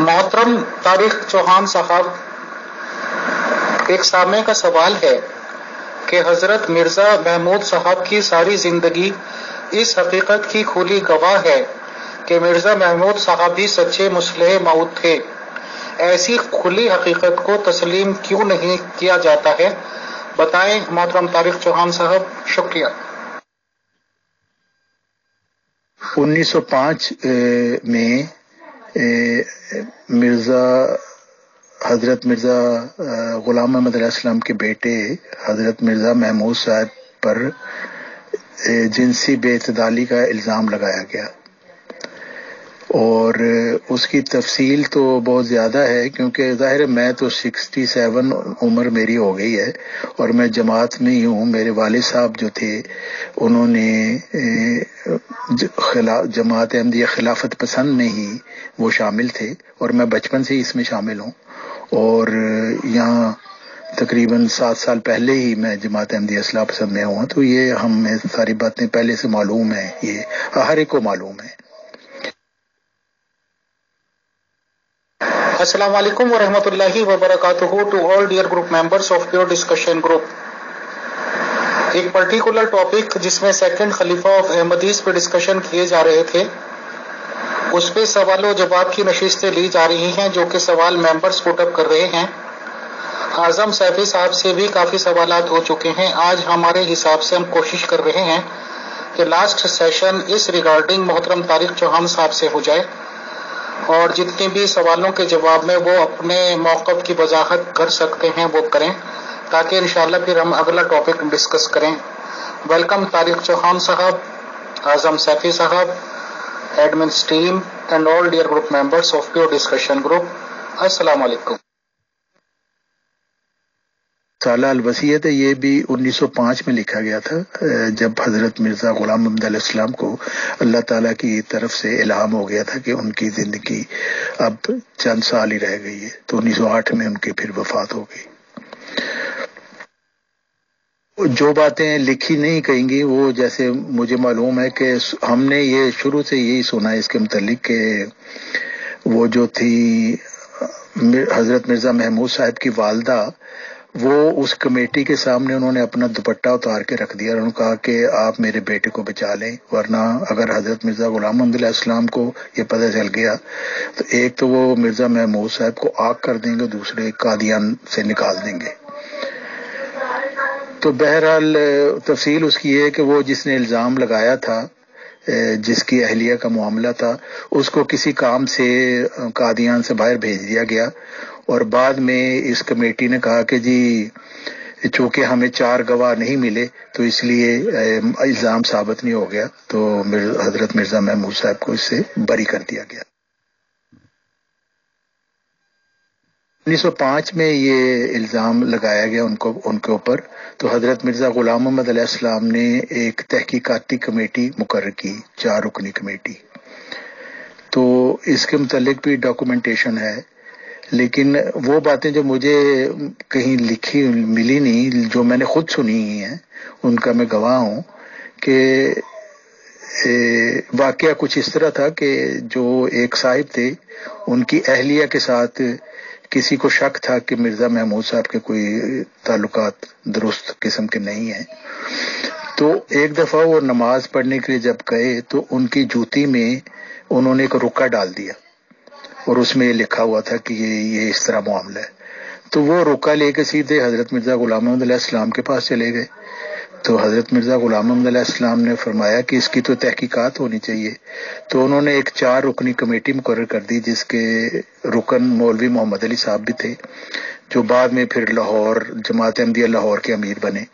محترم طارق چوہان صاحب، ایک سامع کا سوال ہے کہ حضرت مرزا محمود صاحب کی ساری زندگی اس حقیقت کی کھلی گواہ ہے کہ مرزا محمود صاحب ہی سچے مصلح موعود تھے۔ ایسی کھلی حقیقت کو تسلیم کیوں نہیں کیا جاتا ہے؟ بتائیں محترم طارق چوہان صاحب، شکریہ۔ 1905 میں حضرت مرزا غلام محمد علیہ السلام کے بیٹے حضرت مرزا محمود صاحب پر جنسی بے اعتدالی کا الزام لگایا گیا، اور اس کی تفصیل تو بہت زیادہ ہے، کیونکہ ظاہر ہے میں تو 67 عمر میری ہو گئی ہے اور میں جماعت میں ہی ہوں۔ میرے والد صاحب جو تھے انہوں نے جماعت احمدیہ خلافت پسند میں ہی وہ شامل تھے، اور میں بچپن سے ہی اس میں شامل ہوں، اور یہاں تقریباً 7 سال پہلے ہی میں جماعت احمدیہ اصلاح پسند میں ہوں، تو یہ ہمیں ساری باتیں پہلے سے معلوم ہیں، یہ ہر ایک کو معلوم ہے۔ السلام علیکم ورحمۃ اللہ وبرکاتہ to all dear group members of pure discussion group. ایک پرٹیکولر ٹاپک جس میں سیکنڈ خلیفہ آف احمدیز پہ ڈسکشن کیے جا رہے تھے، اس پہ سوال و جواب کی نشستیں لی جا رہی ہیں، جو کہ سوال ممبرس پٹ اپ کر رہے ہیں۔ اعظم سیفی صاحب سے بھی کافی سوالات ہو چکے ہیں۔ آج ہمارے حساب سے ہم کوشش کر رہے ہیں کہ لاسٹ سیشن اس ریگارڈنگ محترم طارق چوہان صاحب سے ہو جائے، اور جتنے بھی سوالوں کے جواب میں وہ اپنے موقف کی وضاحت کر سکتے ہیں وہ کریں، تاکہ انشاءاللہ پھر ہم اگلا ٹاپک ڈسکس کریں۔ Welcome Tariq Chauhan sahab, Azam Saifi sahab, admins team and all dear group members of pure discussion group, السلام علیکم۔ سالہ الوصیت ہے، یہ بھی 1905 میں لکھا گیا تھا، جب حضرت مرزا غلام محمد علیہ السلام کو اللہ تعالیٰ کی طرف سے الہام ہو گیا تھا کہ ان کی زندگی اب چند سال ہی رہ گئی ہے، تو 1908 میں ان کی پھر وفات ہو گئی۔ جو باتیں لکھی نہیں کہیں گی، وہ جیسے مجھے معلوم ہے کہ ہم نے یہ شروع سے یہی سنا ہے اس کے متعلق کہ وہ جو تھی حضرت مرزا محمود صاحب کی والدہ، وہ اس کمیٹی کے سامنے انہوں نے اپنا دوپٹہ اتار کے رکھ دیا اور انہوں نے کہا کہ آپ میرے بیٹے کو بچا لیں، ورنہ اگر حضرت مرزا غلام محمد علیہ السلام کو یہ پتہ چل گیا تو ایک تو وہ مرزا محمود صاحب کو آگ کر دیں گے، دوسرے قادیان سے نکال دیں گے۔ تو بہرحال تفصیل اس کی ہے کہ وہ جس نے الزام لگایا تھا، جس کی اہلیہ کا معاملہ تھا، اس کو کسی کام سے قادیان سے باہر بھیج دیا گیا، اور بعد میں اس کمیٹی نے کہا کہ جی چونکہ ہمیں 4 گواہ نہیں ملے تو اس لیے الزام ثابت نہیں ہو گیا، تو حضرت مرزا محمود صاحب کو اس سے بری کر دیا گیا۔ 1905 میں یہ الزام لگایا گیا ان کے اوپر، تو حضرت مرزا غلام محمد علیہ السلام نے ایک تحقیقاتی کمیٹی مقرر کی، 4 رکنی کمیٹی۔ تو اس کے متعلق بھی ڈاکومنٹیشن ہے، لیکن وہ باتیں جو مجھے کہیں لکھی ملی نہیں، جو میں نے خود سنی ہی ہیں، ان کا میں گواہ ہوں کہ واقعہ کچھ اس طرح تھا کہ جو ایک صاحب تھے، ان کی اہلیہ کے ساتھ کسی کو شک تھا کہ مرزا محمود صاحب کے کوئی تعلقات درست قسم کے نہیں ہیں، تو ایک دفعہ وہ نماز پڑھنے کے لیے جب گئے تو ان کی جوتی میں انہوں نے ایک رکا ڈال دیا، اور اس میں یہ لکھا ہوا تھا کہ یہ اس طرح معاملہ ہے۔ تو وہ رکا لے کے سیدھے حضرت مرزا غلام محمد علیہ السلام کے پاس چلے گئے، تو حضرت مرزا غلام محمد علیہ السلام نے فرمایا کہ اس کی تو تحقیقات ہونی چاہیے، تو انہوں نے ایک 4 رکنی کمیٹی مقرر کر دی، جس کے رکن مولوی محمد علی صاحب بھی تھے، جو بعد میں پھر لاہور جماعت احمدیہ لاہور کے امیر بنے۔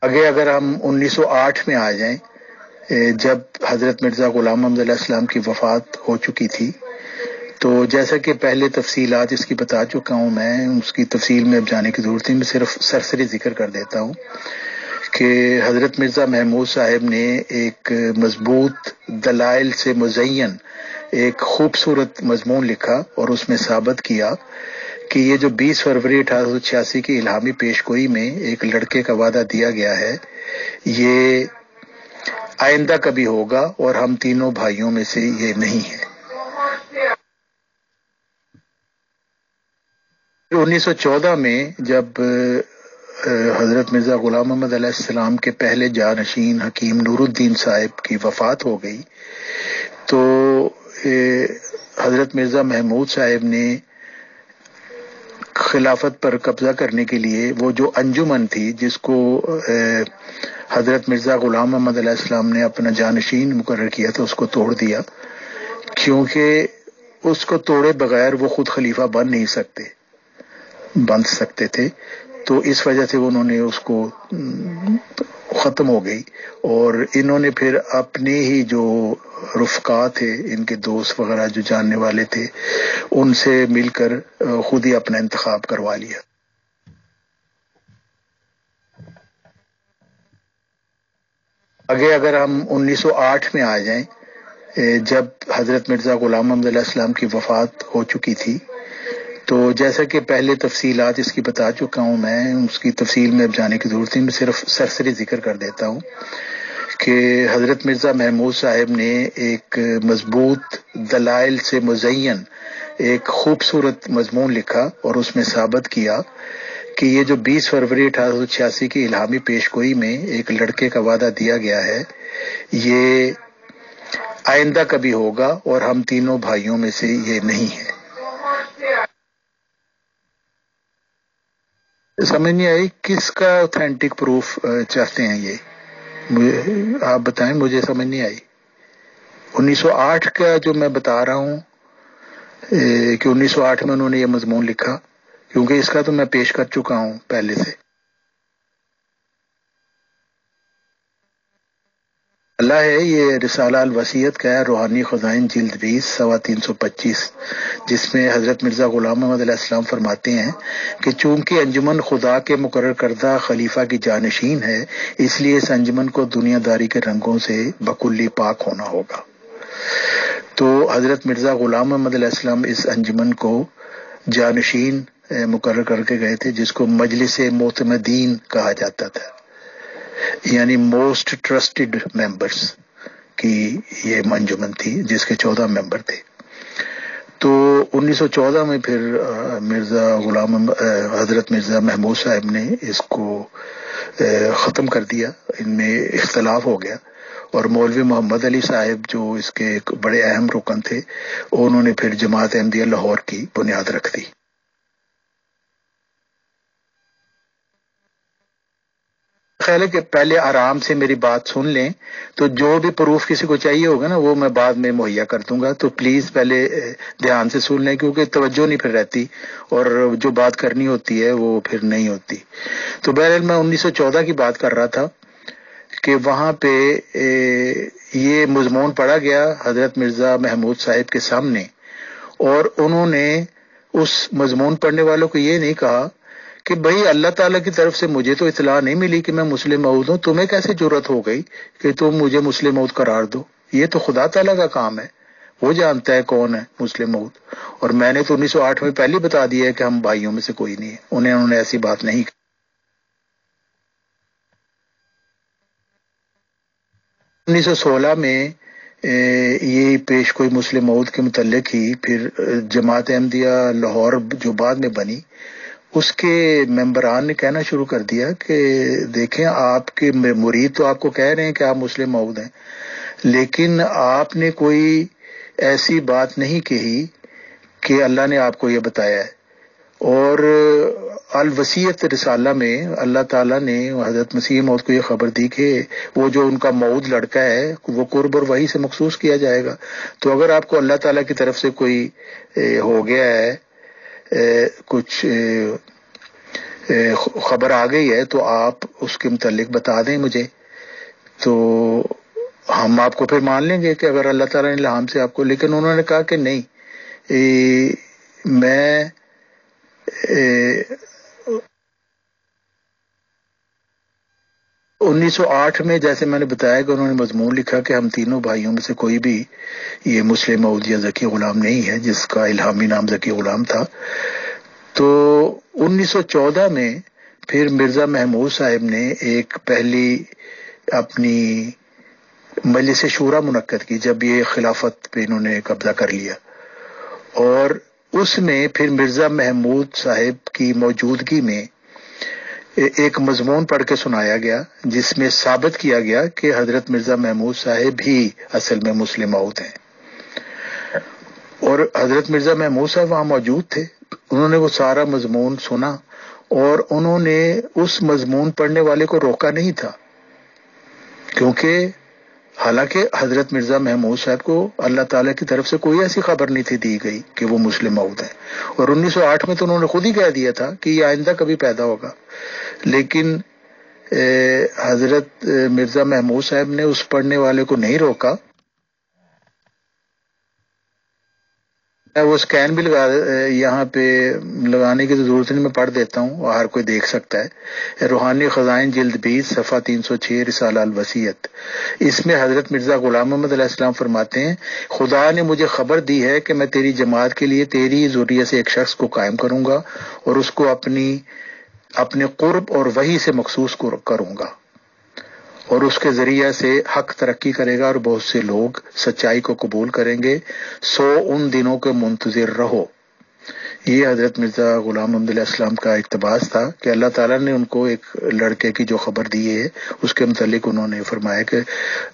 آگے اگر ہم 1908 میں آ جائیں، جب حضرت مرزا غلام محمد علیہ السلام کی وفات ہو چکی تھی، تو جیسا کہ پہلے تفصیلات اس کی بتا چکا ہوں، میں اس کی تفصیل میں اب جانے کی ضرورت نہیں، میں صرف سرسری ذکر کر دیتا ہوں کہ حضرت مرزا محمود صاحب نے ایک مضبوط دلائل سے مزین ایک خوبصورت مضمون لکھا، اور اس میں ثابت کیا کہ یہ جو 20 فروری 1886 کی الہامی پیش گوئی میں ایک لڑکے کا وعدہ دیا گیا ہے، یہ آئندہ کبھی ہوگا اور ہم تینوں بھائیوں میں سے یہ نہیں ہے۔ 1914 میں جب حضرت مرزا غلام محمد علیہ السلام کے پہلے جانشین حکیم نور الدین صاحب کی وفات ہو گئی تو حضرت مرزا محمود صاحب نے خلافت پر قبضہ کرنے کے لیے وہ جو انجمن تھی جس کو حضرت مرزا غلام محمد علیہ السلام نے اپنا جانشین مقرر کیا تھا اس کو توڑ دیا، کیونکہ اس کو توڑے بغیر وہ خود خلیفہ بن سکتے تھے، تو اس وجہ سے انہوں نے اس کو ختم ہو گئی، اور انہوں نے پھر اپنے ہی جو رفقا تھے، ان کے دوست وغیرہ جو جاننے والے تھے، ان سے مل کر خود ہی اپنا انتخاب کروا لیا۔ آگے اگر ہم 1908 میں آ جائیں، جب حضرت مرزا غلام محمد علیہ السلام کی وفات ہو چکی تھی، تو جیسا کہ پہلے تفصیلات اس کی بتا چکا ہوں، میں اس کی تفصیل میں اب جانے کی ضرورت نہیں، میں صرف سرسری ذکر کر دیتا ہوں کہ حضرت مرزا محمود صاحب نے ایک مضبوط دلائل سے مزین ایک خوبصورت مضمون لکھا اور اس میں ثابت کیا کہ یہ جو 20 فروری 1886 کی الہامی پیش گوئی میں ایک لڑکے کا وعدہ دیا گیا ہے، یہ آئندہ کبھی ہوگا اور ہم تینوں بھائیوں میں سے یہ نہیں ہے۔ سمجھ نہیں آئی کس کا اوتھینٹک پروف چاہتے ہیں، یہ آپ بتائیں، مجھے سمجھ نہیں آئی۔ 1908 کا جو میں بتا رہا ہوں کہ 1908 میں انہوں نے یہ مضمون لکھا، کیونکہ اس کا تو میں پیش کر چکا ہوں پہلے سے۔ اللہ ہے، یہ رسالہ الوصیت کا ہے، روحانی خزائن جلد 20 سوا 325، جس میں حضرت مرزا غلام محمد علیہ السلام فرماتے ہیں کہ چونکہ انجمن خدا کے مقرر کردہ خلیفہ کی جانشین ہے، اس لیے اس انجمن کو دنیا داری کے رنگوں سے بکلی پاک ہونا ہوگا۔ تو حضرت مرزا غلام محمد علیہ السلام اس انجمن کو جانشین مقرر کر کے گئے تھے، جس کو مجلس معتمدین کہا جاتا تھا، یعنی موسٹ ٹرسٹڈ ممبرز کی یہ انجمن تھی، جس کے 14 ممبر تھے۔ تو 1914 میں پھر حضرت مرزا محمود صاحب نے اس کو ختم کر دیا، ان میں اختلاف ہو گیا، اور مولوی محمد علی صاحب جو اس کے ایک بڑے اہم رکن تھے، انہوں نے پھر جماعت احمدیہ لاہور کی بنیاد رکھ دی۔ خیال ہے کہ پہلے آرام سے میری بات سن لیں، تو جو بھی پروف کسی کو چاہیے ہوگا نا وہ میں بعد میں مہیا کر دوں گا، تو پلیز پہلے دھیان سے سن لیں، کیونکہ توجہ نہیں پھر رہتی اور جو بات کرنی ہوتی ہے وہ پھر نہیں ہوتی۔ تو بہرحال میں 1914 کی بات کر رہا تھا کہ وہاں پہ یہ مضمون پڑھا گیا حضرت مرزا محمود صاحب کے سامنے، اور انہوں نے اس مضمون پڑھنے والوں کو یہ نہیں کہا کہ بھئی اللہ تعالیٰ کی طرف سے مجھے تو اطلاع نہیں ملی کہ میں مسلم موعود ہوں، تمہیں کیسے جرأت ہو گئی کہ تم مجھے مسلم موعود قرار دو؟ یہ تو خدا تعالیٰ کا کام ہے، وہ جانتا ہے کون ہے مسلم موعود، اور میں نے تو 1908 میں پہلے بتا دیا ہے کہ ہم بھائیوں میں سے کوئی نہیں ہے۔ انہوں نے ایسی بات نہیں کی۔ 1916 میں یہ پیش کوئی مسلم موعود کے متعلق ہی پھر جماعت احمدیہ لاہور جو بعد میں بنی، اس کے ممبران نے کہنا شروع کر دیا کہ دیکھیں آپ کے مرید تو آپ کو کہہ رہے ہیں کہ آپ مسلم موعود ہیں، لیکن آپ نے کوئی ایسی بات نہیں کہی کہ اللہ نے آپ کو یہ بتایا ہے۔ اور الوصیت رسالہ میں اللہ تعالیٰ نے حضرت مسیح موعود کو یہ خبر دی کہ وہ جو ان کا موعود لڑکا ہے وہ قرب اور وحی سے مخصوص کیا جائے گا۔ تو اگر آپ کو اللہ تعالیٰ کی طرف سے کوئی ہو گیا ہے، کچھ خبر آ گئی ہے، تو آپ اس کے متعلق بتا دیں مجھے، تو ہم آپ کو پھر مان لیں گے کہ اگر اللہ تعالیٰ نے الہام سے آپ کو۔ لیکن انہوں نے کہا کہ نہیں، میں 1908 میں جیسے میں نے بتایا کہ انہوں نے مضمون لکھا کہ ہم تینوں بھائیوں میں سے کوئی بھی یہ مسلم موعود یا ذکی غلام نہیں ہے، جس کا الہامی نام ذکی غلام تھا۔ تو 1914 میں پھر مرزا محمود صاحب نے ایک پہلی اپنی مجلس شورا منعقد کی جب یہ خلافت پہ انہوں نے قبضہ کر لیا، اور اس میں پھر مرزا محمود صاحب کی موجودگی میں ایک مضمون پڑھ کے سنایا گیا جس میں ثابت کیا گیا کہ حضرت مرزا محمود صاحب ہی اصل میں مسلم موعود ہیں، اور حضرت مرزا محمود صاحب وہاں موجود تھے۔ انہوں نے وہ سارا مضمون سنا اور انہوں نے اس مضمون پڑھنے والے کو روکا نہیں تھا، کیونکہ حالانکہ حضرت مرزا محمود صاحب کو اللہ تعالیٰ کی طرف سے کوئی ایسی خبر نہیں تھی دی گئی کہ وہ مسلم موعود ہیں، اور 1908 میں تو انہوں نے خود ہی کہہ دیا تھا کہ یہ آئندہ کبھی پیدا ہوگا، لیکن حضرت مرزا محمود صاحب نے اس پڑھنے والے کو نہیں روکا۔ وہ سکین بھی یہاں پہ لگانے کی تو ضرورت نہیں، میں پڑھ دیتا ہوں اور ہر کوئی دیکھ سکتا ہے۔ روحانی خزائن جلد 20 صفحہ 306 رسالہ الوصیت، اس میں حضرت مرزا غلام محمد علیہ السلام فرماتے ہیں، خدا نے مجھے خبر دی ہے کہ میں تیری جماعت کے لیے تیری ذریعہ سے ایک شخص کو قائم کروں گا اور اس کو اپنے قرب اور وحی سے مخصوص کروں گا، اور اس کے ذریعہ سے حق ترقی کرے گا اور بہت سے لوگ سچائی کو قبول کریں گے، سو ان دنوں کے منتظر رہو۔ یہ حضرت مرزا غلام محمد علیہ السلام کا اقتباس تھا کہ اللہ تعالیٰ نے ان کو ایک لڑکے کی جو خبر دی ہے اس کے متعلق انہوں نے فرمایا کہ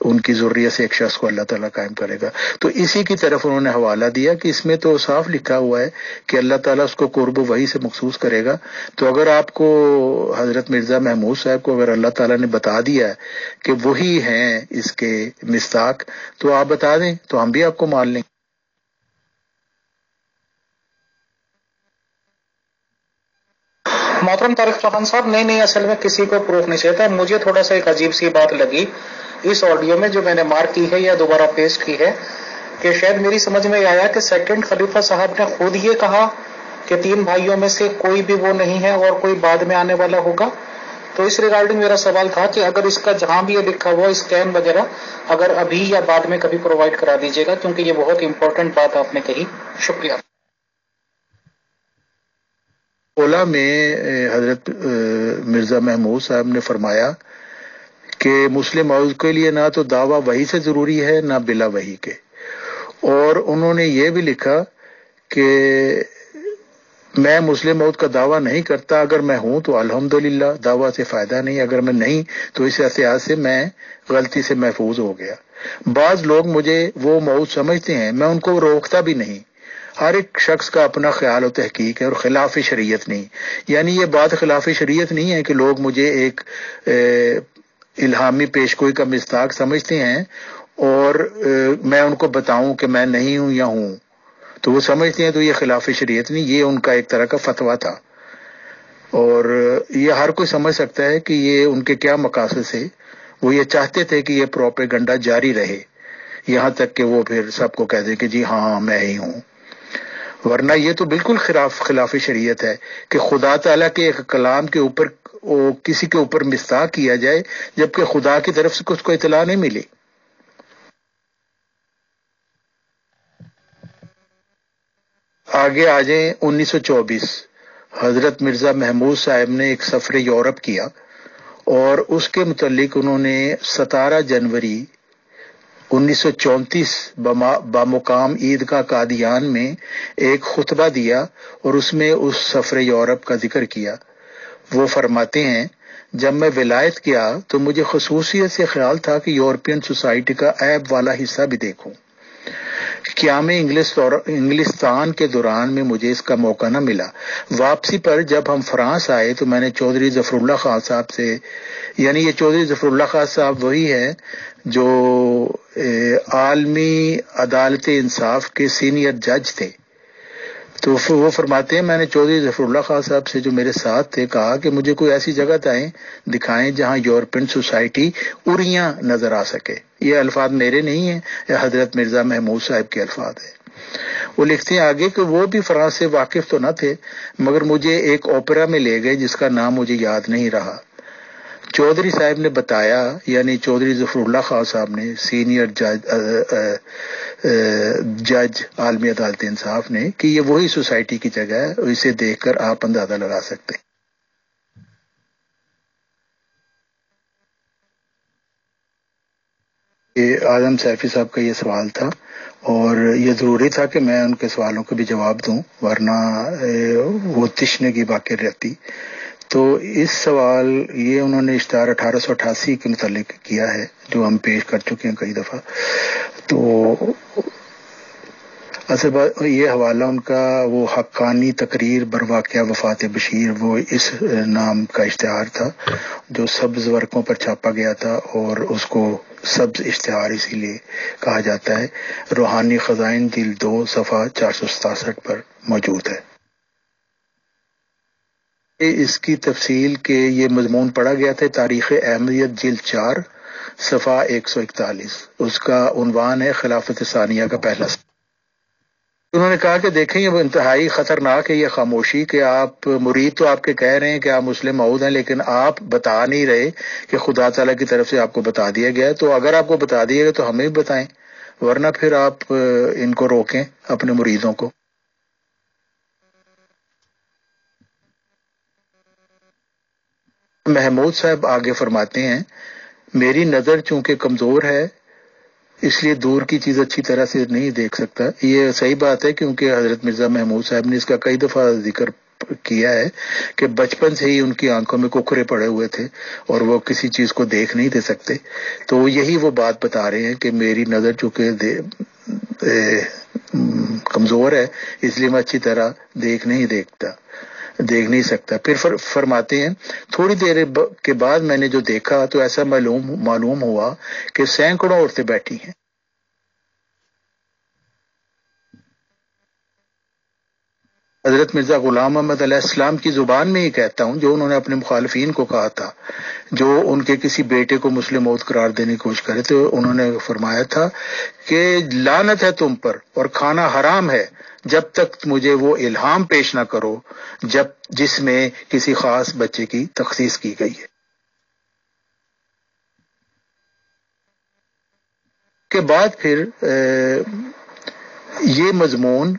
ان کی ذریہ سے ایک شخص کو اللہ تعالیٰ قائم کرے گا، تو اسی کی طرف انہوں نے حوالہ دیا کہ اس میں تو صاف لکھا ہوا ہے کہ اللہ تعالیٰ اس کو قرب و وحی سے مخصوص کرے گا۔ تو اگر آپ کو حضرت مرزا محمود صاحب کو اگر اللہ تعالیٰ نے بتا دیا ہے کہ وہی ہیں اس کے مصداق، تو آپ بتا دیں تو ہم بھی آپ کو مان لیں گے۔ محترم طارق چوہان صاحب، نہیں اصل میں کسی کو پروف نہیں چاہتا، مجھے تھوڑا سا ایک عجیب سی بات لگی اس آڈیو میں جو میں نے مارک کی ہے یا دوبارہ پیسٹ کی ہے، کہ شاید میری سمجھ میں آیا کہ سیکنڈ خلیفہ صاحب نے خود یہ کہا کہ 3 بھائیوں میں سے کوئی بھی وہ نہیں ہے اور کوئی بعد میں آنے والا ہوگا۔ تو اس ریگارڈنگ میرا سوال تھا کہ اگر اس کا جہاں بھی یہ لکھا ہوا اسکین وغیرہ اگر ابھی یا بعد میں کبھی پرووائڈ کرا دیجیے گا، کیونکہ یہ بہت امپورٹنٹ بات آپ نے کہی۔ شکریہ۔ اولا میں حضرت مرزا محمود صاحب نے فرمایا کہ مسلم موعود کے لیے نہ تو دعویٰ وحی سے ضروری ہے نہ بلا وحی کے، اور انہوں نے یہ بھی لکھا کہ میں مسلم موعود کا دعویٰ نہیں کرتا، اگر میں ہوں تو الحمدللہ، دعویٰ سے فائدہ نہیں، اگر میں نہیں تو اس احتیاط سے میں غلطی سے محفوظ ہو گیا۔ بعض لوگ مجھے وہ موعود سمجھتے ہیں، میں ان کو روکتا بھی نہیں، ہر ایک شخص کا اپنا خیال و تحقیق ہے اور خلاف شریعت نہیں، یعنی یہ بات خلاف شریعت نہیں ہے کہ لوگ مجھے ایک الہامی پیشگوئی کا مصداق سمجھتے ہیں اور میں ان کو بتاؤں کہ میں نہیں ہوں یا ہوں تو وہ سمجھتے ہیں، تو یہ خلاف شریعت نہیں، یہ ان کا ایک طرح کا فتویٰ تھا، اور یہ ہر کوئی سمجھ سکتا ہے کہ یہ ان کے کیا مقاصد سے، وہ یہ چاہتے تھے کہ یہ پروپیگنڈا جاری رہے یہاں تک کہ وہ پھر سب کو کہہ دیں کہ جی ہاں میں ہی ہوں، ورنہ یہ تو بالکل خلاف شریعت ہے کہ خدا تعالیٰ کے ایک کلام کے اوپر کسی کے اوپر مصداق کیا جائے جبکہ خدا کی طرف سے کچھ کو اطلاع نہیں ملی۔ آگے آ جائیں 1924، حضرت مرزا محمود صاحب نے ایک سفر یورپ کیا اور اس کے متعلق انہوں نے 17 جنوری 1934 بمقام عیدگاہ قادیان میں ایک خطبہ دیا اور اس میں اس سفر یورپ کا ذکر کیا۔ وہ فرماتے ہیں، جب میں ولایت کیا تو مجھے خصوصیت سے خیال تھا کہ یورپین سوسائٹی کا عیب والا حصہ بھی دیکھوں۔ قیام انگلستان کے دوران میں مجھے اس کا موقع نہ ملا۔ واپسی پر جب ہم فرانس آئے تو میں نے چودھری ظفر اللہ خان صاحب سے، یعنی یہ چودھری ظفر اللہ خان صاحب وہی ہیں جو عالمی عدالت انصاف کے سینئر جج تھے، تو وہ فرماتے ہیں میں نے چودھری ظفر اللہ خان صاحب سے جو میرے ساتھ تھے کہا کہ مجھے کوئی ایسی جگہ دکھائیں جہاں یورپین سوسائٹی اریاں نظر آ سکے۔ یہ الفاظ میرے نہیں ہیں، یہ حضرت مرزا محمود صاحب کے الفاظ ہیں۔ وہ لکھتے ہیں آگے کہ وہ بھی فرانس سے واقف تو نہ تھے مگر مجھے ایک اوپرا میں لے گئے جس کا نام مجھے یاد نہیں رہا۔ چودھری صاحب نے بتایا، یعنی چودھری ظفر اللہ خان صاحب نے، سینئر جج عالمی عدالت انصاف نے، کہ یہ وہی سوسائٹی کی جگہ ہے، اسے دیکھ کر آپ اندازہ لگا سکتے ہیں۔ یہ اعظم سیفی صاحب کا یہ سوال تھا اور یہ ضروری تھا کہ میں ان کے سوالوں کا بھی جواب دوں، ورنہ وہ تشنگی باقی رہتی۔ تو اس سوال یہ انہوں نے اشتہار 1888 کے متعلق کیا ہے جو ہم پیش کر چکے ہیں کئی دفعہ۔ تو اصل بات یہ حوالہ ان کا وہ حقانی تقریر برواقعہ وفات بشیر، وہ اس نام کا اشتہار تھا جو سبز ورقوں پر چھاپا گیا تھا اور اس کو سبز اشتہار اسی لیے کہا جاتا ہے۔ روحانی خزائن جلد 2 صفحہ 467 پر موجود ہے۔ اس کی تفصیل کے یہ مضمون پڑھا گیا تھا تاریخ احمدیت جلد 4 صفحہ 141، اس کا عنوان ہے خلافت ثانیہ کا پہلا۔ انہوں نے کہا کہ دیکھیں یہ انتہائی خطرناک ہے یہ خاموشی کہ آپ مرید تو آپ کے کہہ رہے ہیں کہ آپ مسلم موعود ہیں، لیکن آپ بتا نہیں رہے کہ خدا تعالیٰ کی طرف سے آپ کو بتا دیا گیا ہے۔ تو اگر آپ کو بتا دیا گیا تو ہمیں بھی بتائیں، ورنہ پھر آپ ان کو روکیں اپنے مریدوں کو۔ محمود صاحب آگے فرماتے ہیں، میری نظر چونکہ کمزور ہے اس لیے دور کی چیز اچھی طرح سے نہیں دیکھ سکتا۔ یہ صحیح بات ہے کیونکہ حضرت مرزا محمود صاحب نے اس کا کئی دفعہ ذکر کیا ہے کہ بچپن سے ہی ان کی آنکھوں میں ککرے پڑے ہوئے تھے اور وہ کسی چیز کو دیکھ نہیں دے سکتے۔ تو یہی وہ بات بتا رہے ہیں کہ میری نظر چونکہ کمزور ہے اس لیے میں اچھی طرح دیکھ نہیں سکتا۔ پھر فرماتے ہیں تھوڑی دیر کے بعد میں نے جو دیکھا تو ایسا معلوم ہوا کہ سینکڑوں عورتیں بیٹھی ہیں۔ حضرت مرزا غلام محمد علیہ السلام کی زبان میں ہی کہتا ہوں جو انہوں نے اپنے مخالفین کو کہا تھا جو ان کے کسی بیٹے کو مسلم موت قرار دینے کی کوشش کرے، تو انہوں نے فرمایا تھا کہ لعنت ہے تم پر اور کھانا حرام ہے جب تک مجھے وہ الہام پیش نہ کرو جس میں کسی خاص بچے کی تخصیص کی گئی ہے۔ کے بعد پھر یہ مضمون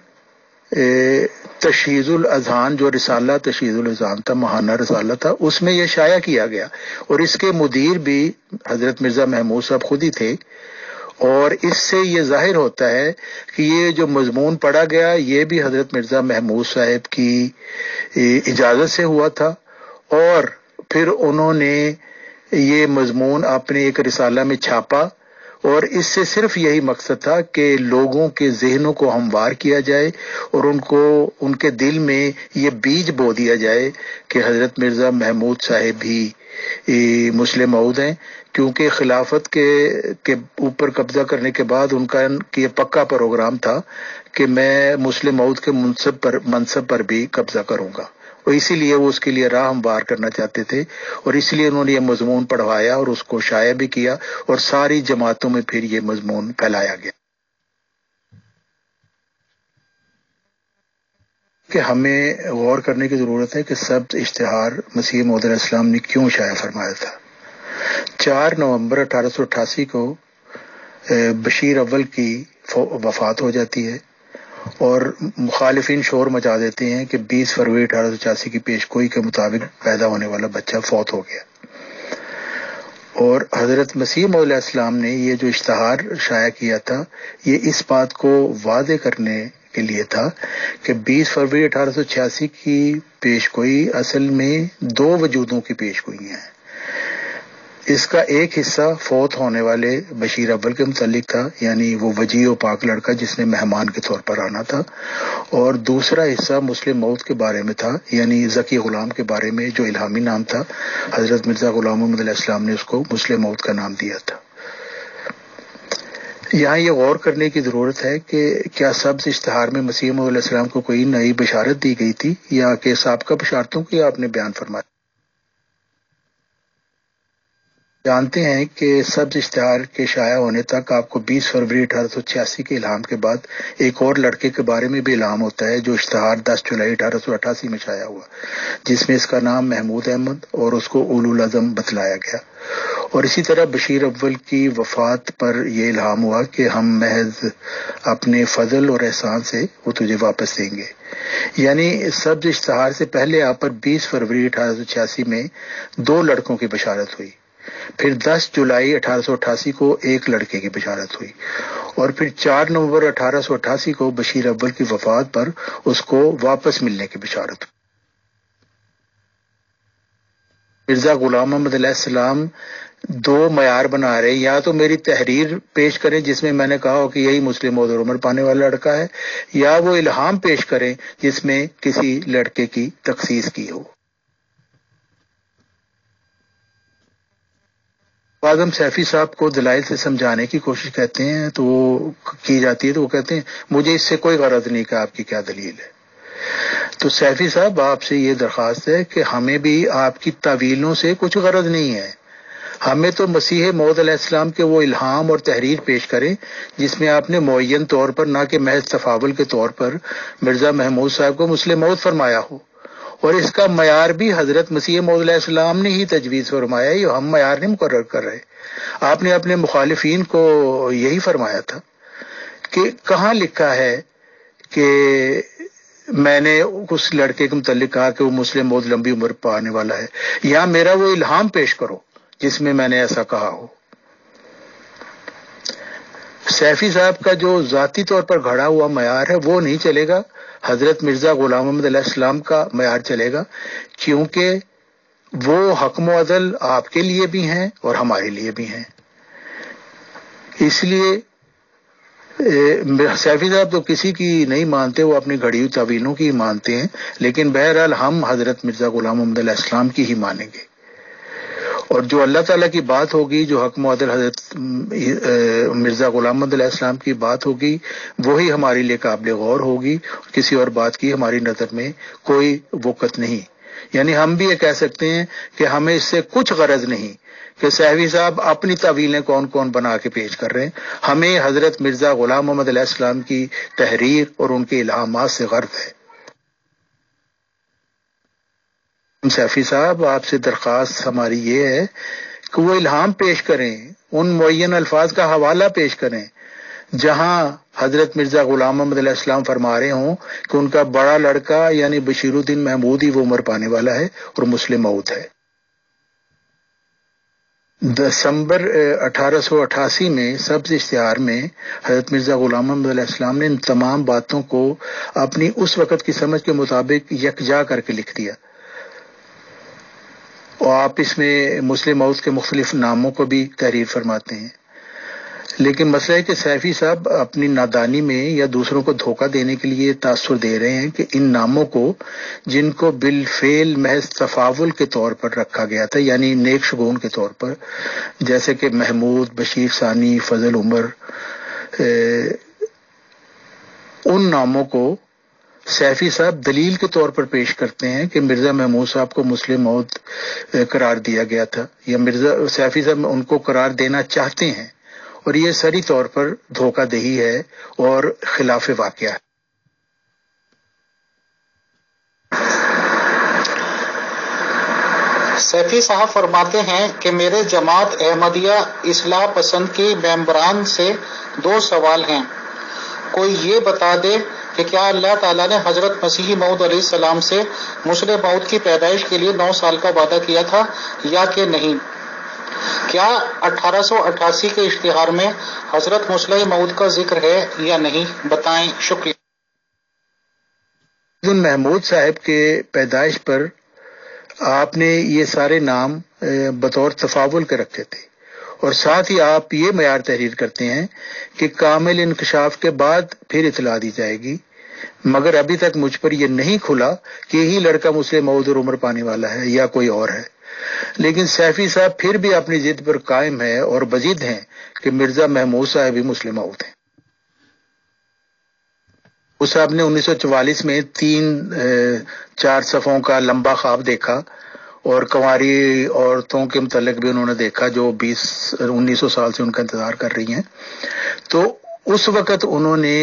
تشہیز الاذہان جو رسالہ تشہیز الاذہان تھا، ماہانہ رسالہ تھا، اس میں یہ شائع کیا گیا اور اس کے مدیر بھی حضرت مرزا محمود صاحب خود ہی تھے۔ اور اس سے یہ ظاہر ہوتا ہے کہ یہ جو مضمون پڑھا گیا یہ بھی حضرت مرزا محمود صاحب کی اجازت سے ہوا تھا، اور پھر انہوں نے یہ مضمون اپنے ایک رسالہ میں چھاپا اور اس سے صرف یہی مقصد تھا کہ لوگوں کے ذہنوں کو ہموار کیا جائے اور ان کے دل میں یہ بیج بو دیا جائے کہ حضرت مرزا محمود صاحب بھی مسلم موعود ہیں، کیونکہ خلافت کے اوپر قبضہ کرنے کے بعد ان کا یہ پکا پروگرام تھا کہ میں مسلم موعود کے منصب پر بھی قبضہ کروں گا، اور اسی لیے وہ اس کے لیے راہ ہموار کرنا چاہتے تھے، اور اس لیے انہوں نے یہ مضمون پڑھوایا اور اس کو شائع بھی کیا اور ساری جماعتوں میں پھر یہ مضمون پھیلایا گیا۔ کہ ہمیں غور کرنے کی ضرورت ہے کہ سبز اشتہار مسیح موعود علیہ السلام نے کیوں شائع فرمایا تھا۔ 4 نومبر 1888 کو بشیر اول کی وفات ہو جاتی ہے اور مخالفین شور مچا دیتے ہیں کہ 20 فروری 1886 کی پیشگوئی کے مطابق پیدا ہونے والا بچہ فوت ہو گیا، اور حضرت مسیح موعود علیہ السلام نے یہ جو اشتہار شائع کیا تھا یہ اس بات کو واضح کرنے کے لیے تھا کہ 20 فروری 1886 کی پیشگوئی اصل میں 2 وجودوں کی پیشگوئی ہیں۔ اس کا ایک حصہ فوت ہونے والے بشیر اول کے متعلق تھا، یعنی وہ وجیح و پاک لڑکا جس نے مہمان کے طور پر آنا تھا، اور دوسرا حصہ مسلم موعود کے بارے میں تھا، یعنی ذکی غلام کے بارے میں جو الہامی نام تھا۔ حضرت مرزا غلام محمد علیہ السلام نے اس کو مسلم موعود کا نام دیا تھا۔ یہاں یہ غور کرنے کی ضرورت ہے کہ کیا سبز اشتہار میں مسیح موعود علیہ السلام کو کوئی نئی بشارت دی گئی تھی یا کہ سابقہ بشارتوں کی آپ نے بیان فرمایا؟ جانتے ہیں کہ سبز اشتہار کے شائع ہونے تک آپ کو 20 فروری 1886 کے الہام کے بعد ایک اور لڑکے کے بارے میں بھی الہام ہوتا ہے جو اشتہار 10 جولائی 1888 میں شائع ہوا، جس میں اس کا نام محمود احمد اور اس کو اولو العزم بتلایا گیا، اور اسی طرح بشیر اول کی وفات پر یہ الہام ہوا کہ ہم محض اپنے فضل اور احسان سے وہ تجھے واپس دیں گے۔ یعنی سبز اشتہار سے پہلے آپ پر 20 فروری 1886 میں 2 لڑکوں کی بشارت ہوئی، پھر 10 جولائی 1888 کو ایک لڑکے کی بشارت ہوئی، اور پھر 4 نومبر 1888 کو بشیر اول کی وفات پر اس کو واپس ملنے کی بشارت ہوئی۔ مرزا غلام محمد علیہ السلام 2 معیار بنا رہے، یا تو میری تحریر پیش کریں جس میں میں نے کہا ہو کہ یہی مسلم موعود اور عمر پانے والا لڑکا ہے، یا وہ الہام پیش کریں جس میں کسی لڑکے کی تخصیص کی ہو۔ اعظم سیفی صاحب کو دلائل سے سمجھانے کی کوشش کہتے ہیں تو وہ کی جاتی ہے، تو وہ کہتے ہیں مجھے اس سے کوئی غرض نہیں کہ آپ کی کیا دلیل ہے۔ تو سیفی صاحب آپ سے یہ درخواست ہے کہ ہمیں بھی آپ کی تعویلوں سے کچھ غرض نہیں ہے، ہمیں تو مسیح موعود علیہ السلام کے وہ الہام اور تحریر پیش کریں جس میں آپ نے معین طور پر نہ کہ محض تفاول کے طور پر مرزا محمود صاحب کو مسلم موعود فرمایا ہو، اور اس کا معیار بھی حضرت مسیح موعود علیہ السلام نے ہی تجویز فرمایا، یہ ہم معیار نہیں مقرر کر رہے۔ آپ نے اپنے مخالفین کو یہی فرمایا تھا کہ کہاں لکھا ہے کہ میں نے اس لڑکے کے متعلق کہا کہ وہ مسلم موعود لمبی عمر پانے والا ہے، یا میرا وہ الہام پیش کرو جس میں میں نے ایسا کہا ہو۔ سیفی صاحب کا جو ذاتی طور پر گھڑا ہوا معیار ہے وہ نہیں چلے گا، حضرت مرزا غلام محمد علیہ السلام کا معیار چلے گا، کیونکہ وہ حکم و عدل آپ کے لیے بھی ہیں اور ہمارے لیے بھی ہیں۔ اس لیے سیفی صاحب تو کسی کی نہیں مانتے، وہ اپنی گھڑی ہوئی تعویلوں کی ہی مانتے ہیں، لیکن بہرحال ہم حضرت مرزا غلام محمد علیہ السلام کی ہی مانیں گے، اور جو اللہ تعالیٰ کی بات ہوگی، جو حکم و عدل حضرت مرزا غلام محمد علیہ السلام کی بات ہوگی، وہی ہمارے لیے قابل غور ہوگی، کسی اور بات کی ہماری نظر میں کوئی وقت نہیں۔ یعنی ہم بھی یہ کہہ سکتے ہیں کہ ہمیں اس سے کچھ غرض نہیں کہ سیفی صاحب اپنی تعویلیں کون کون بنا کے پیش کر رہے ہیں، ہمیں حضرت مرزا غلام محمد علیہ السلام کی تحریر اور ان کے الہامات سے غرض ہے۔ سیفی صاحب آپ سے درخواست ہماری یہ ہے کہ وہ الہام پیش کریں، ان معین الفاظ کا حوالہ پیش کریں جہاں حضرت مرزا غلام محمد علیہ السلام فرما رہے ہوں کہ ان کا بڑا لڑکا یعنی بشیر الدین محمود ہی وہ عمر پانے والا ہے اور مسلم موعود ہے۔ دسمبر 1888 میں سبز اشتہار میں حضرت مرزا غلام محمد علیہ السلام نے ان تمام باتوں کو اپنی اس وقت کی سمجھ کے مطابق یکجا کر کے لکھ دیا، اور آپ اس میں مسلم موعود کے مختلف ناموں کو بھی تحریر فرماتے ہیں۔ لیکن مسئلہ ہے کہ سیفی صاحب اپنی نادانی میں یا دوسروں کو دھوکہ دینے کے لیے تاثر دے رہے ہیں کہ ان ناموں کو، جن کو بالفعل محض تفاول کے طور پر رکھا گیا تھا، یعنی نیک شگون کے طور پر، جیسے کہ محمود، بشیر ثانی، فضل عمر، ان ناموں کو سیفی صاحب دلیل کے طور پر پیش کرتے ہیں کہ مرزا محمود صاحب کو مسلم موعود قرار دیا گیا تھا، یا مرزا سیفی صاحب ان کو قرار دینا چاہتے ہیں، اور یہ سری طور پر دھوکہ دہی ہے اور خلاف واقعہ ہے۔ سیفی صاحب فرماتے ہیں کہ میرے جماعت احمدیہ اصلاح پسند کی ممبران سے 2 سوال ہیں۔ کوئی یہ بتا دے کہ کیا اللہ تعالیٰ نے حضرت مسیح موعود علیہ السلام سے مسلم موعود کی پیدائش کے لیے 9 سال کا وعدہ کیا تھا یا کہ نہیں؟ کیا 1888 کے اشتہار میں حضرت مسلم موعود کا ذکر ہے یا نہیں؟ بتائیں، شکریہ۔ محمود صاحب کے پیدائش پر آپ نے یہ سارے نام بطور تفاول کے رکھے تھے، اور ساتھ ہی آپ یہ معیار تحریر کرتے ہیں کہ کامل انکشاف کے بعد پھر اطلاع دی جائے گی، مگر ابھی تک مجھ پر یہ نہیں کھلا کہ یہی لڑکا مسلم موعود اور عمر پانے والا ہے یا کوئی اور ہے۔ لیکن سیفی صاحب پھر بھی اپنی ضد پر قائم ہے اور بضد ہیں کہ مرزا محمود صاحب ہی مسلم موعود ہیں۔ اس صاحب نے 1944 میں 3-4 صفحوں کا لمبا خواب دیکھا، اور کنواری عورتوں کے متعلق بھی انہوں نے دیکھا جو 1900 سال سے ان کا انتظار کر رہی ہیں۔ تو اس وقت انہوں نے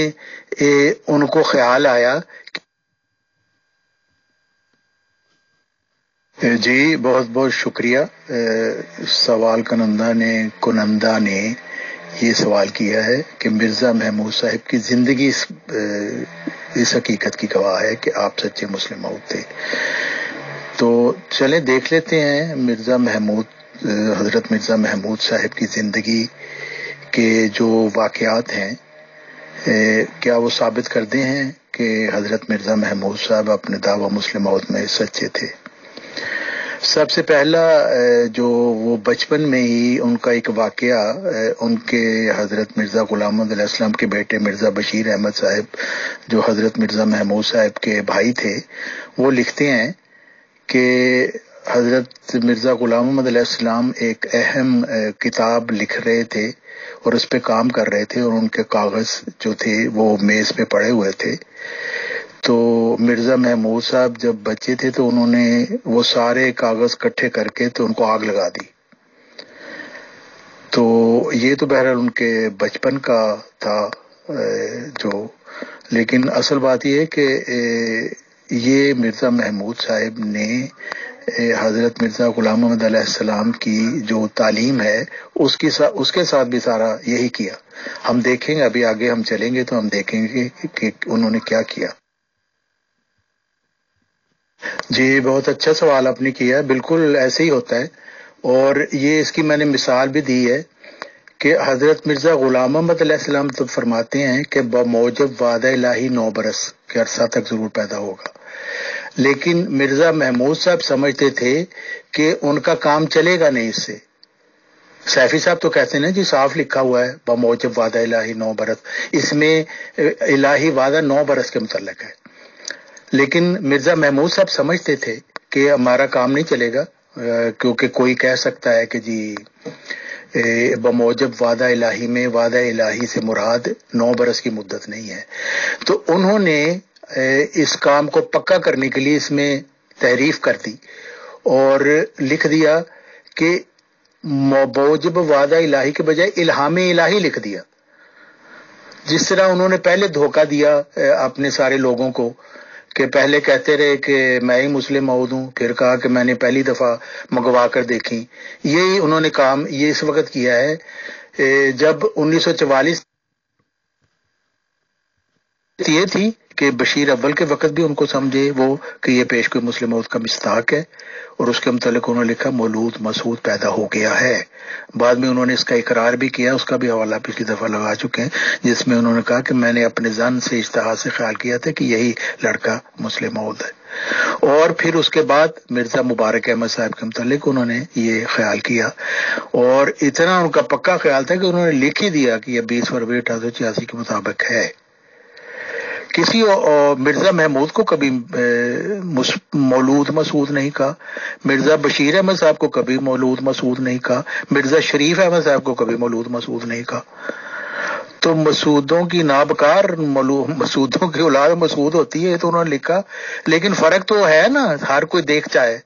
ان کو خیال آیا جی بہت بہت شکریہ سوال کنندہ نے یہ سوال کیا ہے کہ مرزا محمود صاحب کی زندگی اس حقیقت کی گواہ ہے کہ آپ سچے مسلم موعود تھے۔ تو چلیں دیکھ لیتے ہیں مرزا محمود حضرت مرزا محمود صاحب کی زندگی کے جو واقعات ہیں کیا وہ ثابت کرتے ہیں کہ حضرت مرزا محمود صاحب اپنے دعویٰ مسلم موت میں سچے تھے؟ سب سے پہلا جو وہ بچپن میں ہی ان کا ایک واقعہ، ان کے حضرت مرزا غلام محمد علیہ السلام کے بیٹے مرزا بشیر احمد صاحب جو حضرت مرزا محمود صاحب کے بھائی تھے، وہ لکھتے ہیں کہ حضرت مرزا غلام محمد علیہ السلام ایک اہم کتاب لکھ رہے تھے اور اس پہ کام کر رہے تھے، اور ان کے کاغذ جو تھے وہ میز پہ پڑے ہوئے تھے۔ تو مرزا محمود صاحب جب بچے تھے تو انہوں نے وہ سارے کاغذ اکٹھے کر کے تو ان کو آگ لگا دی۔ تو یہ تو بہرحال ان کے بچپن کا تھا لیکن اصل بات یہ ہے کہ یہ مرزا محمود صاحب نے حضرت مرزا غلام محمد علیہ السلام کی جو تعلیم ہے اس کے ساتھ بھی سارا یہی کیا۔ ہم دیکھیں گے، ابھی آگے ہم چلیں گے تو ہم دیکھیں گے کہ انہوں نے کیا کیا۔ جی بہت اچھا سوال آپ نے کیا، بالکل ایسے ہی ہوتا ہے، اور یہ اس کی میں نے مثال بھی دی ہے کہ حضرت مرزا غلام محمد علیہ السلام تو فرماتے ہیں کہ بموجب وعدہ الہی 9 برس کے عرصہ تک ضرور پیدا ہوگا، لیکن مرزا محمود صاحب سمجھتے تھے کہ ان کا کام چلے گا نہیں اس سے۔ سیفی صاحب تو کہتے ہیں جی صاف لکھا ہوا ہے بموجب وعدہ الہی 9 برس، اس میں الہی وعدہ 9 برس کے متعلق ہے، لیکن مرزا محمود صاحب سمجھتے تھے کہ ہمارا کام نہیں چلے گا، کیونکہ کوئی کہہ سکتا ہے کہ جی بموجب وعدہ الہی میں وعدہ الہی سے مراد 9 برس کی مدت نہیں ہے۔ تو انہوں نے اس کام کو پکا کرنے کے لیے اس میں تحریف کر دی اور لکھ دیا کہ موجب وعدہ الہی کے بجائے الہام الہی لکھ دیا، جس طرح انہوں نے پہلے دھوکہ دیا اپنے سارے لوگوں کو کہ پہلے کہتے رہے کہ میں ہی مسلم موعود ہوں، پھر کہا کہ میں نے پہلی دفعہ منگوا کر دیکھی۔ یہی انہوں نے کام یہ اس وقت کیا ہے جب 1944 یہ تھی کہ بشیر اول کے وقت بھی ان کو سمجھے وہ کہ یہ پیشگوئی مسلم موعود کا مصداق ہے، اور اس کے متعلق انہوں نے لکھا مولود مسعود پیدا ہو گیا ہے۔ بعد میں انہوں نے اس کا اقرار بھی کیا، اس کا بھی حوالہ پچھلی دفعہ لگا چکے ہیں، جس میں انہوں نے کہا کہ میں نے اپنے ذہن سے اجتہاد سے خیال کیا تھا کہ یہی لڑکا مسلم موعود ہے۔ اور پھر اس کے بعد مرزا مبارک احمد صاحب کے متعلق انہوں نے یہ خیال کیا، اور اتنا ان کا پکا خیال تھا کہ انہوں نے لکھ ہی دیا کہ یہ 20 فروری 1886 کے مطابق ہے۔ کسی مرزا محمود کو کبھی مولود مسعود نہیں کہا، مرزا بشیر احمد صاحب کو کبھی مولود مسعود نہیں کہا، مرزا شریف احمد صاحب کو کبھی مولود مسعود نہیں کہا۔ تو مسعودوں کی نابکار مسعودوں کی اولاد مسعود ہوتی ہے، تو انہوں نے لکھا، لیکن فرق تو ہے نا، ہر کوئی دیکھ چاہے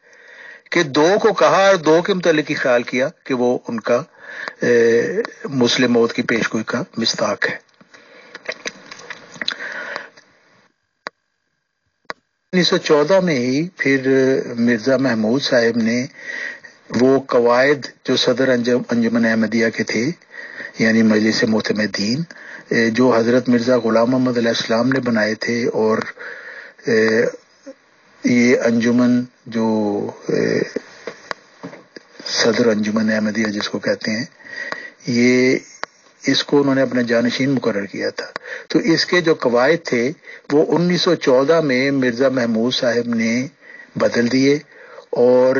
کہ 2 کو کہا اور 2 کے متعلق ہی خیال کیا کہ وہ ان کا مسلم موت کی پیشگوئی کا مصداق ہے۔ 1914 میں ہی پھر مرزا محمود صاحب نے وہ قواعد جو صدر انجمن احمدیہ کے تھے، یعنی مجلس معتمدین، جو حضرت مرزا غلام محمد علیہ السلام نے بنائے تھے، اور یہ انجمن جو صدر انجمن احمدیہ جس کو کہتے ہیں، یہ اس کو انہوں نے اپنا جانشین مقرر کیا تھا۔ تو اس کے جو قواعد تھے وہ 1914 میں مرزا محمود صاحب نے بدل دیے، اور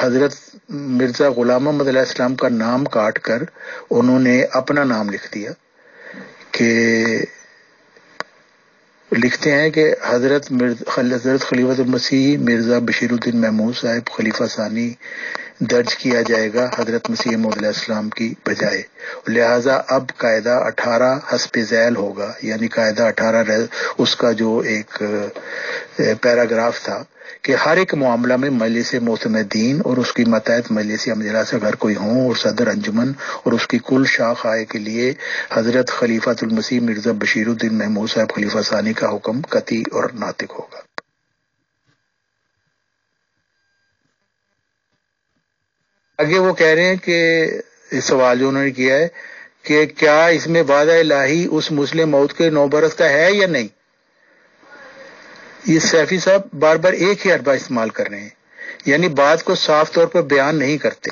حضرت مرزا غلام محمد علیہ السلام کا نام کاٹ کر انہوں نے اپنا نام لکھ دیا، کہ لکھتے ہیں کہ حضرت خلیفۃ المسیح مرزا بشیر الدین محمود صاحب خلیفہ ثانی درج کیا جائے گا حضرت مسیح موعود علیہ السلام کی بجائے، لہذا اب قاعدہ 18 حسب ذیل ہوگا، یعنی قاعدہ 18 اس کا جو ایک پیراگراف تھا کہ ہر ایک معاملہ میں مجلس معتمدین اور اس کی ماتحت مجلس اجلاس اگر کوئی ہوں، اور صدر انجمن اور اس کی کل شاخ آئے کے لیے حضرت خلیفۃ المسیح مرزا بشیر الدین محمود صاحب خلیفہ ثانی کا حکم قطعی اور ناطق ہوگا۔ آگے وہ کہہ رہے ہیں کہ اس سوال جو انہوں نے کیا ہے کہ کیا اس میں وعدہ الہی اس مسلم موت کے 9 برس کا ہے یا نہیں۔ یہ سیفی صاحب بار بار ایک ہی حربہ استعمال کر رہے ہیں، یعنی بات کو صاف طور پر بیان نہیں کرتے،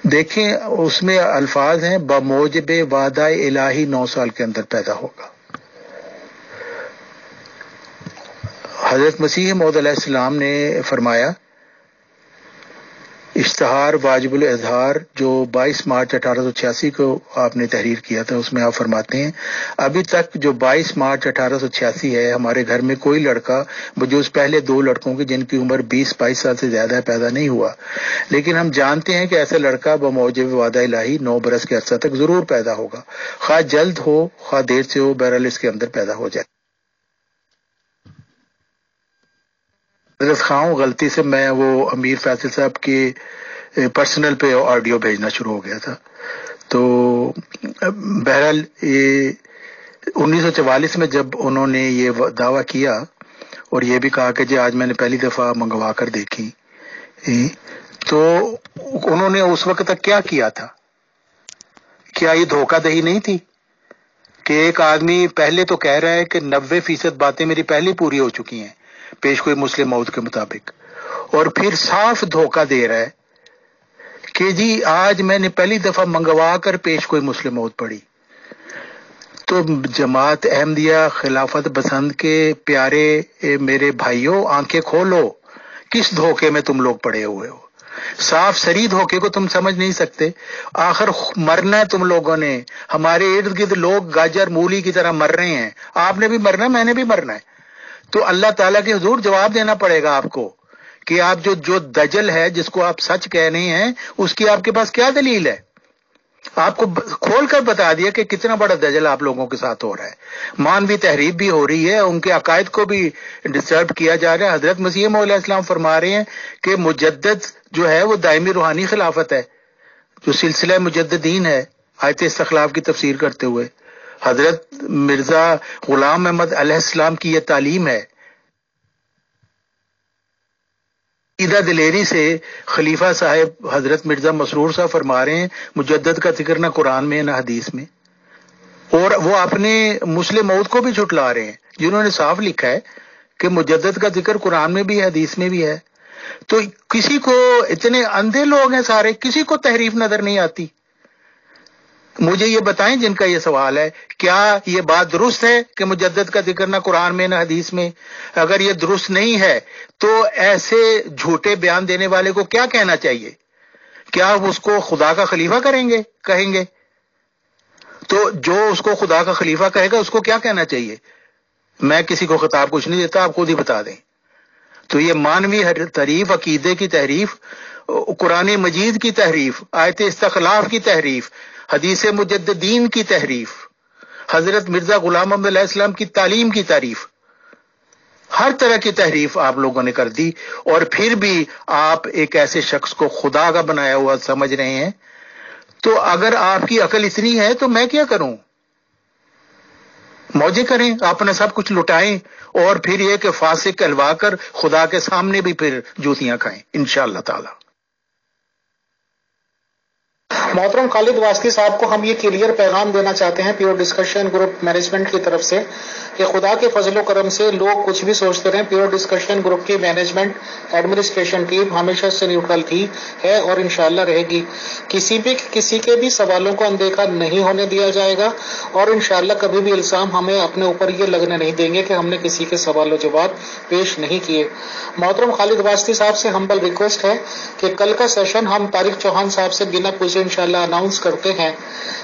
دیکھیں اس میں الفاظ ہیں بموجب وعدہ الہی 9 سال کے اندر پیدا ہوگا. حضرت مسیح موعود علیہ السلام نے فرمایا اشتہار واجب الاظہار جو 22 مارچ 1886 کو آپ نے تحریر کیا تھا، اس میں آپ فرماتے ہیں ابھی تک جو 22 مارچ 1886 ہے ہمارے گھر میں کوئی لڑکا بجوز پہلے 2 لڑکوں کی جن کی عمر 20-22 سال سے زیادہ ہے پیدا نہیں ہوا، لیکن ہم جانتے ہیں کہ ایسا لڑکا بموجب وعدہ الہی 9 برس کے عرصہ تک ضرور پیدا ہوگا، خواہ جلد ہو خواہ دیر سے ہو، بہرحال اس کے اندر پیدا ہو جائے. حضرت خواہوں غلطی سے میں وہ امیر فیصل صاحب کے پرسنل پہ آڈیو بھیجنا شروع ہو گیا تھا. تو بہرحال یہ 1944 میں جب انہوں نے یہ دعویٰ کیا اور یہ بھی کہا کہ جی آج میں نے پہلی دفعہ منگوا کر دیکھی، تو انہوں نے اس وقت تک کیا کیا تھا؟ کیا یہ دھوکہ دہی نہیں تھی کہ ایک آدمی پہلے تو کہہ رہا ہے کہ 90% باتیں میری پہلے پوری ہو چکی ہیں پیش کوئی مسلم موت کے مطابق، اور پھر صاف دھوکہ دے رہا ہے کہ جی آج میں نے پہلی دفعہ منگوا کر پیش کوئی مسلم موت پڑھی. تو جماعت احمدیہ خلافت پسند کے پیارے میرے بھائیوں، آنکھیں کھولو، کس دھوکے میں تم لوگ پڑے ہوئے ہو؟ صاف سری دھوکے کو تم سمجھ نہیں سکتے. آخر مرنا ہے تم لوگوں نے، ہمارے ارد گرد لوگ گاجر مولی کی طرح مر رہے ہیں، آپ نے بھی مرنا ہے، میں نے بھی مرنا ہے. تو اللہ تعالیٰ کے حضور جواب دینا پڑے گا آپ کو کہ آپ جو دجل ہے جس کو آپ سچ کہہ رہے ہیں اس کی آپ کے پاس کیا دلیل ہے. آپ کو کھول کر بتا دیا کہ کتنا بڑا دجل آپ لوگوں کے ساتھ ہو رہا ہے. مانوی تحریف بھی ہو رہی ہے، ان کے عقائد کو بھی ڈسٹرب کیا جا رہا ہے. حضرت مسیح موعود علیہ السلام فرما رہے ہیں کہ مجدد جو ہے وہ دائمی روحانی خلافت ہے، جو سلسلہ مجددین ہے، آیت استخلاف کی تفسیر کرتے ہوئے حضرت مرزا غلام احمد علیہ السلام کی یہ تعلیم ہے. عقیدہ دلیری سے خلیفہ صاحب حضرت مرزا مسرور صاحب فرما رہے ہیں مجدد کا ذکر نہ قرآن میں نہ حدیث میں، اور وہ اپنے مسلم موعود کو بھی جھٹلا رہے ہیں جنہوں نے صاف لکھا ہے کہ مجدد کا ذکر قرآن میں بھی ہے، حدیث میں بھی ہے. تو کسی کو، اتنے اندھے لوگ ہیں سارے، کسی کو تحریف نظر نہیں آتی. مجھے یہ بتائیں جن کا یہ سوال ہے، کیا یہ بات درست ہے کہ مجدد کا ذکر نہ قرآن میں نہ حدیث میں؟ اگر یہ درست نہیں ہے تو ایسے جھوٹے بیان دینے والے کو کیا کہنا چاہیے؟ کیا اس کو خدا کا خلیفہ کہیں گے؟ تو جو اس کو خدا کا خلیفہ کہے گا اس کو کیا کہنا چاہیے؟ میں کسی کو خطاب کچھ نہیں دیتا، آپ خود ہی بتا دیں. تو یہ مانوی تعریف، عقیدے کی تحریف، قرآن مجید کی تحریف، آیت استخلاف کی تحریف، حدیث مجددین کی تحریف، حضرت مرزا غلام احمد علیہ السلام کی تعلیم کی تعریف، ہر طرح کی تحریف آپ لوگوں نے کر دی. اور پھر بھی آپ ایک ایسے شخص کو خدا کا بنایا ہوا سمجھ رہے ہیں. تو اگر آپ کی عقل اتنی ہے تو میں کیا کروں؟ موجے کریں، اپنا سب کچھ لٹائیں، اور پھر یہ کہ فاسق کہلوا کر خدا کے سامنے بھی پھر جوتیاں کھائیں انشاءاللہ تعالی. محترم خالد واسطی صاحب کو ہم یہ کلیئر پیغام دینا چاہتے ہیں پیور ڈسکشن گروپ مینجمنٹ کی طرف سے کہ خدا کے فضل و کرم سے لوگ کچھ بھی سوچتے رہیں، پیور ڈسکشن گروپ کی مینجمنٹ ایڈمنسٹریشن ٹیم ہمیشہ سے نیوٹرل تھی ہے اور انشاءاللہ رہے گی. کسی کے بھی سوالوں کو اندیکھا نہیں ہونے دیا جائے گا، اور انشاءاللہ کبھی بھی الزام ہمیں اپنے اوپر یہ لگنے نہیں دیں گے کہ ہم نے کسی کے سوال و جواب پیش نہیں کیے. محترم خالد واسطی صاحب سے ہمبل ریکویسٹ ہے کہ کل کا سیشن ہم طارق چوہان صاحب سے بنا پوچھے انشاءاللہ اناؤنس کرتے ہیں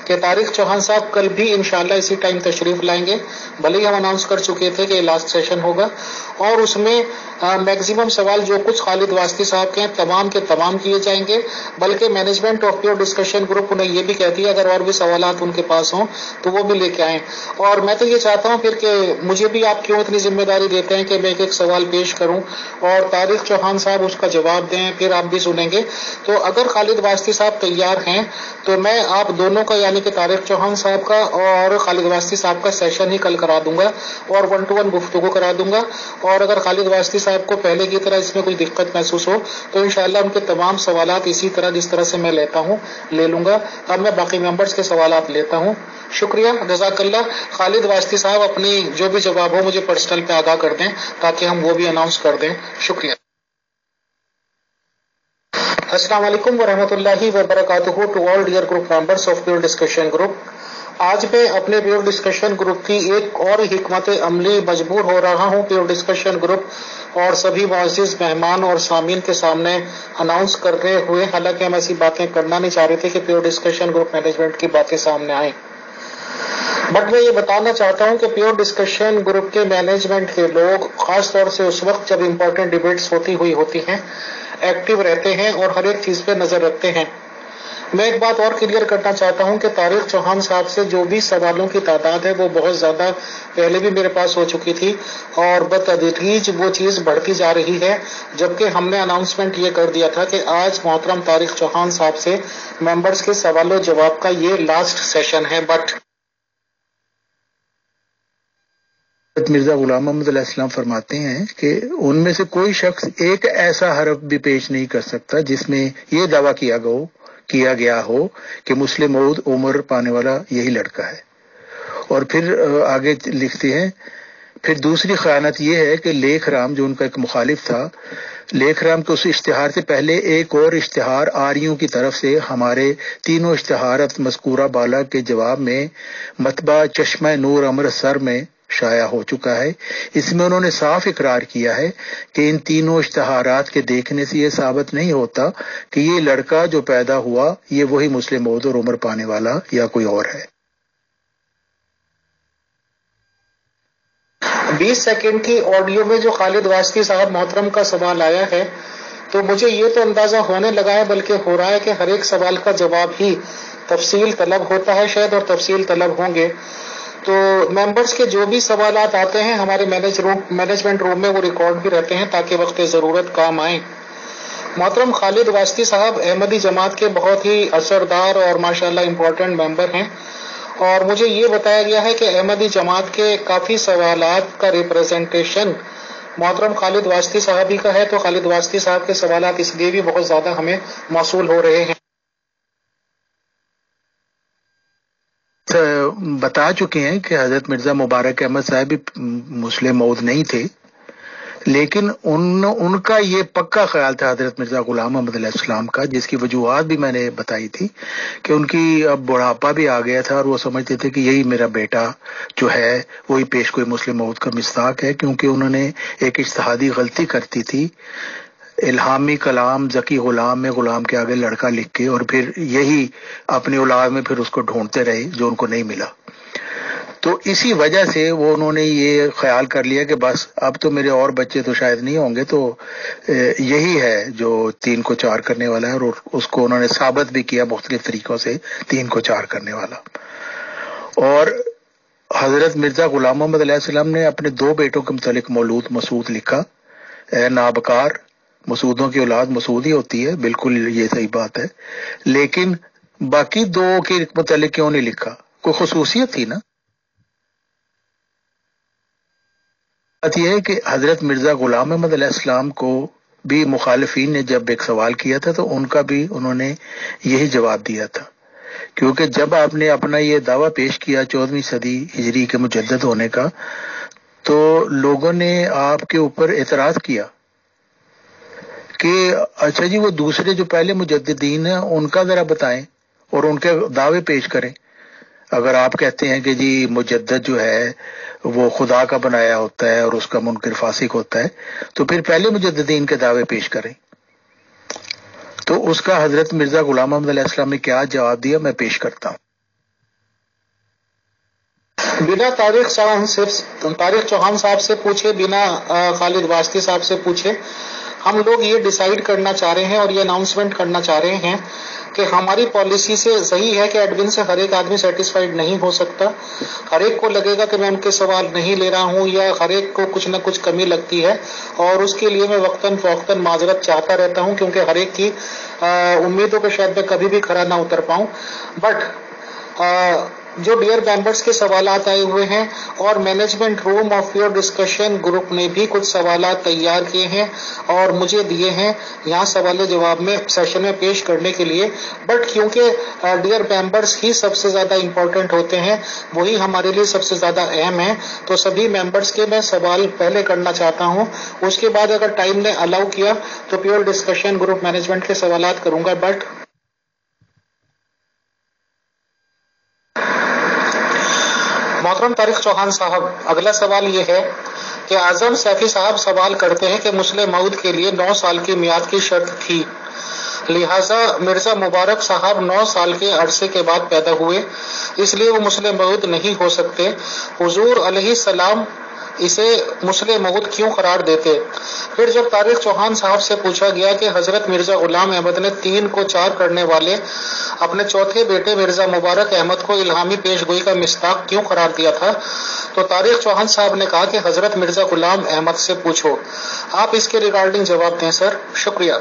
کہ طارق چوہان صاحب کل بھی انشاءاللہ اسی ٹائم تشریف لائیں گے. بھلے ہی ہم اناؤنس کر چکے تھے کہ لاسٹ سیشن ہوگا، اور اس میں میکسیمم سوال جو کچھ خالد واسطی صاحب کے ہیں تمام کے تمام کیے جائیں گے. بلکہ management of pure discussion group انہیں یہ بھی کہتی ہے اگر اور بھی سوالات ان کے پاس ہوں تو وہ بھی لے کے آئیں. اور میں تو یہ چاہتا ہوں پھر کہ مجھے بھی آپ کیوں اتنی ذمہ داری دیتے ہیں کہ میں ایک سوال پیش کروں اور طارق چوہان صاحب اس کا جواب دیں، پھر آپ بھی سنیں گے. تو اگر خالد واسطی صاحب تیار ہیں تو میں آپ دونوں کا یعنی کہ طارق چوہان صاحب کا اور خالد واسطی صاحب کا سیشن ہی کل کرا دوں گا اور 1 to 1 گفتگو کرا دوں گا. اور اگر خالد واسطی صاحب کو پہلے کی طرح اس میں کوئی دقت محسوس ہو تو انشاءاللہ ان کے تمام سوالات اسی طرح جس طرح سے میں لیتا ہوں لے لوں گا. اب میں باقی ممبرز کے سوالات لیتا ہوں. شکریہ، جزاک اللہ. خالد واسطی صاحب اپنی جو بھی جواب ہو مجھے پرسنل پہ آگاہ کر دیں تاکہ ہم وہ بھی اناؤنس کر دیں. شکریہ. السلام علیکم ورحمۃ اللہ وبرکاتہ to all dear group members of pure discussion group. آج میں اپنے پیور ڈسکشن گروپ کی ایک اور حکمت عملی مجبور ہو رہا ہوں پیور ڈسکشن گروپ اور سبھی معزز مہمان اور سامعین کے سامنے اناؤنس کرتے ہوئے، حالانکہ ہم ایسی باتیں کرنا نہیں چاہ رہے تھے کہ پیور ڈسکشن گروپ مینجمنٹ کی باتیں سامنے آئیں، بٹ میں یہ بتانا چاہتا ہوں کہ پیور ڈسکشن گروپ کے مینجمنٹ کے لوگ خاص طور سے اس وقت جب امپورٹنٹ ڈیبیٹس ہوتی ہیں ایکٹیو رہتے ہیں اور ہر ایک چیز پہ نظر رکھتے ہیں. میں ایک بات اور کلیئر کرنا چاہتا ہوں کہ طارق چوہان صاحب سے جو بھی سوالوں کی تعداد ہے وہ بہت زیادہ پہلے بھی میرے پاس ہو چکی تھی اور بتدریج وہ چیز بڑھتی جا رہی ہے، جبکہ ہم نے اناؤنسمنٹ یہ کر دیا تھا کہ آج محترم طارق چوہان صاحب سے ممبرز کے سوال و جواب کا یہ لاسٹ سیشن ہے. بٹ مرزا غلام محمد علیہ السلام فرماتے ہیں کہ ان میں سے کوئی شخص ایک ایسا حرف بھی پیش نہیں کر سکتا جس میں یہ دعویٰ کیا گیا ہو کہ مسلم موعود عمر پانے والا یہی لڑکا ہے. اور پھر آگے لکھتے ہیں، پھر دوسری خیانت یہ ہے کہ لیکھ رام جو ان کا ایک مخالف تھا، لیکھ رام کے اس اشتہار سے پہلے ایک اور اشتہار آریوں کی طرف سے ہمارے تینوں اشتہارات مذکورہ بالا کے جواب میں مطبع چشمہ نور امرتسر میں شائع ہو چکا ہے. اس میں انہوں نے صاف اقرار کیا ہے کہ ان تینوں اشتہارات کے دیکھنے سے یہ ثابت نہیں ہوتا کہ یہ لڑکا جو پیدا ہوا یہ وہی مسلم موعود اور عمر پانے والا یا کوئی اور ہے. 20 سیکنڈ کی آڈیو میں جو خالد واسطی صاحب محترم کا سوال آیا ہے تو مجھے یہ تو اندازہ ہونے لگا ہے، بلکہ ہو رہا ہے کہ ہر ایک سوال کا جواب ہی تفصیل طلب ہوتا ہے شاید، اور تفصیل طلب ہوں گے. تو ممبرز کے جو بھی سوالات آتے ہیں ہمارے مینجمنٹ روم میں وہ ریکارڈ بھی رہتے ہیں تاکہ وقت ضرورت کام آئیں. محترم خالد واسطی صاحب احمدی جماعت کے بہت ہی اثردار اور ماشاءاللہ امپورٹنٹ ممبر ہیں، اور مجھے یہ بتایا گیا ہے کہ احمدی جماعت کے کافی سوالات کا ریپرزنٹیشن محترم خالد واسطی صاحب ہی کا ہے، تو خالد واسطی صاحب کے سوالات اس لیے بھی بہت زیادہ ہمیں موصول ہو رہے ہیں. بتا چکے ہیں کہ حضرت مرزا مبارک احمد صاحب بھی مسلم موعود نہیں تھے، لیکن ان کا یہ پکا خیال تھا حضرت مرزا غلام محمد علیہ السلام کا، جس کی وجوہات بھی میں نے بتائی تھی کہ ان کی اب بڑھاپا بھی آ گیا تھا اور وہ سمجھتے تھے کہ یہی میرا بیٹا جو ہے وہی پیش کوئی مسلم موعود کا مصداق ہے، کیونکہ انہوں نے ایک اجتہادی غلطی کرتی تھی، الہامی کلام ذکی غلام میں غلام کے آگے لڑکا لکھ کے، اور پھر یہی اپنی اولاد میں پھر اس کو ڈھونڈتے رہے جو ان کو نہیں ملا. تو اسی وجہ سے انہوں نے یہ خیال کر لیا کہ بس اب تو میرے اور بچے تو شاید نہیں ہوں گے، تو یہی ہے جو 3 کو 4 کرنے والا ہے، اور اس کو انہوں نے ثابت بھی کیا مختلف طریقوں سے 3 کو 4 کرنے والا. اور حضرت مرزا غلام محمد علیہ السلام نے اپنے 2 بیٹوں کے متعلق مولود مسعود لکھا، اے نابکار، مسعودوں کی اولاد مسعود ہی ہوتی ہے، بالکل یہ صحیح بات ہے، لیکن باقی 2 کے متعلق کیوں نہیں لکھا؟ کوئی خصوصیت تھی نا. بات یہ ہے کہ حضرت مرزا غلام محمد علیہ السلام کو بھی مخالفین نے جب ایک سوال کیا تھا تو ان کا بھی انہوں نے یہی جواب دیا تھا، کیونکہ جب آپ نے اپنا یہ دعویٰ پیش کیا 14ویں صدی ہجری کے مجدد ہونے کا، تو لوگوں نے آپ کے اوپر اعتراض کیا کہ اچھا جی وہ دوسرے جو پہلے مجددین ہیں ان کا ذرا بتائیں اور ان کے دعوے پیش کریں. اگر آپ کہتے ہیں کہ جی مجدد جو ہے وہ خدا کا بنایا ہوتا ہے اور اس کا منکر فاسق ہوتا ہے، تو پھر پہلے مجددین کے دعوے پیش کریں. تو اس کا حضرت مرزا غلام محمد علیہ السلام نے کیا جواب دیا، میں پیش کرتا ہوں. بنا طارق چوہان صاحب سے پوچھے، بنا خالد واسطی صاحب سے پوچھے، ہم لوگ یہ ڈیسائیڈ کرنا چاہ رہے ہیں اور یہ اناؤنسمنٹ کرنا چاہ رہے ہیں کہ ہماری پالیسی سے صحیح ہے کہ ایڈمن سے ہر ایک آدمی سیٹسفائیڈ نہیں ہو سکتا، ہر ایک کو لگے گا کہ میں ان کے سوال نہیں لے رہا ہوں، یا ہر ایک کو کچھ نہ کچھ کمی لگتی ہے، اور اس کے لیے میں وقتاً فوقتاً معذرت چاہتا رہتا ہوں، کیونکہ ہر ایک کی امیدوں پہ شاید میں کبھی بھی کھرا نہ اتر پاؤں. بٹ جو ڈیئر ممبرس کے سوالات آئے ہوئے ہیں، اور management room of pure discussion group نے بھی کچھ سوالات تیار کیے ہیں اور مجھے دیے ہیں یہاں سوال جواب میں سیشن میں پیش کرنے کے لیے، بٹ کیونکہ ڈیئر ممبرس ہی سب سے زیادہ امپورٹنٹ ہوتے ہیں، وہی ہمارے لیے سب سے زیادہ اہم ہے، تو سبھی ممبرس کے میں سوال پہلے کرنا چاہتا ہوں، اس کے بعد اگر ٹائم نے الاؤ کیا تو پیور ڈسکشن گروپ مینجمنٹ کے سوالات کروں گا۔ بٹ محترم طارق چوہان صاحب، اگلا سوال یہ ہے کہ اعظم سیفی صاحب سوال کرتے ہیں کہ مسلم مود کے لیے 9 سال کی میعاد کی شرط تھی، لہٰذا مرزا مبارک صاحب 9 سال کے عرصے کے بعد پیدا ہوئے، اس لیے وہ مسلم مود نہیں ہو سکتے، حضور علیہ السلام اسے مسلم مود کیوں قرار دیتے؟ پھر جب طارق چوہان صاحب سے پوچھا گیا کہ حضرت مرزا غلام احمد نے 3 کو 4 کرنے والے اپنے چوتھے بیٹے مرزا مبارک احمد کو الہامی پیش گوئی کا مصداق کیوں قرار دیا تھا، تو طارق چوہان صاحب نے کہا کہ حضرت مرزا غلام احمد سے پوچھو، آپ اس کے ریگارڈنگ جواب دیں سر، شکریہ۔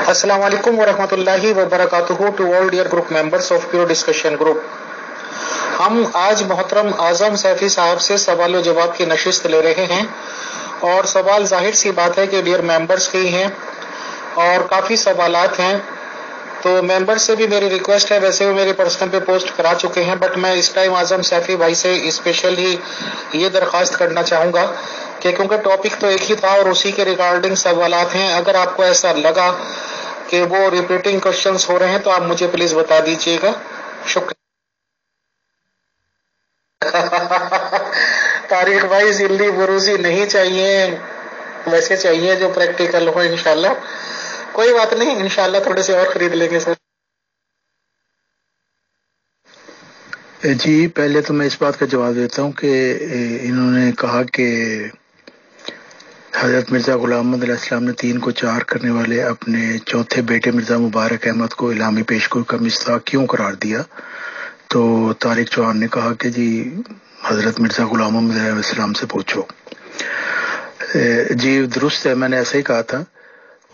السلام علیکم ورحمۃ اللہ وبرکاتہ to all dear group members of pure discussion group. ہم آج محترم اعظم سیفی صاحب سے سوال و جواب کی نشست لے رہے ہیں، اور سوال ظاہر سی بات ہے کہ ڈیئر ممبرس کے ہی ہیں اور کافی سوالات ہیں، تو ممبر سے بھی میری ریکویسٹ ہے، ویسے وہ میرے پرسنل پہ پوسٹ کرا چکے ہیں، بٹ میں اس ٹائم اعظم سیفی بھائی سے اسپیشل ہی یہ درخواست کرنا چاہوں گا کہ کیونکہ ٹاپک تو ایک ہی تھا اور اسی کے ریگارڈنگ سوالات ہیں، اگر آپ کو ایسا لگا کہ وہ ریپیٹنگ کوشچنس ہو رہے ہیں تو آپ مجھے پلیز بتا دیجیے گا، شکریہ۔ طارق بھائی ذلی بروزی نہیں چاہیے، ویسے چاہیے جو پریکٹیکل ہو، انشاءاللہ کوئی بات نہیں، انشاءاللہ تھوڑے سے اور خرید لیں گے سر۔ جی پہلے تو میں اس بات کا جواب دیتا ہوں کہ انہوں نے کہا کہ حضرت مرزا غلام محمد علیہ السلام نے 3 کو 4 کرنے والے اپنے چوتھے بیٹے مرزا مبارک احمد کو الہامی پیش گوئی کا مصداق کیوں قرار دیا، تو طارق چوہان نے کہا کہ جی حضرت مرزا غلام محمد علیہ السلام سے پوچھو۔ جی درست ہے، میں نے ایسا ہی کہا تھا،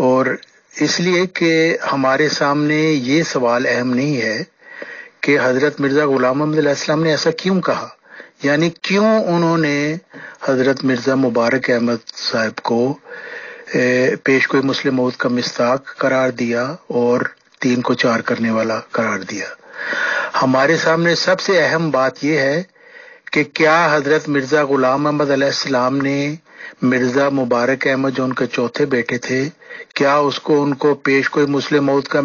اور اس لیے کہ ہمارے سامنے یہ سوال اہم نہیں ہے کہ حضرت مرزا غلام محمد علیہ السلام نے ایسا کیوں کہا، یعنی کیوں انہوں نے حضرت مرزا مبارک احمد صاحب کو پیش کوئی مسلم مود کا مصداق قرار دیا اور 3 کو 4 کرنے والا قرار دیا۔ ہمارے سامنے سب سے اہم بات یہ ہے کہ کیا حضرت مرزا غلام احمد علیہ السلام نے مرزا مبارک احمد جو ان کے چوتھے بیٹے تھے، کیا اس کو ان کو پیش کوئی مسلم مود کا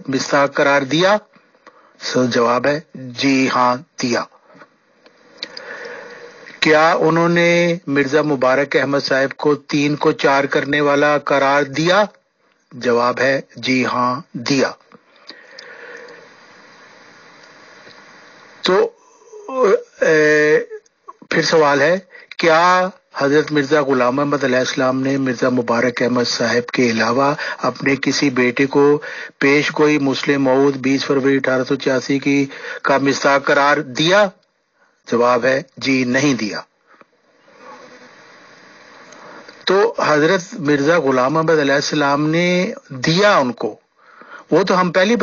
مصداق قرار دیا؟ جواب ہے جی ہاں دیا۔ کیا انہوں نے مرزا مبارک احمد صاحب کو 3 کو 4 کرنے والا قرار دیا؟ جواب ہے جی ہاں دیا۔ تو پھر سوال ہے کیا حضرت مرزا غلام احمد علیہ السلام نے مرزا مبارک احمد صاحب کے علاوہ اپنے کسی بیٹے کو پیش گوئی مسلم مود 20 فروری 1886 کا مصداق قرار دیا؟ جواب ہے جی نہیں دیا۔ تو حضرت مرزا غلام احمد علیہ السلام نے دیا ان کو، وہ تو ہم پہلی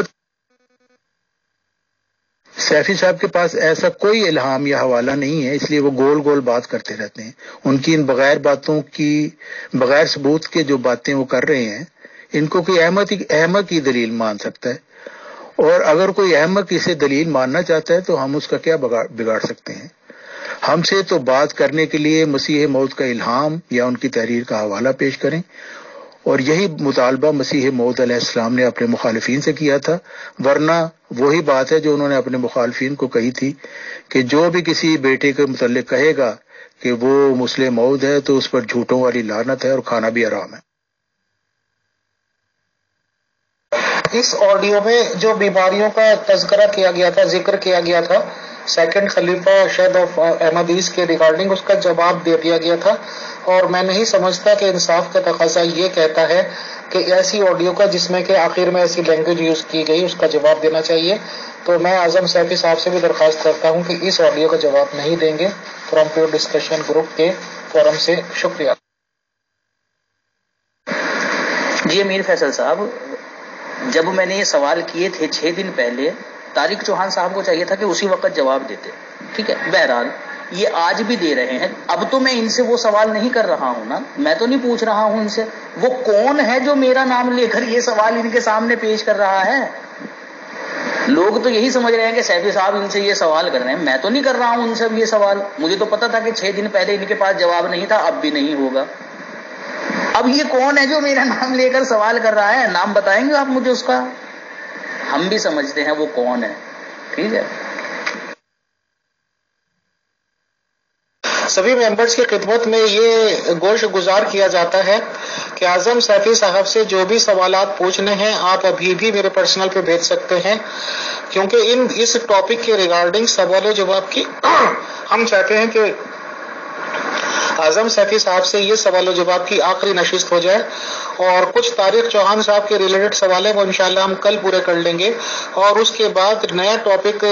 سیفی صاحب کے پاس ایسا کوئی الہام یا حوالہ نہیں ہے، اس لیے وہ گول گول بات کرتے رہتے ہیں۔ ان کی ان بغیر باتوں کی، بغیر ثبوت کے جو باتیں وہ کر رہے ہیں، ان کو کوئی احمق کی دلیل مان سکتا ہے، اور اگر کوئی احمق اسے دلیل ماننا چاہتا ہے تو ہم اس کا کیا بگاڑ سکتے ہیں؟ ہم سے تو بات کرنے کے لیے مسیح موعود کا الہام یا ان کی تحریر کا حوالہ پیش کریں، اور یہی مطالبہ مسیح موعود علیہ السلام نے اپنے مخالفین سے کیا تھا، ورنہ وہی بات ہے جو انہوں نے اپنے مخالفین کو کہی تھی کہ جو بھی کسی بیٹے کے متعلق کہے گا کہ وہ مسلم موعود ہے تو اس پر جھوٹوں والی لعنت ہے اور کھانا بھی حرام ہے۔ اس آڈیو میں جو بیماریوں کا تذکرہ کیا گیا تھا، ذکر کیا گیا تھا سیکنڈ خلیفہ شہد آف احمدیز کے ریگارڈنگ، اس کا جواب دے دیا گیا تھا، اور میں نہیں سمجھتا کہ انصاف کا تقاضا یہ کہتا ہے کہ ایسی آڈیو کا جس میں کہ آخر میں ایسی لینگویج یوز کی گئی اس کا جواب دینا چاہیے، تو میں اعظم سیفی صاحب سے بھی درخواست کرتا ہوں کہ اس آڈیو کا جواب نہیں دیں گے فرام پیور ڈسکشن گروپ کے فورم سے، شکریہ۔ جی امیر فیصل صاحب، جب میں نے یہ سوال کیے تھے 6 دن پہلے طارق چوہان صاحب کو چاہیے تھا کہ اسی وقت جواب دیتے. ٹھیک ہے, بہرحال یہ آج بھی دے رہے ہیں. اب تو میں ان سے وہ سوال نہیں کر رہا ہوں نا, میں تو نہیں پوچھ رہا ہوں ان سے وہ کون ہے جو میرا نام لے کر یہ سوال ان کے سامنے پیش کر رہا ہے. لوگ تو یہی سمجھ رہے ہیں کہ سیفی صاحب ان سے یہ سوال کر رہے ہیں. میں تو نہیں کر رہا ہوں ان سے یہ سوال. مجھے تو پتا تھا کہ 6 دن پہلے ان کے پاس جواب نہیں تھا, اب بھی نہیں ہوگا. اب یہ کون ہے جو میرا نام لے کر سوال کر رہا ہے؟ نام بتائیں گے آپ مجھے اس کا؟ ہم بھی سمجھتے ہیں وہ کون ہے. ٹھیک ہے, سبھی ممبرز کی خدمت میں یہ گوش گزار کیا جاتا ہے کہ اعظم سیفی صاحب سے جو بھی سوالات پوچھنے ہیں آپ ابھی بھی میرے پرسنل پہ بھیج سکتے ہیں, کیونکہ اس ٹاپک کے ریگارڈنگ سوال و جواب کی ہم چاہتے ہیں کہ اعظم سیفی صاحب سے یہ سوال و جواب کی آخری نشست ہو جائے, اور کچھ طارق چوہان صاحب کے ریلیٹڈ سوال ہیں وہ انشاءاللہ ہم کل پورے کر لیں گے, اور اس کے بعد نیا ٹاپک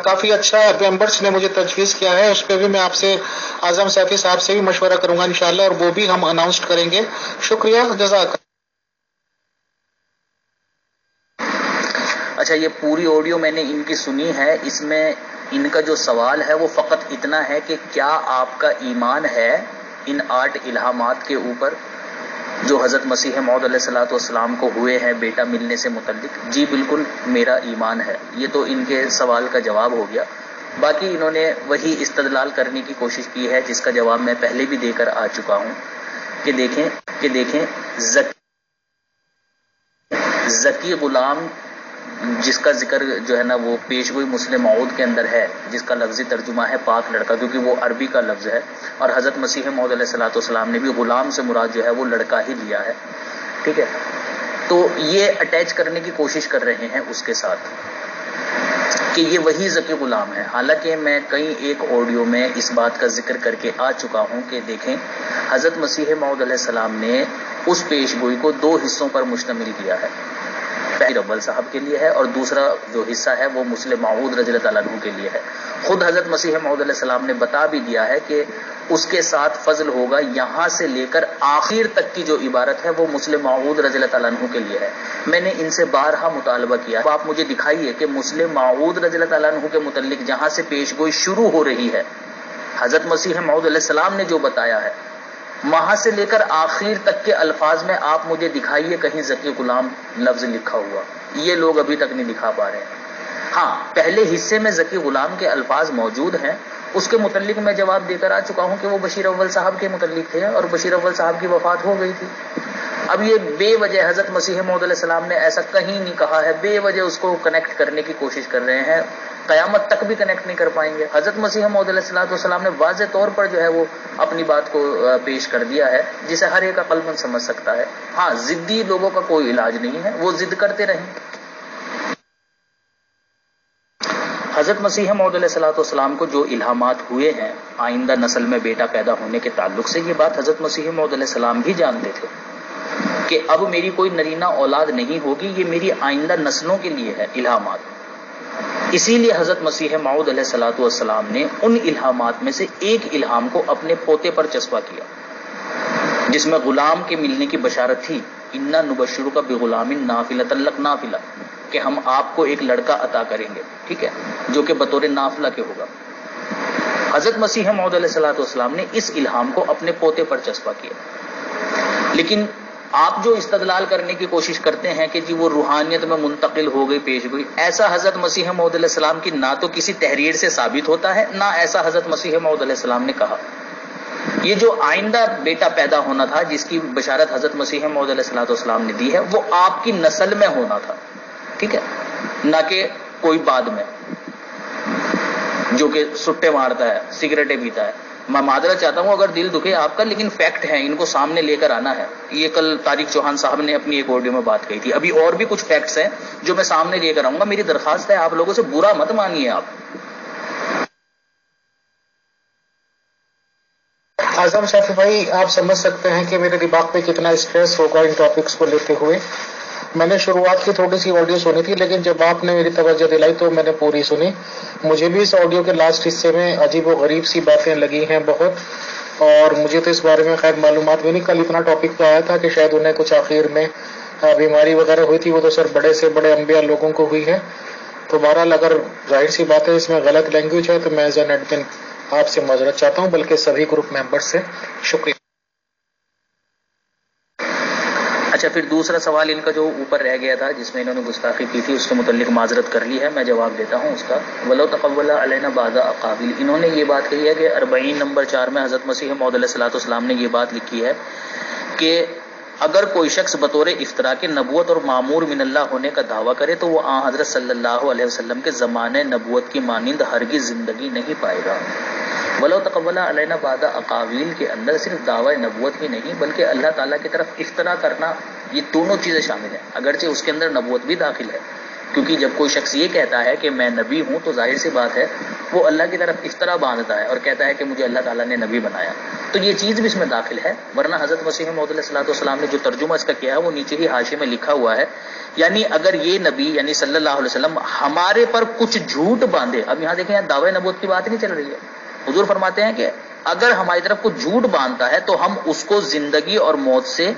کافی اچھا ممبرس نے مجھے تجویز کیا ہے, اس پہ بھی میں آپ سے اعظم سیفی صاحب سے بھی مشورہ کروں گا انشاءاللہ, اور وہ بھی ہم اناؤنس کریں گے. شکریہ, جزاک. اچھا, یہ پوری آڈیو میں نے ان کی سنی ہے. اس میں ان کا جو سوال ہے وہ فقط اتنا ہے کہ کیا آپ کا ایمان ہے ان 8 الہامات کے اوپر جو حضرت مسیح موعود علیہ الصلوۃ والسلام کو ہوئے ہیں بیٹا ملنے سے متعلق؟ جی بالکل میرا ایمان ہے. یہ تو ان کے سوال کا جواب ہو گیا. باقی انہوں نے وہی استدلال کرنے کی کوشش کی ہے جس کا جواب میں پہلے بھی دے کر آ چکا ہوں کہ دیکھیں ذکی غلام جس کا ذکر جو ہے نا وہ پیشگوئی مسلم موعود کے اندر ہے, جس کا لفظی ترجمہ ہے پاک لڑکا, کیونکہ وہ عربی کا لفظ ہے, اور حضرت مسیح موعود علیہ الصلوۃ والسلام نے بھی غلام سے مراد جو ہے وہ لڑکا ہی لیا ہے. ٹھیک ہے, تو یہ اٹیچ کرنے کی کوشش کر رہے ہیں اس کے ساتھ کہ یہ وہی ذکی غلام ہے. حالانکہ میں کئی ایک آڈیو میں اس بات کا ذکر کر کے آ چکا ہوں کہ دیکھیں حضرت مسیح موعود علیہ السلام نے اس پیشگوئی کو 2 حصوں پر مشتمل کیا ہے. پہلی اول صاحب کے لیے ہے اور دوسرا جو حصہ ہے وہ مسلم موعود رضی اللہ عنہ کے لیے ہے. خود حضرت مسیح موعود علیہ السلام نے بتا بھی دیا ہے کہ اس کے ساتھ فضل ہوگا یہاں سے لے کر آخر تک کی جو عبارت ہے وہ مسلم موعود رضی اللہ عنہ کے لیے ہے. میں نے ان سے بارہا مطالبہ کیا ہے, آپ مجھے دکھائیے کہ مسلم موعود رضی اللہ عنہ کے متعلق جہاں سے پیشگوئی شروع ہو رہی ہے حضرت مسیح موعود علیہ السلام نے جو بتایا ہے وہاں سے لے کر آخر تک کے الفاظ میں آپ مجھے دکھائیے کہیں ذکی غلام لفظ لکھا ہوا. یہ لوگ ابھی تک نہیں دکھا پا رہے ہیں. ہاں, پہلے حصے میں ذکی غلام کے الفاظ موجود ہیں, اس کے متعلق میں جواب دے کر آ چکا ہوں کہ وہ بشیر اول صاحب کے متعلق تھے اور بشیر اول صاحب کی وفات ہو گئی تھی. اب یہ بے وجہ حضرت مسیح موعود علیہ السلام نے ایسا کہیں نہیں کہا ہے, بے وجہ اس کو کنیکٹ کرنے کی کوشش کر رہے ہیں, قیامت تک بھی کنیکٹ نہیں کر پائیں گے. حضرت مسیح موعود علیہ السلام نے واضح طور پر جو ہے وہ اپنی بات کو پیش کر دیا ہے جسے ہر ایک عقل مند سمجھ سکتا ہے. ہاں, ضدی لوگوں کا کوئی علاج نہیں ہے, وہ ضد کرتے رہیں. حضرت مسیح موعود علیہ السلام کو جو الہامات ہوئے ہیں آئندہ نسل میں بیٹا پیدا ہونے کے تعلق سے, یہ بات حضرت مسیح موعود علیہ السلام بھی جانتے تھے کہ اب میری کوئی نرینہ اولاد نہیں ہوگی, یہ میری آئندہ نسلوں کے لیے ہے الہامات. اسی لیے حضرت مسیح موعود علیہ السلام نے ان الہامات میں سے ایک الہام کو اپنے پوتے پر چسپاں کیا جس میں غلام کے ملنے کی بشارت تھی. انا نبشرک بغلام نافلۃ لک نافلہ, کہ ہم آپ کو ایک لڑکا عطا کریں گے, ٹھیک ہے, جو کہ بطور نافلہ کے ہوگا. حضرت مسیح موعود علیہ السلام نے اس الہام کو اپنے پوتے پر چسپاں کیا. لیکن آپ جو استدلال کرنے کی کوشش کرتے ہیں کہ جی وہ روحانیت میں منتقل ہو گئی پیشگوئی, ایسا حضرت مسیح موعود علیہ السلام کی نہ تو کسی تحریر سے ثابت ہوتا ہے, نہ ایسا حضرت مسیح موعود علیہ السلام نے کہا. یہ جو آئندہ بیٹا پیدا ہونا تھا جس کی بشارت حضرت مسیح موعود علیہ السلام نے دی ہے وہ آپ کی نسل میں ہونا تھا, ٹھیک ہے, نہ کہ کوئی بعد میں جو کہ سٹے مارتا ہے, سگریٹیں پیتا ہے. میں معذرت چاہتا ہوں اگر دل دکھے آپ کا, لیکن فیکٹ ہے, ان کو سامنے لے کر آنا ہے. یہ کل طارق چوہان صاحب نے اپنی ایک آڈیو میں بات کہی تھی. ابھی اور بھی کچھ فیکٹس ہیں جو میں سامنے لے کر آؤں گا. میری درخواست ہے آپ لوگوں سے برا مت مانیے. آپ اعظم سیفی بھائی, آپ سمجھ سکتے ہیں کہ میرے دماغ پہ کتنا اسٹریس ہوگا ان ٹاپکس کو لیتے ہوئے. میں نے شروعات کی تھوڑی سی آڈیو سنی تھی, لیکن جب آپ نے میری توجہ دلائی تو میں نے پوری سنی. مجھے بھی اس آڈیو کے لاسٹ حصے میں عجیب و غریب سی باتیں لگی ہیں بہت, اور مجھے تو اس بارے میں خیر معلومات بھی نہیں. کل اتنا ٹاپک پہ آیا تھا کہ شاید انہیں کچھ آخر میں بیماری وغیرہ ہوئی تھی, وہ تو سر بڑے سے بڑے انبیاء لوگوں کو ہوئی ہے. تو بہرحال اگر ظاہر سی بات ہے اس میں غلط لینگویج ہے تو میں ایز این ایڈمن آپ سے معذرت چاہتا ہوں، بلکہ سبھی گروپ ممبر سے. شکریہ. اچھا، پھر دوسرا سوال ان کا جو اوپر رہ گیا تھا جس میں انہوں نے گستاخی کی تھی، اس کے متعلق معذرت کر لی ہے، میں جواب دیتا ہوں اس کا. ولو تقول علینا بعض اقاویل، انہوں نے یہ بات کہی ہے کہ 40 نمبر 4 میں حضرت مسیح موعود علیہ الصلوۃ والسلام نے یہ بات لکھی ہے کہ اگر کوئی شخص بطور افطرا کے نبوت اور معمور من اللہ ہونے کا دعویٰ کرے تو وہ آن حضرت صلی اللہ علیہ وسلم کے زمانے نبوت کی مانند ہرگز زندگی نہیں پائے گا. ولو تقول علینا بعض اقاویل کے اندر صرف دعوی نبوت ہی نہیں بلکہ اللہ تعالیٰ کی طرف افترا کرنا، یہ دونوں چیزیں شامل ہیں. اگرچہ اس کے اندر نبوت بھی داخل ہے، کیونکہ جب کوئی شخص یہ کہتا ہے کہ میں نبی ہوں تو ظاہر سی بات ہے وہ اللہ کی طرف افترا باندھتا ہے اور کہتا ہے کہ مجھے اللہ تعالیٰ نے نبی بنایا، تو یہ چیز بھی اس میں داخل ہے. ورنہ حضرت مسیح موعود علیہ الصلوۃ والسلام نے جو ترجمہ اس کا کیا ہے وہ نیچے ہی حاشیے میں لکھا ہوا ہے، یعنی اگر یہ نبی یعنی صلی اللہ علیہ وسلم ہمارے پر کچھ جھوٹ باندھے. اب یہاں دیکھیں، یہاں دعوی نبوت کی بات نہیں چل رہی ہے. حضور فرماتے ہیں کہ اگر ہماری طرف کچھ جھوٹ باندھتا ہے تو ہم اس کو زندگی اور موت سے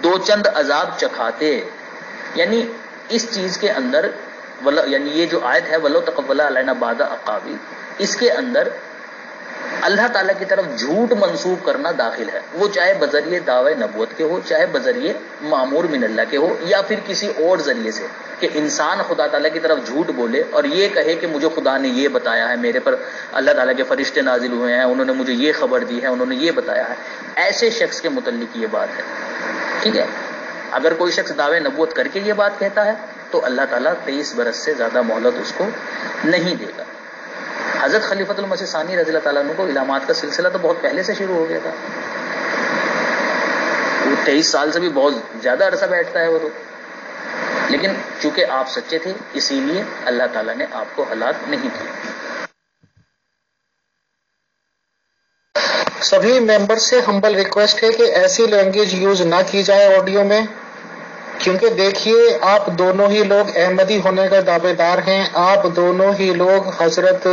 دو چند عذاب چکھاتے. یعنی اس چیز کے اندر یعنی یہ جو آیت ہے ولو تقول علینا بعض اقاویل، اس کے اندر اللہ تعالیٰ کی طرف جھوٹ منسوب کرنا داخل ہے، وہ چاہے بذریعے دعوی نبوت کے ہو، چاہے بذریعے معمور من اللہ کے ہو، یا پھر کسی اور ذریعے سے کہ انسان خدا تعالیٰ کی طرف جھوٹ بولے اور یہ کہے کہ مجھے خدا نے یہ بتایا ہے، میرے پر اللہ تعالیٰ کے فرشتے نازل ہوئے ہیں، انہوں نے مجھے یہ خبر دی ہے، انہوں نے یہ بتایا ہے. ایسے شخص کے متعلق یہ بات ہے. ٹھیک ہے، اگر کوئی شخص دعوی نبوت کر کے یہ بات کہتا ہے تو اللہ تعالیٰ 23 برس سے زیادہ مہلت اس کو نہیں دے گا. حضرت خلیفۃ المسیح ثانی رضی اللہ تعالیٰ عنہ کو علامات کا سلسلہ تو بہت پہلے سے شروع ہو گیا تھا. وہ 23 سال سے بھی بہت زیادہ عرصہ بیٹھتا ہے وہ تو، لیکن چونکہ آپ سچے تھے اسی لیے اللہ تعالیٰ نے آپ کو ہلاک نہیں کیا. سبھی ممبر سے ہمبل ریکویسٹ ہے کہ ایسی لینگویج یوز نہ کی جائے آڈیو میں، کیونکہ دیکھیے آپ دونوں ہی لوگ احمدی ہونے کا دعوے دار ہیں، آپ دونوں ہی لوگ حضرت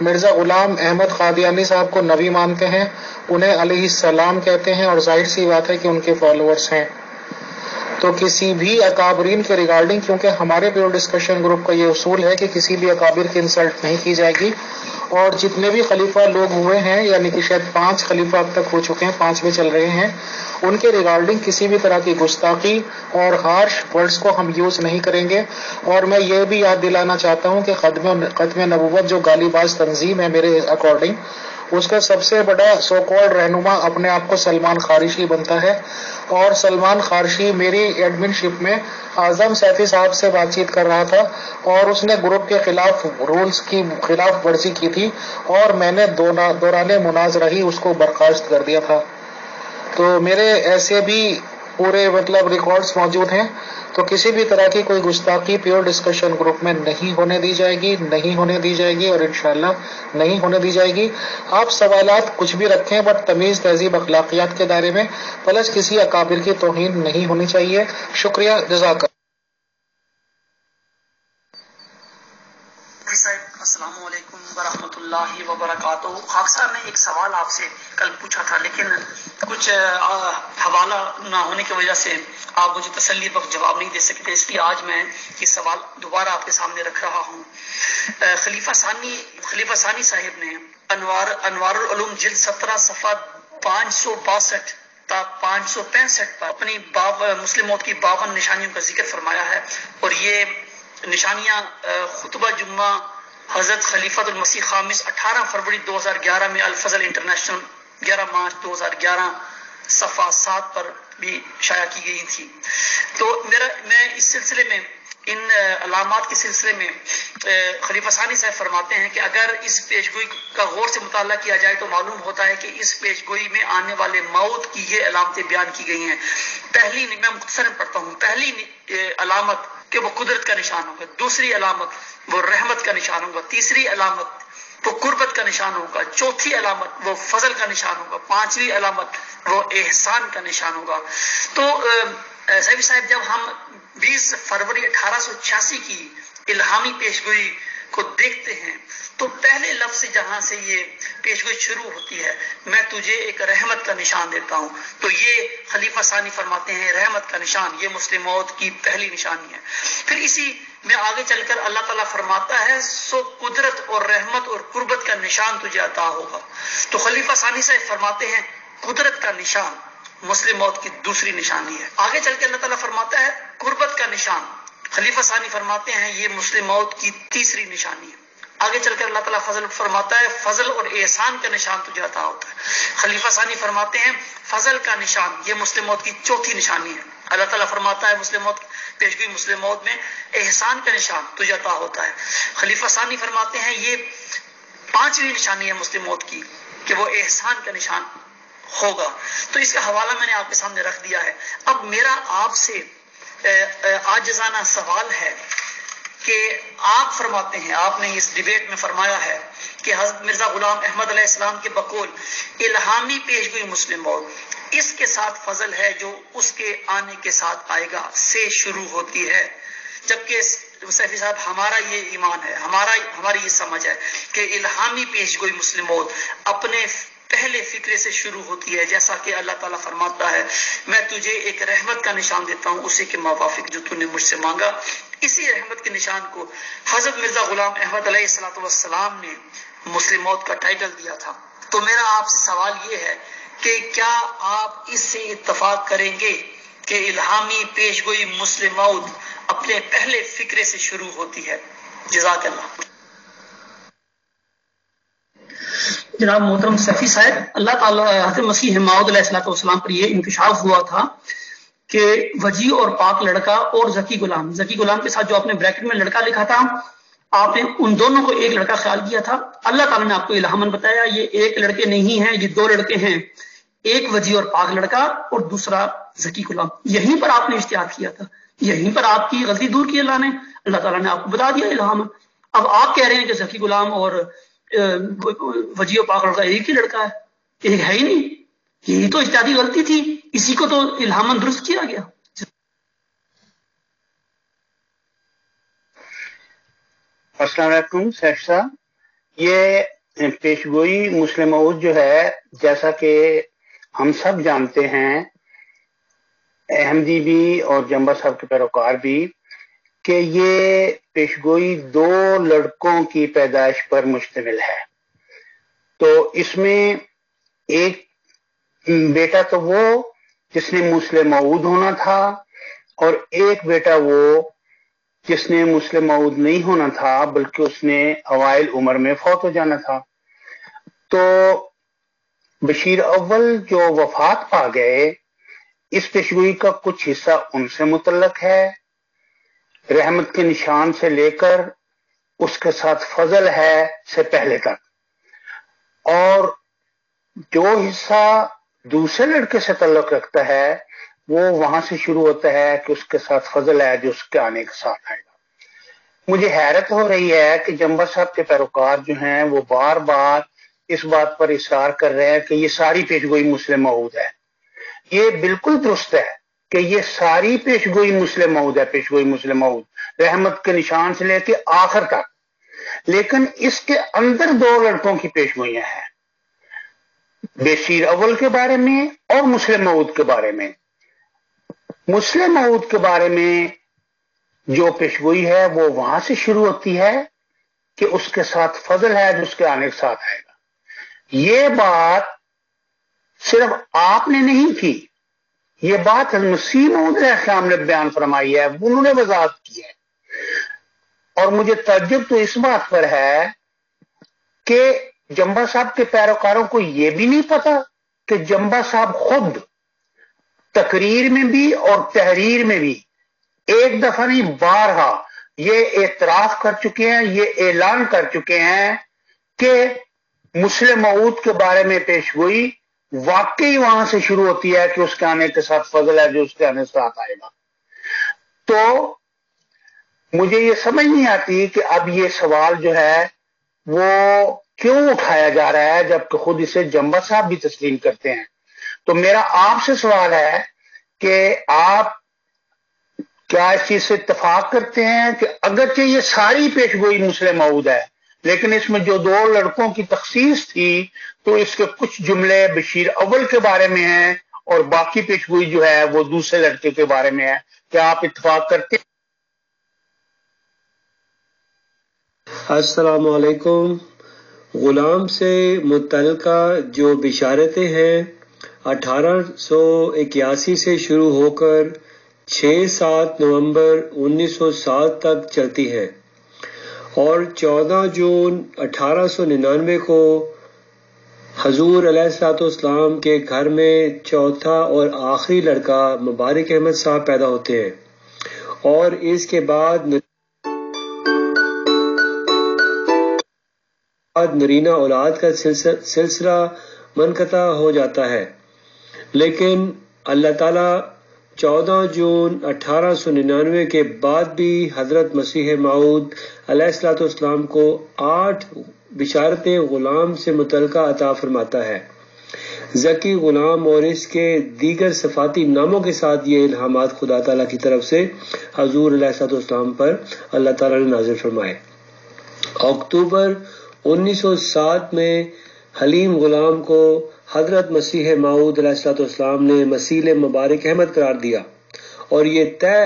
مرزا غلام احمد قادیانی صاحب کو نبی مانتے ہیں، انہیں علیہ السلام کہتے ہیں، اور ظاہر سی بات ہے کہ ان کے فالوورز ہیں. تو کسی بھی اکابرین کے ریگارڈنگ، کیونکہ ہمارے پیور ڈسکشن گروپ کا یہ اصول ہے کہ کسی بھی اکابر کی انسلٹ نہیں کی جائے گی، اور جتنے بھی خلیفہ لوگ ہوئے ہیں یعنی کہ شاید 5 خلیفہ اب تک ہو چکے ہیں، 5ویں چل رہے ہیں، ان کے ریگارڈنگ کسی بھی طرح کی گستاخی اور ہارش ورڈز کو ہم یوز نہیں کریں گے. اور میں یہ بھی یاد دلانا چاہتا ہوں کہ ختم نبوت جو گالی باز تنظیم ہے میرے اکارڈنگ، اس کا سب سے بڑا سو کالڈ رہنما اپنے آپ کو سلمان خارشی بنتا ہے، اور سلمان خارشی میری ایڈمن شپ میں اعظم سیفی صاحب سے بات چیت کر رہا تھا اور اس نے گروپ کے خلاف رولز کی خلاف ورزی کی تھی اور میں نے دوران مناظرہ ہی اس کو برخاست کر دیا تھا. تو میرے ایسے بھی پورے ریکارڈز موجود ہیں. تو کسی بھی طرح کی کوئی گستاخی پیور ڈسکشن گروپ میں نہیں ہونے دی جائے گی، نہیں ہونے دی جائے گی، اور انشاءاللہ نہیں ہونے دی جائے گی. آپ سوالات کچھ بھی رکھیں بٹ تمیز تہذیب اخلاقیات کے دائرے میں، پلس کسی اکابر کی توہین نہیں ہونی چاہیے. شکریہ، جزاک صاحب السلام علیکم ورحمۃ اللہ وبرکاتہ. خاک صاحب نے ایک سوال آپ سے کل پوچھا تھا لیکن کچھ حوالہ نہ ہونے کی وجہ سے آپ مجھے تسلی بخش جواب نہیں دے سکتے، اس لیے آج میں یہ سوال دوبارہ آپ کے سامنے رکھ رہا ہوں. خلیفہ ثانی صاحب نے انوار العلوم جلد 17 صفحہ 562 تا 565 پر اپنی مسلم موت کی 52 نشانیوں کا ذکر فرمایا ہے، اور یہ نشانیاں خطبہ جمعہ حضرت خلیفۃ المسیح خامس 18 فروری 2011 میں الفضل انٹرنیشنل 11 مارچ 2011 صفحہ 7 پر بھی شائع کی گئی تھی. تو میں اس سلسلے میں ان علامات کے سلسلے میں خلیفہ ثانی صاحب فرماتے ہیں کہ اگر اس پیشگوئی کا غور سے مطالعہ کیا جائے تو معلوم ہوتا ہے کہ اس پیشگوئی میں آنے والے موت کی یہ علامتیں بیان کی گئی ہیں. پہلی، میں مختصراً پڑھتا ہوں، پہلی علامت کہ وہ قدرت کا نشان ہوگا، دوسری علامت وہ رحمت کا نشان ہوگا، تیسری علامت وہ قربت کا نشان ہوگا، چوتھی علامت وہ فضل کا نشان ہوگا، پانچویں علامت وہ احسان کا نشان ہوگا. تو سیفی صاحب جب ہم 20 فروری 1886 کی الہامی پیشگوئی کو دیکھتے ہیں تو پہلے لفظ جہاں سے یہ پیشگوئی شروع ہوتی ہے، میں تجھے ایک رحمت کا نشان دیتا ہوں، تو یہ خلیفہ ثانی فرماتے ہیں رحمت کا نشان، یہ مسلم موت کی پہلی نشانی ہے. پھر اسی میں آگے چل کر اللہ تعالیٰ فرماتا ہے سو قدرت اور رحمت اور قربت کا نشان تجھے عطا ہوگا. تو خلیفہ ثانی صاحب فرماتے ہیں قدرت کا نشان مسلم موت کی دوسری نشانی ہے. آگے چل کے اللہ تعالیٰ فرماتا ہے قربت کا نشان، خلیفہ ثانی فرماتے ہیں یہ مسلم موت کی تیسری نشانی ہے. آگے چل کر اللہ تعالیٰ فضل فرماتا ہے فضل اور احسان کا نشان تجھے عطا ہوتا ہے. خلیفہ ثانی فرماتے ہیں فضل کا نشان یہ مسلم موت کی چوتھی نشانی ہے. اللہ تعالیٰ فرماتا ہے مسلم موت پیشگوئی مسلم موت میں احسان کا نشان تجھے عطا ہوتا ہے. خلیفہ ثانی فرماتے ہیں یہ پانچویں نشانی ہے مسلم موت کی کہ وہ احسان کا نشان ہوگا. تو اس کا حوالہ میں نے آپ کے سامنے رکھ دیا ہے. اب میرا آپ سے عاجزانہ سوال ہے کہ آپ فرماتے ہیں، آپ نے اس ڈیبیٹ میں فرمایا ہے کہ حضرت مرزا غلام احمد علیہ السلام کے بقول الہامی پیشگوئی مسلم موت اس کے ساتھ فضل ہے جو اس کے آنے کے ساتھ آئے گا سے شروع ہوتی ہے، جبکہ سیفی صاحب ہمارا یہ ایمان ہے، ہماری یہ سمجھ ہے کہ الہامی پیشگوئی مسلم موت اپنے پہلے فکرے سے شروع ہوتی ہے، جیسا کہ اللہ تعالیٰ فرماتا ہے میں تجھے ایک رحمت کا نشان دیتا ہوں اسی کے موافق جو تو نے مجھ سے مانگا. اسی رحمت کے نشان کو حضرت مرزا غلام احمد علیہ السلام نے مسلم موت کا ٹائٹل دیا تھا. تو میرا آپ سے سوال یہ ہے کہ کیا آپ اس سے اتفاق کریں گے کہ الہامی پیشگوئی مسلم موت اپنے پہلے فکرے سے شروع ہوتی ہے؟ جزاک اللہ. جناب محترم سیفی صاحب، اللہ تعالیٰ حضرت مسیح موعود علیہ السلام پر یہ انکشاف ہوا تھا کہ وجی اور پاک لڑکا اور ذکی غلام کے ساتھ جو آپ نے بریکٹ میں لڑکا لکھا تھا، آپ نے ان دونوں کو ایک لڑکا خیال کیا تھا. اللہ تعالیٰ نے آپ کو الہامن بتایا یہ ایک لڑکے نہیں ہیں، یہ دو لڑکے ہیں، ایک وجی اور پاک لڑکا اور دوسرا ذکی غلام. یہیں پر آپ نے اشتہار کیا تھا، یہیں پر آپ کی غلطی دور کی اللہ تعالیٰ نے آپ کو بتا دیا الہامن. اب آپ کہہ رہے ہیں کہ ذکی غلام اور وجی اور پاک لڑکا ایک ہی لڑکا ہے، ایک ہے ہی نہیں. یہی تو اجتہادی غلطی تھی، اسی کو تو الہامن درست کیا گیا. السلام علیکم سیف صاحب. یہ پیشگوئی مسلم موعود جو ہے، جیسا کہ ہم سب جانتے ہیں، احمدی بھی اور جنبہ صاحب کے پیروکار بھی، کہ یہ پیشگوئی دو لڑکوں کی پیدائش پر مشتمل ہے. تو اس میں ایک بیٹا تو وہ جس نے مسلم موعود ہونا تھا، اور ایک بیٹا وہ جس نے مسلم موعود نہیں ہونا تھا بلکہ اس نے اوائل عمر میں فوت ہو جانا تھا. تو بشیر اول جو وفات پا گئے، اس پیشگوئی کا کچھ حصہ ان سے متعلق ہے، رحمت کے نشان سے لے کر اس کے ساتھ فضل ہے سے پہلے تک، اور جو حصہ دوسرے لڑکے سے تعلق رکھتا ہے وہ وہاں سے شروع ہوتا ہے کہ اس کے ساتھ فضل ہے جو اس کے آنے کے ساتھ آئے گا. مجھے حیرت ہو رہی ہے کہ جنبہ صاحب کے پیروکار جو ہیں وہ بار بار اس بات پر اصرار کر رہے ہیں کہ یہ ساری پیشگوئی مسلم موعود ہے. یہ بالکل درست ہے کہ یہ ساری پیشگوئی مسلم موعود ہے، پیشگوئی مسلم موعود رحمت کے نشان سے لے کے آخر تک. لیکن اس کے اندر دو لڑکوں کی پیشگوئیاں ہیں، بشیر اول کے بارے میں اور مسلم موعود کے بارے میں. مسلم موعود کے بارے میں جو پیشگوئی ہے وہ وہاں سے شروع ہوتی ہے کہ اس کے ساتھ فضل ہے جو اس کے آنے کے ساتھ آئے گا. یہ بات صرف آپ نے نہیں کی، یہ بات حضرت مسیح موعود علیہ السلام نے بیان فرمائی ہے، انہوں نے وضاحت کی ہے. اور مجھے تعجب تو اس بات پر ہے کہ جنبہ صاحب کے پیروکاروں کو یہ بھی نہیں پتا کہ جنبہ صاحب خود تقریر میں بھی اور تحریر میں بھی ایک دفعہ نہیں بارہا یہ اعتراف کر چکے ہیں، یہ اعلان کر چکے ہیں کہ مسلم موعود کے بارے میں پیشگوئی واقعی وہاں سے شروع ہوتی ہے کہ اس کے آنے کے ساتھ فضل ہے جو اس کے آنے کے ساتھ آئے گا. تو مجھے یہ سمجھ نہیں آتی کہ اب یہ سوال جو ہے وہ کیوں اٹھایا جا رہا ہے جبکہ خود اسے جنبہ صاحب بھی تسلیم کرتے ہیں. تو میرا آپ سے سوال ہے کہ آپ کیا اس چیز سے اتفاق کرتے ہیں کہ اگرچہ یہ ساری پیشگوئی مسلم موعود ہے لیکن اس میں جو دو لڑکوں کی تخصیص تھی تو اس کے کچھ جملے بشیر اول کے بارے میں ہیں اور باقی پیشگوئی جو ہے وہ دوسرے لڑکے کے بارے میں ہے؟ کیا آپ اتفاق کرتے ہیں؟ السلام علیکم. غلام سے متعلقہ جو بشارتیں ہیں 1881 سے شروع ہو کر 6-7 نومبر 1907 تک چلتی ہیں اور 14 جون 1899 کو حضور علیہ الصلوۃ والسلام کے گھر میں چوتھا اور آخری لڑکا مبارک احمد صاحب پیدا ہوتے ہیں اور اس کے بعد نرینہ اولاد کا سلسلہ منقطع ہو جاتا ہے. لیکن اللہ تعالیٰ 14 جون 1899 کے بعد بھی حضرت مسیح موعود علیہ الصلوۃ والسلام کو 8 بشارتیں غلام سے متعلقہ عطا فرماتا ہے. ذکی غلام اور اس کے دیگر صفاتی ناموں کے ساتھ یہ الہامات خدا تعالیٰ کی طرف سے حضور علیہ الصلوۃ والسلام پر اللہ تعالیٰ نے نازل فرمائے. اکتوبر 1907 میں حلیم غلام کو حضرت مسیح موعود علیہ الصلوۃ والسلام نے مسیح مبارک احمد قرار دیا اور یہ طے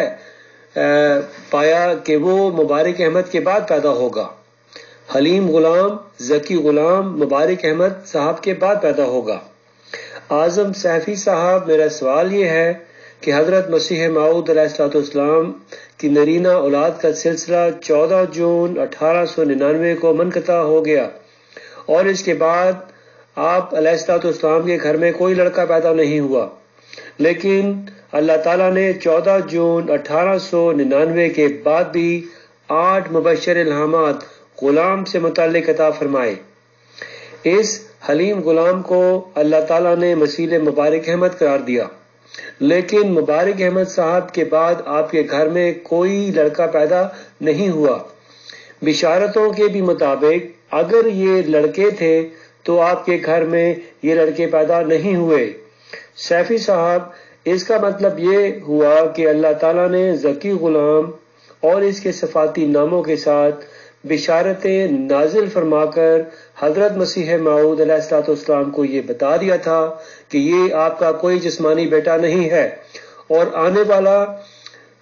پایا کہ وہ مبارک احمد کے بعد پیدا ہوگا. حلیم غلام ذکی غلام مبارک احمد صاحب کے بعد پیدا ہوگا. اعظم سیفی صاحب، میرا سوال یہ ہے کہ حضرت مسیح موعود علیہ الصلوۃ والسلام کی نرینہ اولاد کا سلسلہ 14 جون 1899 کو منقطع ہو گیا اور اس کے بعد آپ علیہ الصلوۃ والسلام کے گھر میں کوئی لڑکا پیدا نہیں ہوا، لیکن اللہ تعالیٰ نے 14 جون 1899 کے بعد بھی 8 مبشر الہامات غلام سے متعلق عطا فرمائے. اس حلیم غلام کو اللہ تعالیٰ نے مسیح مبارک احمد قرار دیا، لیکن مبارک احمد صاحب کے بعد آپ کے گھر میں کوئی لڑکا پیدا نہیں ہوا. بشارتوں کے بھی مطابق اگر یہ لڑکے تھے تو آپ کے گھر میں یہ لڑکے پیدا نہیں ہوئے. سیفی صاحب، اس کا مطلب یہ ہوا کہ اللہ تعالیٰ نے ذکی غلام اور اس کے صفاتی ناموں کے ساتھ بشارتیں نازل فرما کر حضرت مسیح موعود علیہ الصلوۃ والسلام کو یہ بتا دیا تھا کہ یہ آپ کا کوئی جسمانی بیٹا نہیں ہے اور آنے والا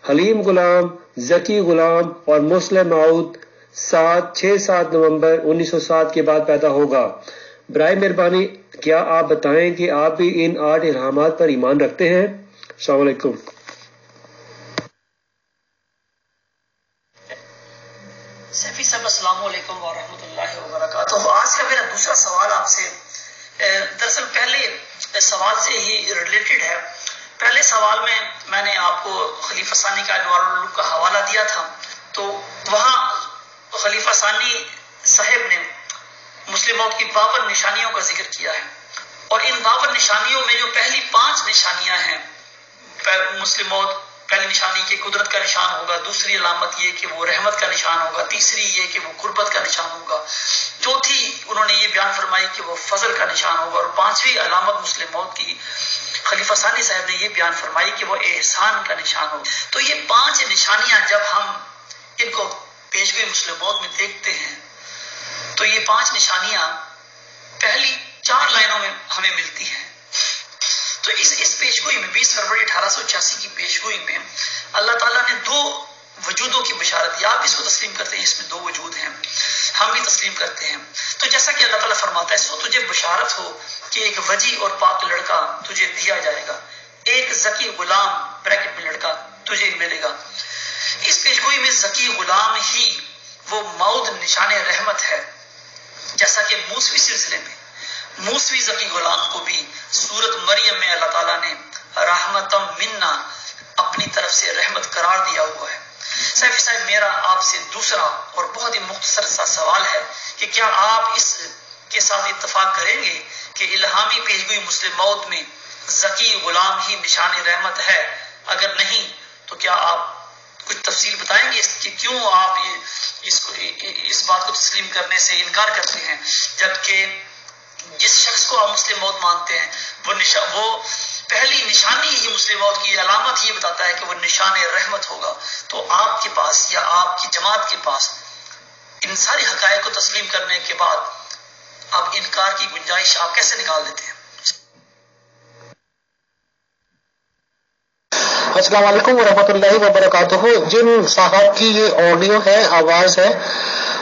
حلیم غلام، ذکی غلام اور مسلم موعود 6-7 نومبر 1907 کے بعد پیدا ہوگا. برائے مہربانی کیا آپ بتائیں کہ آپ بھی ان 8 الہامات پر ایمان رکھتے ہیں؟ السلام علیکم. سیفی صاحب السلام علیکم ورحمۃ اللہ وبرکاتہ. آج کا میرا دوسرا سوال آپ سے دراصل پہلے سوال سے ہی ریلیٹڈ ہے. پہلے سوال میں نے آپ کو خلیفہ ثانی کا انوار العلوم کا حوالہ دیا تھا، تو وہاں خلیفہ ثانی صاحب نے مسلم موت کی 52 نشانیوں کا ذکر کیا ہے اور ان 52 نشانیوں میں جو پہلی 5 نشانیاں ہیں، مسلم موت پہلی نشانی کہ قدرت کا نشان ہوگا، دوسری علامت یہ کہ وہ رحمت کا نشان ہوگا، تیسری یہ کہ وہ قربت کا نشان ہوگا، چوتھی انہوں نے یہ بیان فرمائی کہ وہ فضل کا نشان ہوگا، اور 5ویں علامت مسلم موت کی خلیفہ ثانی صاحب نے یہ بیان فرمائی کہ وہ احسان کا نشان ہوگا. تو یہ 5 نشانیاں جب ہم ان کو پیشگوئی مسلم موت میں دیکھتے ہیں تو یہ 5 نشانیاں پہلی 4 لائنوں میں ہمیں ملتی ہیں. تو اس پیشگوئی میں 20 فروری 1886 کی پیشگوئی میں اللہ تعالیٰ نے 2 وجودوں کی بشارت دی. آپ اس کو تسلیم کرتے ہیں، اس میں 2 وجود ہیں، ہم بھی تسلیم کرتے ہیں. تو جیسا کہ اللہ تعالیٰ فرماتا ہے، سو تجھے بشارت ہو کہ ایک وجی اور پاک لڑکا تجھے دیا جائے گا، ایک ذکی غلام بریکٹ میں لڑکا تجھے ملے گا. اس پیشگوئی میں ذکی غلام ہی وہ موعود نشان رحمت ہے، جیسا کہ موسوی سلسلے میں موسوی ذکی غلام کو بھی سورت مریم میں اللہ تعالیٰ نے رحمتم منا اپنی طرف سے رحمت قرار دیا ہوا ہے. سیفی صاحب، میرا آپ سے دوسرا اور بہت ہی مختصر سا سوال ہے کہ کیا آپ اس کے ساتھ اتفاق کریں گے کہ الہامی پیشگوئی مسلم موت میں ذکی غلام ہی نشان رحمت ہے؟ اگر نہیں تو کیا آپ کچھ تفصیل بتائیں گے کہ کیوں آپ اس بات کو تسلیم کرنے سے انکار کرتے ہیں، جبکہ جس شخص کو آپ مسلم موت مانتے ہیں وہ پہلی نشانی ہی مسلم موت کی علامت یہ بتاتا ہے کہ وہ نشان رحمت ہوگا. تو آپ کے پاس یا آپ کی جماعت کے پاس ان ساری حقائق کو تسلیم کرنے کے بعد اب انکار کی گنجائش آپ کیسے نکال دیتے ہیں؟ السلام علیکم ورحمۃ اللہ وبرکاتہ. جن صاحب کی یہ آڈیو ہے، آواز ہے،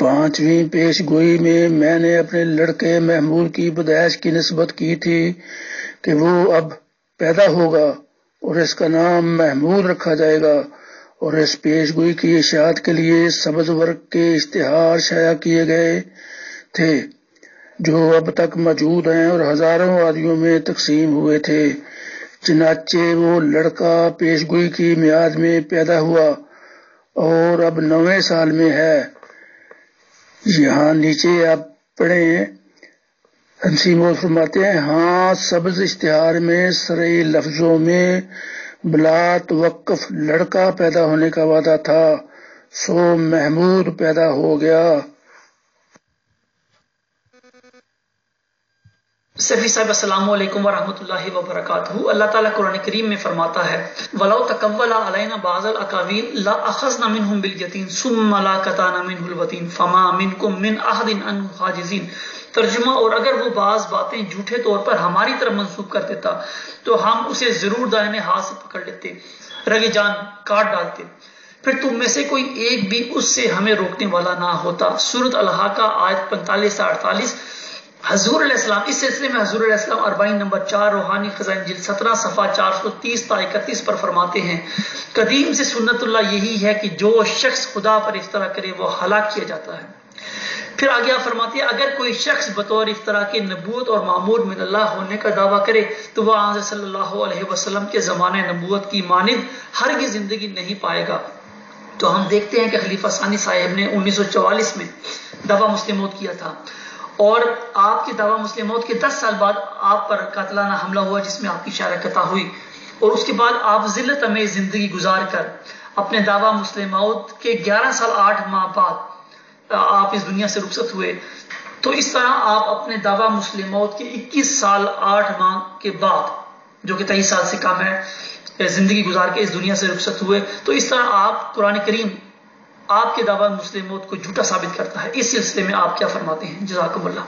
5ویں پیش گوئی میں نے اپنے لڑکے محمود کی پیدائش کی نسبت کی تھی کہ وہ اب پیدا ہوگا اور اس کا نام محمود رکھا جائے گا، اور اس پیش گوئی کی اشاعت کے لیے سبز ورق کے اشتہار شائع کیے گئے تھے جو اب تک موجود ہیں اور ہزاروں وادیوں میں تقسیم ہوئے تھے۔ چنانچہ وہ لڑکا پیش گوئی کی میعاد میں پیدا ہوا اور اب 9ویں سال میں ہے۔ یہاں نیچے آپ پڑھیں، ہنسی موت فرماتے ہیں، ہاں سبز اشتہار میں سرئی لفظوں میں بلا توقف لڑکا پیدا ہونے کا وعدہ تھا، سو محمود پیدا ہو گیا۔ سفی صاحب السلام علیکم ورحمۃ اللہ وبرکاتہ۔ اللہ تعالیٰ قرآن کریم میں فرماتا ہے وَلَوْ تَقَوَّلَ عَلَيْنَا بَعْضَ الْأَقَاوِيلِ لَأَخَذْنَا مِنْهُ بِالْيَمِينِ ثُمَّ لَقَطَعْنَا مِنْهُ الْوَتِينَ فَمَا مِنْكُمْ مِنْ أَحَدٍ عَنْهُ حَاجِزِينَ۔ ترجمہ، اور اگر وہ بعض باتیں جھوٹے طور پر ہماری طرف منسوب کر دیتا تو ہم اسے ضرور دائیں ہاتھ سے پکڑ لیتے، رگے جان کاٹ ڈالتے، پھر تم میں سے کوئی ایک بھی اس سے ہمیں روکنے والا نہ ہوتا۔ سورۃ الحاقہ آیت 45 سے 48۔ حضور علیہ السلام اس سلسلے میں حضور علیہ السلام 40 نمبر 4 روحانی خزائن جلد 17 صفحہ 430 تا 31 پر فرماتے ہیں، قدیم سے سنت اللہ یہی ہے کہ جو شخص خدا پر افطرا کرے وہ ہلاک کیا جاتا ہے۔ پھر آگے آپ فرماتے ہیں اگر کوئی شخص بطور افطرا کے نبوت اور معمور من اللہ ہونے کا دعویٰ کرے تو وہ آن صلی اللہ علیہ وسلم کے زمانے نبوت کی مانند ہرگز زندگی نہیں پائے گا۔ تو ہم دیکھتے ہیں کہ خلیفہ ثانی صاحب نے 1944 میں دعویٰ مسلم موت کیا تھا، اور آپ کی دعویٰ مسلم موت کے 10 سال بعد آپ پر قاتلانہ حملہ ہوا جس میں آپ کی شارکت ہوئی، اور اس کے بعد آپ ذلت میں زندگی گزار کر اپنے دعویٰ مسلم موت کے 11 سال 8 ماہ بعد آپ اس دنیا سے رخصت ہوئے۔ تو اس طرح آپ اپنے دعویٰ مسلم موت کے 21 سال 8 ماہ کے بعد، جو کہ 23 سال سے کم ہے، زندگی گزار کے اس دنیا سے رخصت ہوئے۔ تو اس طرح آپ قرآن کریم آپ کے دعویٰ مسلم موت کو جھوٹا ثابت کرتا ہے۔ اس سلسلے میں آپ کیا فرماتے ہیں؟ جزاکم اللہ۔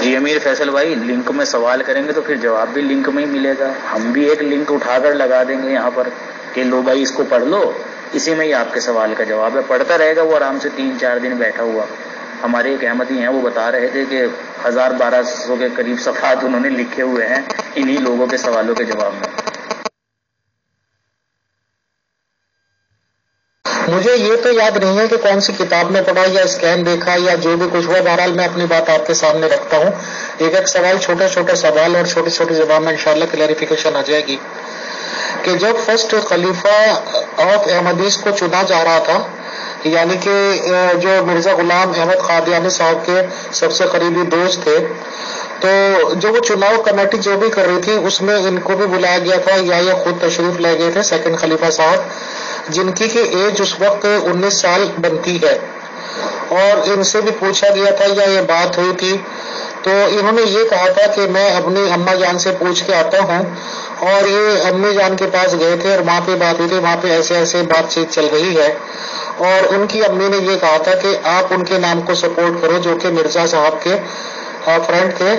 جی امیر فیصل بھائی، لنک میں سوال کریں گے تو پھر جواب بھی لنک میں ہی ملے گا، ہم بھی ایک لنک اٹھا کر لگا دیں گے یہاں پر کہ لو بھائی اس کو پڑھ لو، اسی میں ہی آپ کے سوال کا جواب ہے۔ پڑھتا رہے گا وہ آرام سے 3-4 دن بیٹھا ہوا۔ ہمارے ایک احمدی ہیں وہ بتا رہے تھے کہ 1000-1200 کے قریب صفحات انہوں نے لکھے ہوئے ہیں انہی لوگوں کے سوالوں کے جواب میں۔ مجھے یہ تو یاد نہیں ہے کہ کون سی کتاب میں پڑھا یا اسکین دیکھا یا جو بھی کچھ ہوا، بہرحال میں اپنی بات آپ کے سامنے رکھتا ہوں۔ ایک سوال، چھوٹا سوال اور چھوٹی جواب میں انشاءاللہ کلیریفیکیشن آ جائے گی کہ جب فرسٹ خلیفہ آف احمدیز کو چنا جا رہا تھا، یعنی کہ جو مرزا غلام احمد قادیانی صاحب کے سب سے قریبی دوست تھے، تو جو وہ چناؤ کمیٹی جو بھی کر رہی تھی اس میں ان کو بھی بلایا گیا تھا یا یہ خود تشریف لے گئے تھے سیکنڈ خلیفہ صاحب، جن کی ایج اس وقت 19 سال بنتی ہے، اور ان سے بھی پوچھا گیا تھا یا یہ بات ہوئی تھی، تو انہوں نے یہ کہا تھا کہ میں اپنی اماں جان سے پوچھ کے آتا ہوں، اور یہ امی جان کے پاس گئے تھے اور وہاں پہ بات ہوئی تھی، وہاں پہ ایسے بات چیت چل رہی ہے، اور ان کی امی نے یہ کہا تھا کہ آپ ان کے نام کو سپورٹ کرو جو کہ مرزا صاحب کے فرینڈ تھے،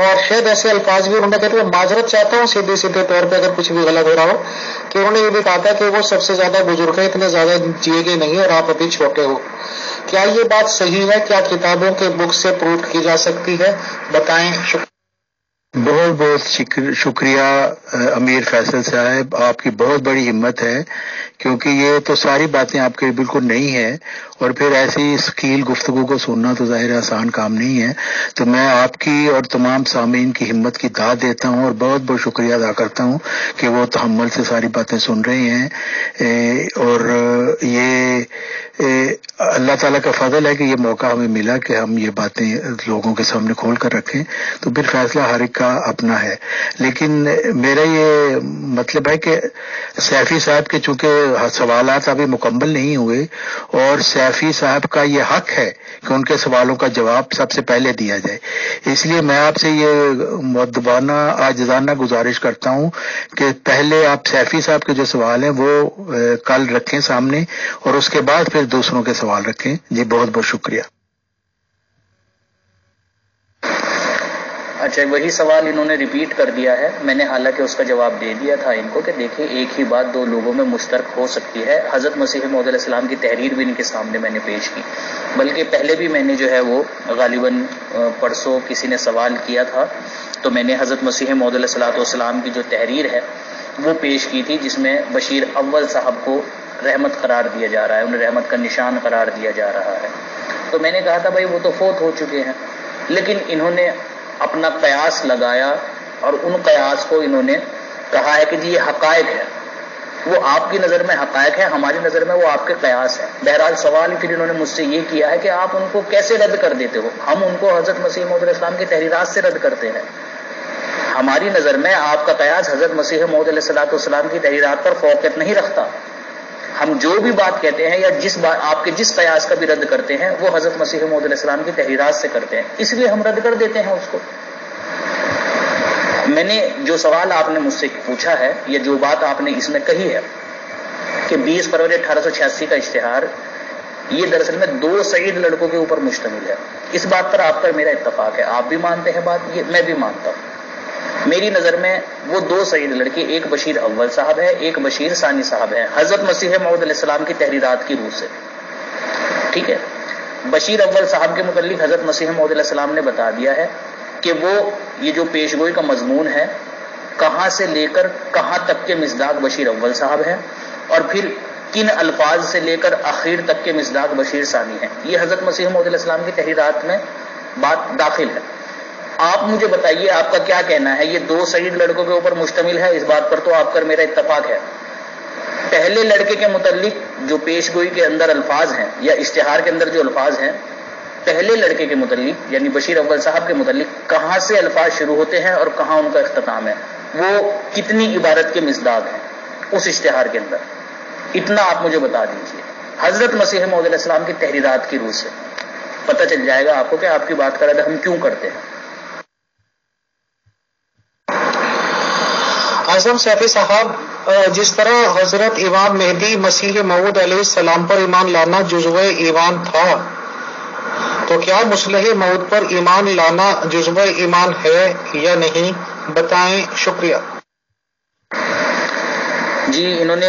اور شاید ایسے الفاظ بھی انہوں نے کہتے ہیں، معذرت چاہتا ہوں سیدھے طور پہ اگر کچھ بھی غلط ہو رہا ہو، کہ انہوں نے یہ بھی کہا تھا کہ وہ سب سے زیادہ بزرگ ہیں، اتنے زیادہ جیے گے نہیں اور آپ ابھی چھوٹے ہو۔ کیا یہ بات صحیح ہے؟ کیا کتابوں کے بک سے پروف کی جا سکتی ہے؟ بتائیں۔ بہت بہت شکریہ امیر فیصل صاحب، آپ کی بہت بڑی ہمت ہے، کیونکہ یہ تو ساری باتیں آپ کے بالکل نہیں ہیں، اور پھر ایسی ثقیل گفتگو کو سننا تو ظاہر آسان کام نہیں ہے۔ تو میں آپ کی اور تمام سامعین کی ہمت کی داد دیتا ہوں اور بہت بہت شکریہ ادا کرتا ہوں کہ وہ تحمل سے ساری باتیں سن رہے ہیں، اور یہ اللہ تعالیٰ کا فضل ہے کہ یہ موقع ہمیں ملا کہ ہم یہ باتیں لوگوں کے سامنے کھول کر رکھیں، تو پھر فیصلہ ہر ایک کا اپنا ہے۔ لیکن میرا یہ مطلب ہے کہ سیفی صاحب کے چونکہ سوالات ابھی مکمل نہیں ہوئے، اور سیفی صاحب کا یہ حق ہے کہ ان کے سوالوں کا جواب سب سے پہلے دیا جائے، اس لیے میں آپ سے یہ مؤدبانہ عاجزانہ گزارش کرتا ہوں کہ پہلے آپ سیفی صاحب کے جو سوال ہیں وہ کل رکھیں سامنے، اور اس کے بعد پھر دوسروں کے سوال رکھیں۔ جی بہت بہت شکریہ۔ اچھا، وہی سوال انہوں نے ریپیٹ کر دیا ہے. میں نے حالانکہ اس کا جواب دے دیا تھا ان کو کہ دیکھیں ایک ہی بات دو لوگوں میں مشترک ہو سکتی ہے. حضرت مسیح موعود علیہ السلام کی تحریر بھی ان کے سامنے میں نے پیش کی، بلکہ پہلے بھی میں نے جو ہے وہ غالباً پرسوں کسی نے سوال کیا تھا تو میں نے حضرت مسیح موعود علیہ السلام کی جو تحریر ہے وہ پیش کی تھی، جس میں بشیر اول صاحب کو رحمت قرار دیا جا رہا ہے، انہیں رحمت کا نشان قرار دیا جا رہا ہے. تو میں نے کہا تھا بھائی وہ تو فوت ہو چکے ہیں، لیکن انہوں نے اپنا قیاس لگایا اور ان قیاس کو انہوں نے کہا ہے کہ جی یہ حقائق ہے. وہ آپ کی نظر میں حقائق ہے، ہماری نظر میں وہ آپ کے قیاس ہے. بہرحال سوال پھر انہوں نے مجھ سے یہ کیا ہے کہ آپ ان کو کیسے رد کر دیتے ہو؟ ہم ان کو حضرت مسیح موعود علیہ السلام کی تحریرات سے رد کرتے ہیں. ہماری نظر میں آپ کا قیاس حضرت مسیح موعود علیہ السلام کی تحریرات پر فوقیت نہیں رکھتا. ہم جو بھی بات کہتے ہیں یا جس بات آپ کے جس قیاس کا بھی رد کرتے ہیں وہ حضرت مسیح موعود علیہ السلام کی تحریرات سے کرتے ہیں، اس لیے ہم رد کر دیتے ہیں اس کو. میں نے جو سوال آپ نے مجھ سے پوچھا ہے یا جو بات آپ نے اس میں کہی ہے کہ 20 فروری 1886 کا اشتہار یہ دراصل میں 2 سعید لڑکوں کے اوپر مشتمل ہے. اس بات پر آپ پر میرا اتفاق ہے، آپ بھی مانتے ہیں بات، یہ میں بھی مانتا ہوں. میری نظر میں وہ 2 سعید لڑکے، ایک بشیر اول صاحب ہے، ایک بشیر ثانی صاحب ہے، حضرت مسیح موعود علیہ السلام کی تحریرات کی روح سے. ٹھیک ہے، بشیر اول صاحب کے متعلق حضرت مسیح موعود علیہ السلام نے بتا دیا ہے کہ وہ یہ جو پیشگوئی کا مضمون ہے کہاں سے لے کر کہاں تک کے مصداق بشیر اول صاحب ہے اور پھر کن الفاظ سے لے کر اخیر تک کے مصداق بشیر ثانی ہیں. یہ حضرت مسیح موعود علیہ السلام کی تحریرات میں بات داخل ہے. آپ مجھے بتائیے آپ کا کیا کہنا ہے؟ یہ 2 سعید لڑکوں کے اوپر مشتمل ہے، اس بات پر تو آپ کا میرا اتفاق ہے. پہلے لڑکے کے متعلق جو پیشگوئی کے اندر الفاظ ہیں یا اشتہار کے اندر جو الفاظ ہیں، پہلے لڑکے کے متعلق یعنی بشیر اول صاحب کے متعلق کہاں سے الفاظ شروع ہوتے ہیں اور کہاں ان کا اختتام ہے، وہ کتنی عبارت کے مصداق ہیں اس اشتہار کے اندر، اتنا آپ مجھے بتا دیجیے. حضرت مسیح موعود علیہ السلام کی تحریرات کی روح سے پتہ چل جائے گا آپ کو کہ آپ کی بات کا رد ہم کیوں کرتے ہیں. اعظم سیفی صاحب، جس طرح حضرت امام مہدی مسیح موعود علیہ السلام پر ایمان لانا جزو ایمان تھا، تو کیا مصلح موعود پر ایمان لانا جزو ایمان ہے یا نہیں؟ بتائیں، شکریہ. جی، انہوں نے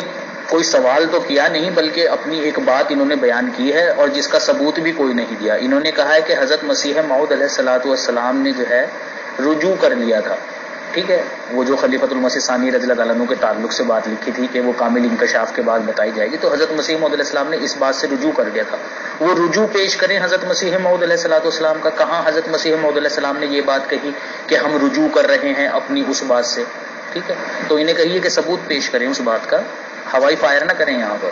کوئی سوال تو کیا نہیں بلکہ اپنی ایک بات انہوں نے بیان کی ہے اور جس کا ثبوت بھی کوئی نہیں دیا. انہوں نے کہا ہے کہ حضرت مسیح موعود علیہ السلام نے جو ہے رجوع کر لیا تھا. ٹھیک ہے، وہ جو خلیفۃ المسیح ثانی رضی اللہ عنہ کے تعلق سے بات لکھی تھی کہ وہ کامل انکشاف کے بعد بتائی جائے گی، تو حضرت مسیح موعود علیہ السلام نے اس بات سے رجوع کر لیا تھا. وہ رجوع پیش کریں حضرت مسیح موعود علیہ السلام کا. کہاں حضرت مسیح موعود علیہ السلام نے یہ بات کہی کہ ہم رجوع کر رہے ہیں اپنی اس بات سے؟ ٹھیک ہے، تو انہیں کہیے کہ ثبوت پیش کریں اس بات کا، ہوائی فائر نہ کریں یہاں پر.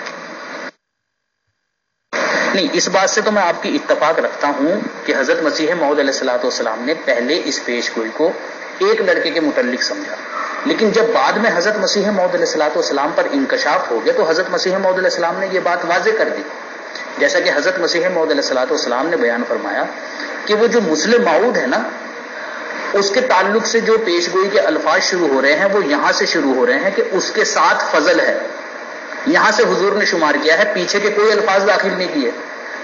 نہیں، اس بات سے تو میں آپ کی اتفاق رکھتا ہوں کہ حضرت مسیح موعود علیہ السلام نے پہلے اس پیش گوئی کو ایک لڑکے کے متعلق سمجھا، لیکن جب بعد میں حضرت مسیح موعود علیہ السلام پر انکشاف ہو گیا تو حضرت مسیح موعود علیہ السلام نے یہ بات واضح کر دی. جیسا کہ حضرت مسیح موعود علیہ السلام نے بیان فرمایا کہ وہ جو مسلم موعود ہے نا، اس کے تعلق سے جو پیش گوئی کے الفاظ شروع ہو رہے ہیں وہ یہاں سے شروع ہو رہے ہیں کہ اس کے ساتھ فضل ہے. یہاں سے حضور نے شمار کیا ہے، پیچھے کے کوئی الفاظ داخل نہیں کیے،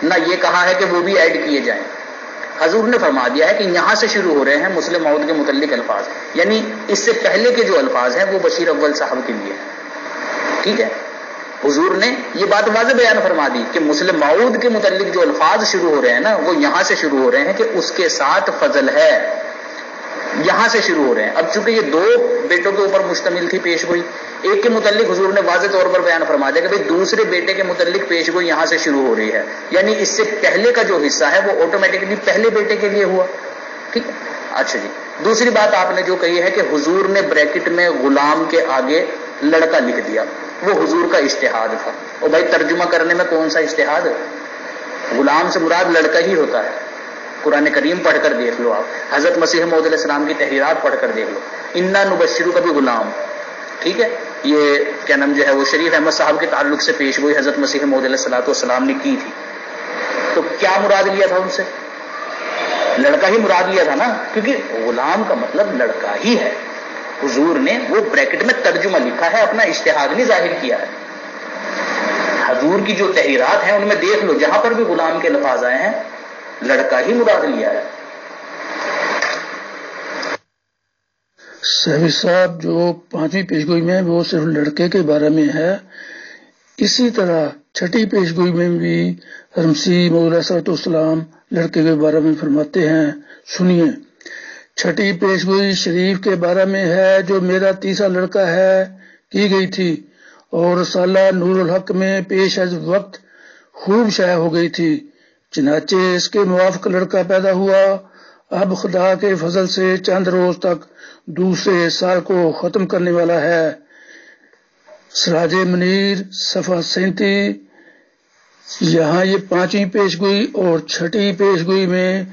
نہ یہ کہا ہے کہ وہ بھی ایڈ کیے جائیں. حضور نے فرما دیا ہے کہ یہاں سے شروع ہو رہے ہیں مسلم موعود کے متعلق الفاظ، یعنی اس سے پہلے کے جو الفاظ ہیں وہ بشیر اول صاحب کے لیے. ٹھیک ہے، حضور نے یہ بات واضح بیان فرما دی کہ مسلم موعود کے متعلق جو الفاظ شروع ہو رہے ہیں نا وہ یہاں سے شروع ہو رہے ہیں کہ اس کے ساتھ فضل ہے، یہاں سے شروع ہو رہے ہیں. اب چونکہ یہ 2 بیٹوں کے اوپر مشتمل تھی پیش گوئی، ایک کے متعلق حضور نے واضح طور پر بیان فرما دیا کہ بھئی دوسرے بیٹے کے متعلق پیش گوئی یہاں سے شروع ہو رہی ہے، یعنی اس سے پہلے کا جو حصہ ہے وہ آٹومیٹکلی پہلے بیٹے کے لیے ہوا. ٹھیک ہے، اچھا جی. دوسری بات آپ نے جو کہی ہے کہ حضور نے بریکٹ میں غلام کے آگے لڑکا لکھ دیا، وہ حضور کا اجتہاد تھا. اور بھائی ترجمہ کرنے میں کون سا اجتہاد؟ غلام سے مراد لڑکا ہی ہوتا ہے. قرآن کریم پڑھ کر دیکھ لو، آپ حضرت مسیح موعود علیہ السلام کی تحریرات پڑھ کر دیکھ لو. انا نبشرک بغلام، ٹھیک ہے، یہ کیا نام جو ہے وہ شریف احمد صاحب کے تعلق سے پیش گوئی حضرت مسیح موعود علیہ السلام نے کی تھی. تو کیا مراد لیا تھا ان سے؟ لڑکا ہی مراد لیا تھا نا، کیونکہ غلام کا مطلب لڑکا ہی ہے. حضور نے وہ بریکٹ میں ترجمہ لکھا ہے، اپنا اجتہاد نہیں ظاہر کیا ہے. حضور کی جو تحریرات ہیں ان میں دیکھ لو، جہاں پر بھی غلام کے الفاظ آئے ہیں لڑکا ہی مراد لیا ہے. صحیح صاحب، جو 5ویں پیشگوئی میں وہ صرف لڑکے کے بارے میں ہے، اسی طرح 6ٹھی پیشگوئی میں بھی مسیح موعود علیہ السلام لڑکے کے بارے میں فرماتے ہیں. سنیے، 6ٹھی پیشگوئی شریف کے بارے میں ہے جو میرا تیسرا لڑکا ہے کی گئی تھی اور رسالہ نور الحق میں پیش از وقت خوب شائع ہو گئی تھی، چنانچہ اس کے موافق لڑکا پیدا ہوا. اب خدا کے فضل سے چند روز تک دوسرے سال کو ختم کرنے والا ہے. سراج منیر صفحہ 37. یہاں یہ 5ویں پیشگوئی اور 6ٹھی پیشگوئی میں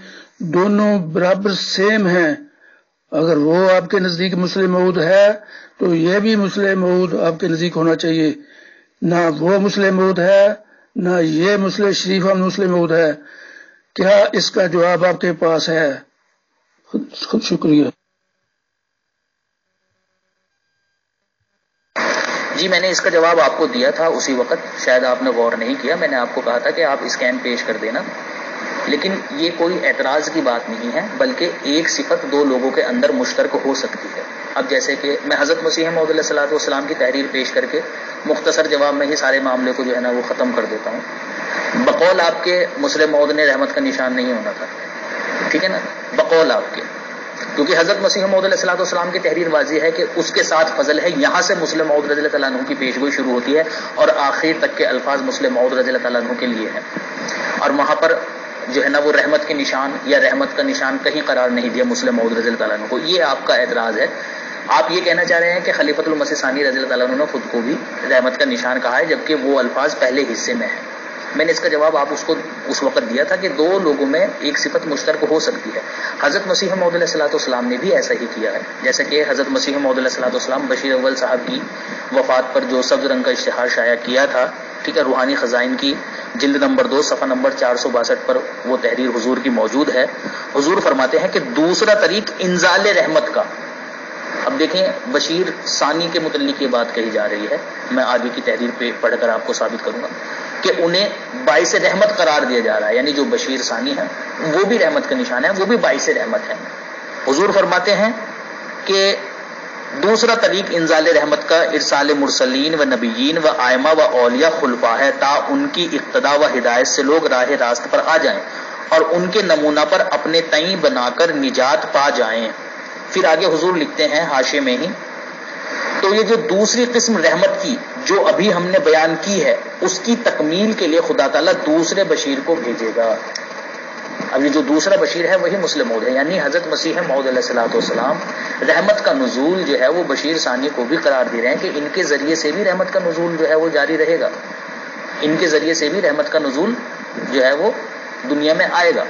دونوں برابر سیم ہیں. اگر وہ آپ کے نزدیک مسلم موعود ہے تو یہ بھی مسلم موعود آپ کے نزدیک ہونا چاہیے. نہ وہ مسلم موعود ہے نہ یہ مسلم شریفہ مسلم موعود ہے. کیا اس کا جواب آپ کے پاس ہے؟ خود شکریہ. جی، میں نے اس کا جواب آپ کو دیا تھا اسی وقت، شاید آپ نے غور نہیں کیا. میں نے آپ کو کہا تھا کہ آپ اسکین پیش کر دینا، لیکن یہ کوئی اعتراض کی بات نہیں ہے، بلکہ ایک صفت دو لوگوں کے اندر مشترک ہو سکتی ہے. اب جیسے کہ میں حضرت مسیح موعود علیہ السلام کی تحریر پیش کر کے مختصر جواب میں ہی سارے معاملے کو جو ہے نا وہ ختم کر دیتا ہوں. بقول آپ کے مسلم موعود نے رحمت کا نشان نہیں ہونا تھا، ٹھیک ہے نا، بقول آپ کے، کیونکہ حضرت مسیح موعود علیہ السلام کی تحریر واضح ہے کہ اس کے ساتھ فضل ہے. یہاں سے مسلم موعود رضی اللہ تعالیٰ عنہ کی پیشگوئی شروع ہوتی ہے اور آخر تک کے الفاظ مسلم موعود رضی اللہ تعالیٰ عنہ کے لیے ہیں، اور وہاں پر جو ہے نا وہ رحمت کے نشان یا رحمت کا نشان کہیں قرار نہیں دیا مسلم موعود رضی اللہ تعالیٰ عنہ کو. یہ آپ کا اعتراض ہے. آپ یہ کہنا چاہ رہے ہیں کہ خلیفۃ المسیح ثانی رضی اللہ تعالیٰ عنہ نے خود کو بھی رحمت کا نشان کہا ہے، جبکہ وہ الفاظ پہلے حصے میں ہیں. میں نے اس کا جواب آپ اس کو اس وقت دیا تھا کہ دو لوگوں میں ایک صفت مشترک ہو سکتی ہے. حضرت مسیح موعود علیہ السلام نے بھی ایسا ہی کیا ہے، جیسے کہ حضرت مسیح موعود علیہ السلام بشیر اول صاحب کی وفات پر جو سبز رنگ کا اشتہار شائع کیا تھا، ٹھیک ہے، روحانی خزائن کی جلد نمبر 2 صفحہ نمبر 462 پر وہ تحریر حضور کی موجود ہے. حضور فرماتے ہیں کہ دوسرا طریق انزال رحمت کا. اب دیکھیں، بشیر ثانی کے متعلق یہ بات کہی جا رہی ہے، میں آگے کی تحریر پہ پڑھ کر آپ کو ثابت کروں گا کہ انہیں باعث رحمت قرار دیا جا رہا ہے، یعنی جو بشیر ثانی ہے وہ بھی رحمت کا نشان ہے، وہ بھی باعث رحمت ہے. حضور فرماتے ہیں کہ دوسرا طریق انزال رحمت کا ارسال مرسلین و نبیین و ائمہ و اولیاء خلفاء ہے، تا ان کی اقتداء و ہدایت سے لوگ راہ راست پر آ جائیں اور ان کے نمونہ پر اپنے تئیں بنا کر نجات پا جائیں. پھر آگے حضور لکھتے ہیں حاشیے میں ہی، تو یہ جو دوسری قسم رحمت کی جو ابھی ہم نے بیان کی ہے، اس کی تکمیل کے لیے خدا تعالیٰ دوسرے بشیر کو بھیجے گا. اب یہ جو دوسرا بشیر ہے وہی مسلم موعود ہے، یعنی حضرت مسیح موعود علیہ السلام رحمت کا نزول جو ہے وہ بشیر ثانی کو بھی قرار دے رہے ہیں کہ ان کے ذریعے سے بھی رحمت کا نزول جو ہے وہ جاری رہے گا، ان کے ذریعے سے بھی رحمت کا نزول جو ہے وہ دنیا میں آئے گا.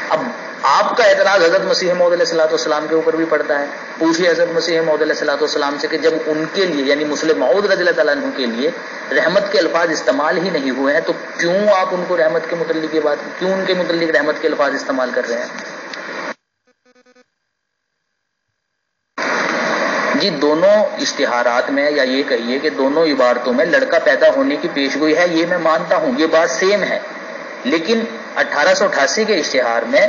اب آپ کا اعتراض حضرت مسیح موعود علیہ السلام کے اوپر بھی پڑتا ہے. پوچھیے حضرت مسیح موعود علیہ السلام سے کہ جب ان کے لیے یعنی مسلم موعود رضی اللہ تعالیٰ عنہ کے لیے رحمت کے الفاظ استعمال ہی نہیں ہوئے ہیں تو کیوں آپ ان کو رحمت کے متعلق یہ بات، کیوں ان کے متعلق رحمت کے الفاظ استعمال کر رہے ہیں؟ جی، دونوں اشتہارات میں یا یہ کہیے کہ دونوں عبارتوں میں لڑکا پیدا ہونے کی پیشگوئی ہے، یہ میں مانتا ہوں، یہ بات سیم ہے. لیکن 1888 کے اشتہار میں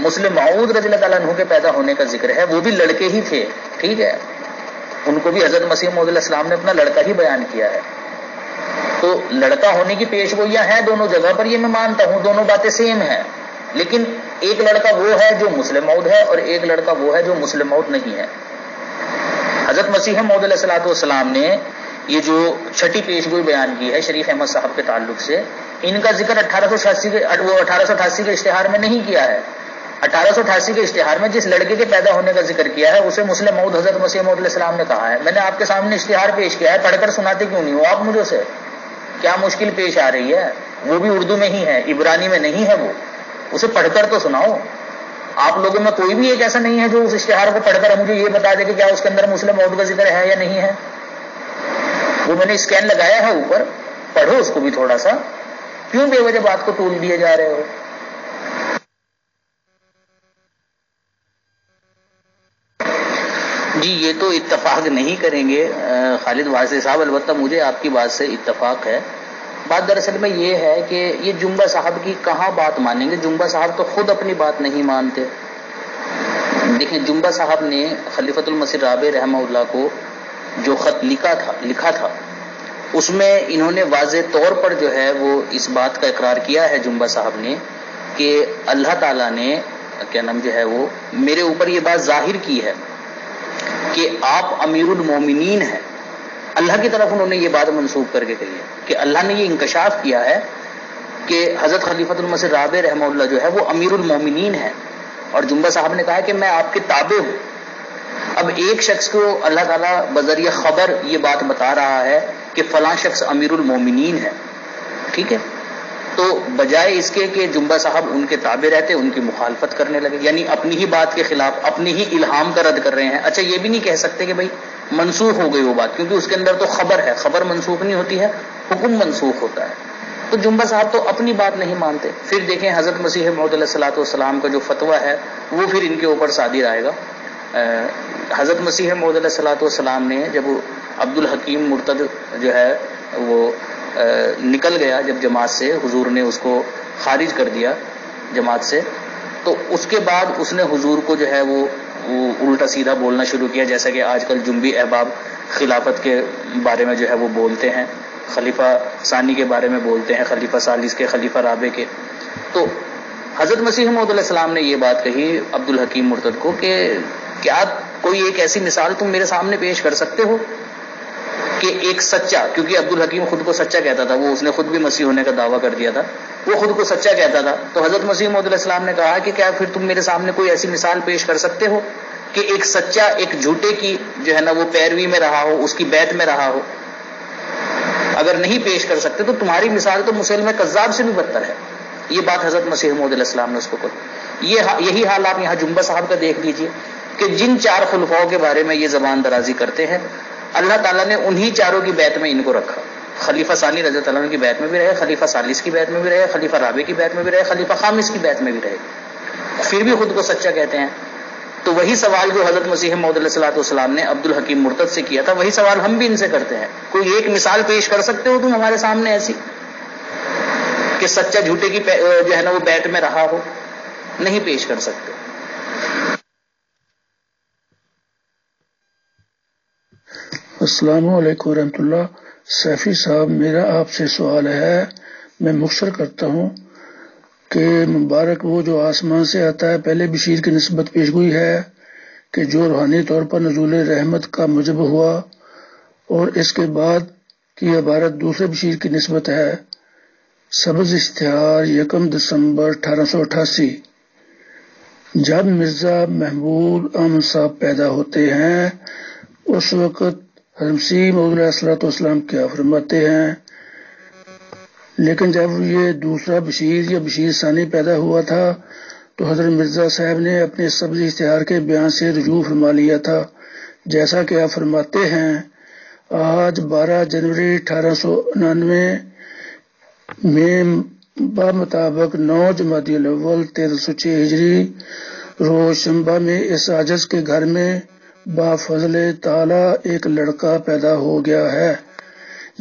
مسلم موعود رضی اللہ تعالیٰ عنہ کے پیدا ہونے کا ذکر ہے، وہ بھی لڑکے ہی تھے، ٹھیک ہے، ان کو بھی حضرت مسیح موعود علیہ السلام نے اپنا لڑکا ہی بیان کیا ہے. تو لڑکا ہونے کی پیشگوئیاں ہیں دونوں جگہ پر، یہ میں مانتا ہوں، دونوں باتیں سیم ہیں. لیکن ایک لڑکا وہ ہے جو مسلم موعود ہے اور ایک لڑکا وہ ہے جو مسلم موعود نہیں ہے. حضرت مسیح موعود علیہ السلام نے یہ جو 6ٹھی پیشگوئی بیان کی ہے شریف احمد صاحب کے تعلق سے، ان کا ذکر 1888 کے اشتہار میں نہیں کیا ہے. 1888 کے اشتہار میں جس لڑکے کے پیدا ہونے کا ذکر کیا ہے اسے مسلم موعود حضرت مسیح موعود علیہ السلام نے کہا ہے. میں نے آپ کے سامنے اشتہار پیش کیا ہے، پڑھ کر سناتے کیوں نہیں ہو آپ مجھے سے؟ کیا مشکل پیش آ رہی ہے؟ وہ بھی اردو میں ہی ہے، عبرانی میں نہیں ہے، وہ اسے پڑھ کر تو سناؤ. آپ لوگوں میں کوئی بھی ایک ایسا نہیں ہے جو اس اشتہار کو پڑھ کر مجھے یہ بتا دے کہ کیا اس کے اندر مسلم موعود کا ذکر ہے یا نہیں ہے. وہ میں نے اسکین لگایا ہے اوپر، پڑھو اس کو بھی تھوڑا سا. کیوں بے وجہ بات کو ٹول دیے جا رہے ہو؟ جی، یہ تو اتفاق نہیں کریں گے خالد واصف صاحب، البتہ مجھے آپ کی بات سے اتفاق ہے. بات دراصل میں یہ ہے کہ یہ جنبہ صاحب کی کہاں بات مانیں گے؟ جنبہ صاحب تو خود اپنی بات نہیں مانتے. دیکھیں جنبہ صاحب نے خلیفۃ المسیح رابع رحمہ اللہ کو جو خط لکھا تھا اس میں انہوں نے واضح طور پر جو ہے وہ اس بات کا اقرار کیا ہے جنبہ صاحب نے کہ اللہ تعالیٰ نے کیا نام جو ہے وہ میرے اوپر یہ بات ظاہر کی ہے کہ آپ امیر المومنین ہیں. اللہ کی طرف انہوں نے یہ بات منسوب کر کے کہی ہے کہ اللہ نے یہ انکشاف کیا ہے کہ حضرت خلیفۃ المسیح رابع رحمہ اللہ جو ہے وہ امیر المومنین ہیں. اور جنبہ صاحب نے کہا کہ میں آپ کے تابع ہوں. اب ایک شخص کو اللہ تعالیٰ بذریعہ خبر یہ بات بتا رہا ہے کہ فلاں شخص امیر المومنین ہے, ٹھیک ہے, تو بجائے اس کے کہ جنبہ صاحب ان کے تابع رہتے ان کی مخالفت کرنے لگے, یعنی اپنی ہی بات کے خلاف اپنی ہی الہام کا رد کر رہے ہیں. اچھا یہ بھی نہیں کہہ سکتے کہ بھائی منسوخ ہو گئی وہ بات, کیونکہ اس کے اندر تو خبر ہے, خبر منسوخ نہیں ہوتی ہے, حکم منسوخ ہوتا ہے. تو جنبہ صاحب تو اپنی بات نہیں مانتے. پھر دیکھیں حضرت مسیح موعود علیہ الصلوۃ والسلام کا جو فتویٰ ہے وہ پھر ان کے اوپر صادر آئے گا. حضرت مسیح موعود علیہ الصلوۃ والسلام نے جب عبد الحکیم مرتد جو ہے وہ نکل گیا جب جماعت سے, حضور نے اس کو خارج کر دیا جماعت سے, تو اس کے بعد اس نے حضور کو جو ہے وہ الٹا سیدھا بولنا شروع کیا, جیسا کہ آج کل جنبی احباب خلافت کے بارے میں جو ہے وہ بولتے ہیں, خلیفہ ثانی کے بارے میں بولتے ہیں, خلیفہ ثالث کے, خلیفہ رابع کے. تو حضرت مسیح موعود علیہ السلام نے یہ بات کہی عبد الحکیم مرتد کو کہ کیا کوئی ایک ایسی مثال تم میرے سامنے پیش کر سکتے ہو کہ ایک سچا, کیونکہ عبد الحکیم خود کو سچا کہتا تھا, وہ اس نے خود بھی مسیح ہونے کا دعویٰ کر دیا تھا, وہ خود کو سچا کہتا تھا. تو حضرت مسیح موعود علیہ السلام نے کہا کہ کیا پھر تم میرے سامنے کوئی ایسی مثال پیش کر سکتے ہو کہ ایک سچا ایک جھوٹے کی جو ہے نا وہ پیروی میں رہا ہو, اس کی بیعت میں رہا ہو. اگر نہیں پیش کر سکتے تو تمہاری مثال تو مسلم کذاب سے بھی بدتر ہے. یہ بات حضرت مسیح موعود علیہ السلام نے اس کو کہی. یہی حال آپ یہاں جنبہ صاحب کا دیکھ لیجئے کہ جن 4 خلفاؤں کے بارے میں یہ زبان درازی کرتے ہیں, اللہ تعالیٰ نے انہی 4 کی بیعت میں ان کو رکھا. خلیفہ ثانی رضی اللہ عنہ کی بیعت میں بھی رہے, خلیفہ ثالث کی بیعت میں بھی رہے, خلیفہ رابع کی بیعت میں بھی رہے, خلیفہ خامس کی بیعت میں بھی رہے, پھر بھی خود کو سچا کہتے ہیں. تو وہی سوال جو حضرت مسیح موعود علیہ الصلوۃ والسلام نے عبد الحکیم مرتد سے کیا تھا, وہی سوال ہم بھی ان سے کرتے ہیں. کوئی ایک مثال پیش کر سکتے ہو تم ہمارے سامنے ایسی کہ سچا جھوٹے کی جو ہے نا وہ بیعت میں رہا ہو؟ نہیں پیش کر سکتے. السلام علیکم ورحمۃ اللہ. سیفی صاحب, میرا آپ سے سوال ہے, میں مختصر کرتا ہوں کہ مبارک وہ جو آسمان سے آتا ہے, پہلے بشیر کی نسبت پیشگوئی ہے کہ جو روحانی طور پر نزول رحمت کا موجب ہوا, اور اس کے بعد کی عبارت دوسرے بشیر کی نسبت ہے. سبز اشتہار 1 دسمبر 1888. جب مرزا محمود احمد صاحب پیدا ہوتے ہیں اس وقت حضرت مسیح موعود علیہ الصلوۃ والسلام کیا فرماتے ہیں, لیکن جب یہ دوسرا بشیر یا بشیر ثانی پیدا ہوا تھا تو حضرت مرزا صاحب نے اپنے سبز اشتہار کے بیان سے رجوع فرما لیا تھا, جیسا کہ آپ فرماتے ہیں آج 12 جنوری 1899 میں بمطابق 9 جمادی الاول 1306 ہجری روز شنبہ میں اس عاجز کے گھر میں با فضل تعالی ایک لڑکا پیدا ہو گیا ہے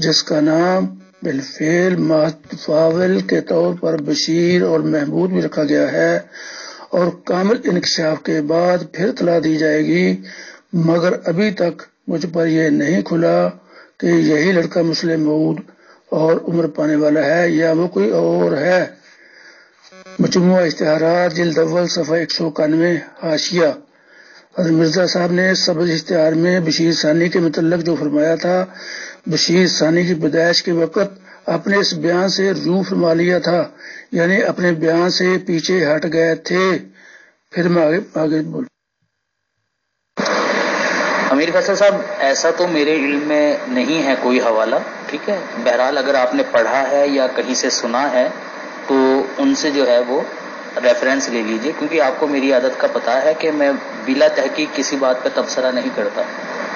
جس کا نام بالفعل متفاول کے طور پر بشیر اور محمود بھی رکھا گیا ہے, اور کامل انکشاف کے بعد پھر اطلاع دی جائے گی, مگر ابھی تک مجھ پر یہ نہیں کھلا کہ یہی لڑکا مسلم موعود اور عمر پانے والا ہے یا وہ کوئی اور ہے. مجموعہ اشتہارات جلد اول صفحہ 191 حاشیہ. حضرت مرزا صاحب نے سبز اشتہار میں بشیر ثانی کے متعلق جو فرمایا تھا, بشیر ثانی کی پیدائش کے وقت اپنے اس بیان سے رجوع فرما لیا تھا, یعنی اپنے بیان سے پیچھے ہٹ گئے تھے. پھر میں آگے بول. امیر فیصل صاحب, ایسا تو میرے علم میں نہیں ہے کوئی حوالہ, ٹھیک ہے. بہرحال اگر آپ نے پڑھا ہے یا کہیں سے سنا ہے تو ان سے جو ہے وہ ریفرنس لے لیجئے, کیونکہ آپ کو میری عادت کا پتہ ہے کہ میں بلا تحقیق کسی بات پہ تبصرہ نہیں کرتا.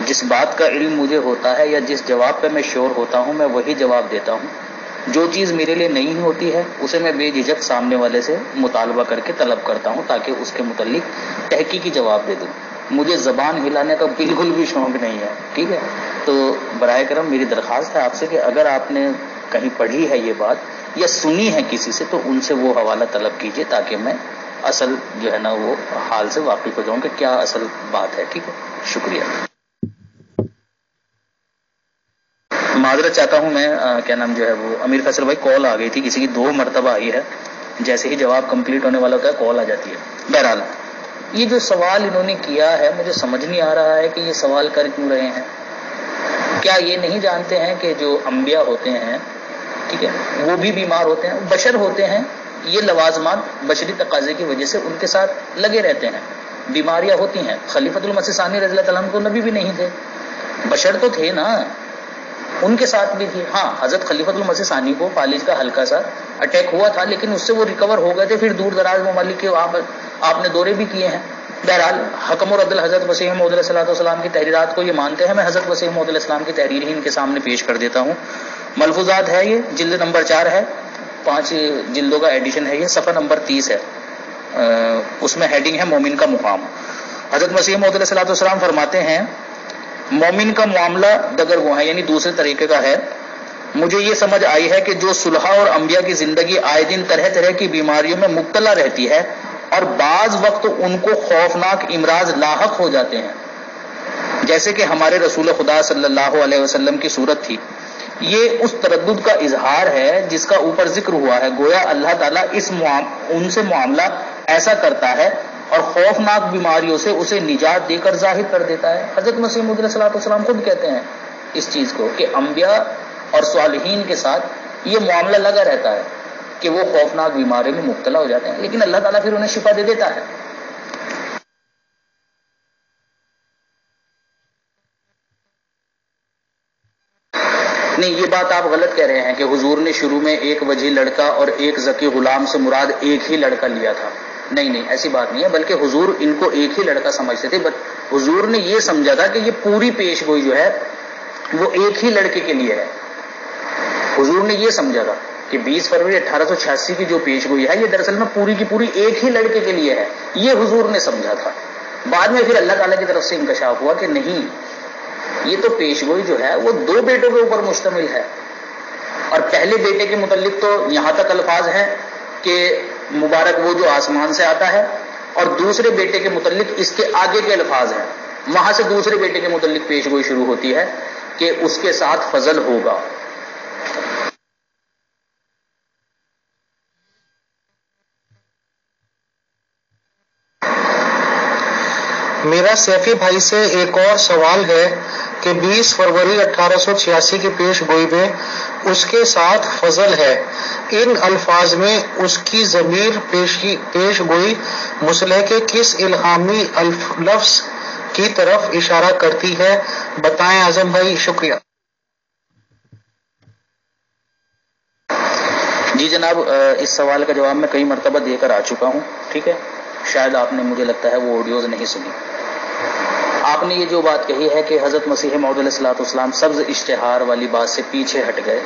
جس بات کا علم مجھے ہوتا ہے یا جس جواب پہ میں شور ہوتا ہوں میں وہی جواب دیتا ہوں. جو چیز میرے لیے نہیں ہوتی ہے اسے میں بے جھجک سامنے والے سے مطالبہ کر کے طلب کرتا ہوں تاکہ اس کے متعلق تحقیقی جواب دے دوں. مجھے زبان ہلانے کا بالکل بھی شوق نہیں ہے, ٹھیک ہے. تو براہ کرم میری درخواست ہے آپ سے کہ اگر آپ نے کہیں پڑھی ہے یہ بات یا سنی ہے کسی سے تو ان سے وہ حوالہ طلب کیجئے تاکہ میں اصل جو ہے نا وہ حال سے واقف ہو جاؤں کہ کیا اصل بات ہے. ٹھیک ہے, شکریہ. معذرت چاہتا ہوں میں, کیا نام جو ہے وہ امیر فیصل بھائی, کال آ گئی تھی کسی کی, 2 مرتبہ آئی ہے, جیسے ہی جواب کمپلیٹ ہونے والا ہوتا ہے کال آ جاتی ہے. بہرحال یہ جو سوال انہوں نے کیا ہے مجھے سمجھ نہیں آ رہا ہے کہ یہ سوال کر کیوں رہے ہیں. کیا یہ نہیں جانتے ہیں کہ جو انبیاء ہوتے ہیں, ٹھیک ہے, وہ بھی بیمار ہوتے ہیں, بشر ہوتے ہیں, یہ لوازمات بشری تقاضے کی وجہ سے ان کے ساتھ لگے رہتے ہیں, بیماریاں ہوتی ہیں. خلیفۃ المسیح ثانی رضی اللہ تعالیٰ عنہ تو نبی بھی نہیں تھے, بشر تو تھے نا, ان کے ساتھ بھی تھی. ہاں, حضرت خلیفۃ المسیح ثانی کو فالج کا ہلکا سا اٹیک ہوا تھا, لیکن اس سے وہ ریکور ہو گئے تھے. پھر دور دراز ممالک کے آپ نے دورے بھی کیے ہیں. بہرحال حکم اور عدل حضرت مسیح موعود علیہ السلام کی تحریرات کو یہ مانتے ہیں. میں حضرت مسیح موعود علیہ السلام کی تحریر ہی ان کے سامنے پیش کر دیتا ہوں. ملفوظات ہے, یہ جلد نمبر 4 ہے, 5 جلدوں کا ایڈیشن ہے, یہ صفحہ نمبر 30 ہے. اس میں ہیڈنگ ہے مومن کا مقام. حضرت مسیح موعود علیہ السلام فرماتے ہیں مومن کا معاملہ دگر وہ ہے, یعنی دوسرے طریقے کا ہے. مجھے یہ سمجھ آئی ہے کہ جو صلحاء اور انبیاء کی زندگی آئے دن طرح طرح کی بیماریوں میں مبتلا رہتی ہے اور بعض وقت ان کو خوفناک امراض لاحق ہو جاتے ہیں, جیسے کہ ہمارے رسول خدا صلی اللہ علیہ وسلم کی صورت تھی, یہ اس تردد کا اظہار ہے جس کا اوپر ذکر ہوا ہے. گویا اللہ تعالیٰ ان سے معاملہ ایسا کرتا ہے اور خوفناک بیماریوں سے اسے نجات دے کر ظاہر کر دیتا ہے. حضرت مسیح موعود علیہ السلام خود کہتے ہیں اس چیز کو کہ انبیاء اور صالحین کے ساتھ یہ معاملہ لگا رہتا ہے کہ وہ خوفناک بیماریوں میں مبتلا ہو جاتے ہیں, لیکن اللہ تعالیٰ پھر انہیں شفا دے دیتا ہے. نہیں, یہ بات آپ غلط کہہ رہے ہیں کہ حضور نے شروع میں ایک وجہی لڑکا اور ایک ذکی غلام سے مراد ایک ہی لڑکا لیا تھا. نہیں, ایسی بات نہیں ہے, بلکہ حضور ان کو ایک ہی لڑکا سمجھتے تھے. حضور نے یہ سمجھا تھا کہ یہ پوری پیش گوئی جو ہے وہ ایک ہی لڑکے کے لیے ہے. حضور نے یہ سمجھا تھا کہ 20 فروری 1886 کی جو پیش گوئی ہے یہ دراصل میں پوری کی پوری ایک ہی لڑکے کے لیے ہے, یہ حضور نے سمجھا تھا. بعد میں پھر اللہ تعالیٰ کی طرف سے انکشاف ہوا کہ نہیں, یہ تو پیش گوئی جو ہے وہ 2 بیٹوں کے اوپر مشتمل ہے. اور پہلے بیٹے کے متعلق تو یہاں تک الفاظ ہیں کہ مبارک وہ جو آسمان سے آتا ہے, اور دوسرے بیٹے کے متعلق اس کے آگے کے الفاظ ہیں. وہاں سے دوسرے بیٹے کے متعلق پیش گوئی شروع ہوتی ہے کہ اس کے ساتھ فضل ہوگا. میرا سیفی بھائی سے ایک اور سوال ہے کہ 20 فروری 1886 کی پیش گوئی میں اس کے ساتھ فضل ہے, ان الفاظ میں اس کی ضمیر پیش گوئی مسلح کے کس الہامی لفظ کی طرف اشارہ کرتی ہے, بتائیں اعظم بھائی, شکریہ. جی جناب, اس سوال کا جواب میں کئی مرتبہ دے کر آ چکا ہوں. ٹھیک ہے, شاید آپ نے, مجھے لگتا ہے وہ آڈیوز نہیں سنی. آپ نے یہ جو بات کہی ہے کہ حضرت مسیح موعود علیہ السلام سبز اشتہار والی بات سے پیچھے ہٹ گئے,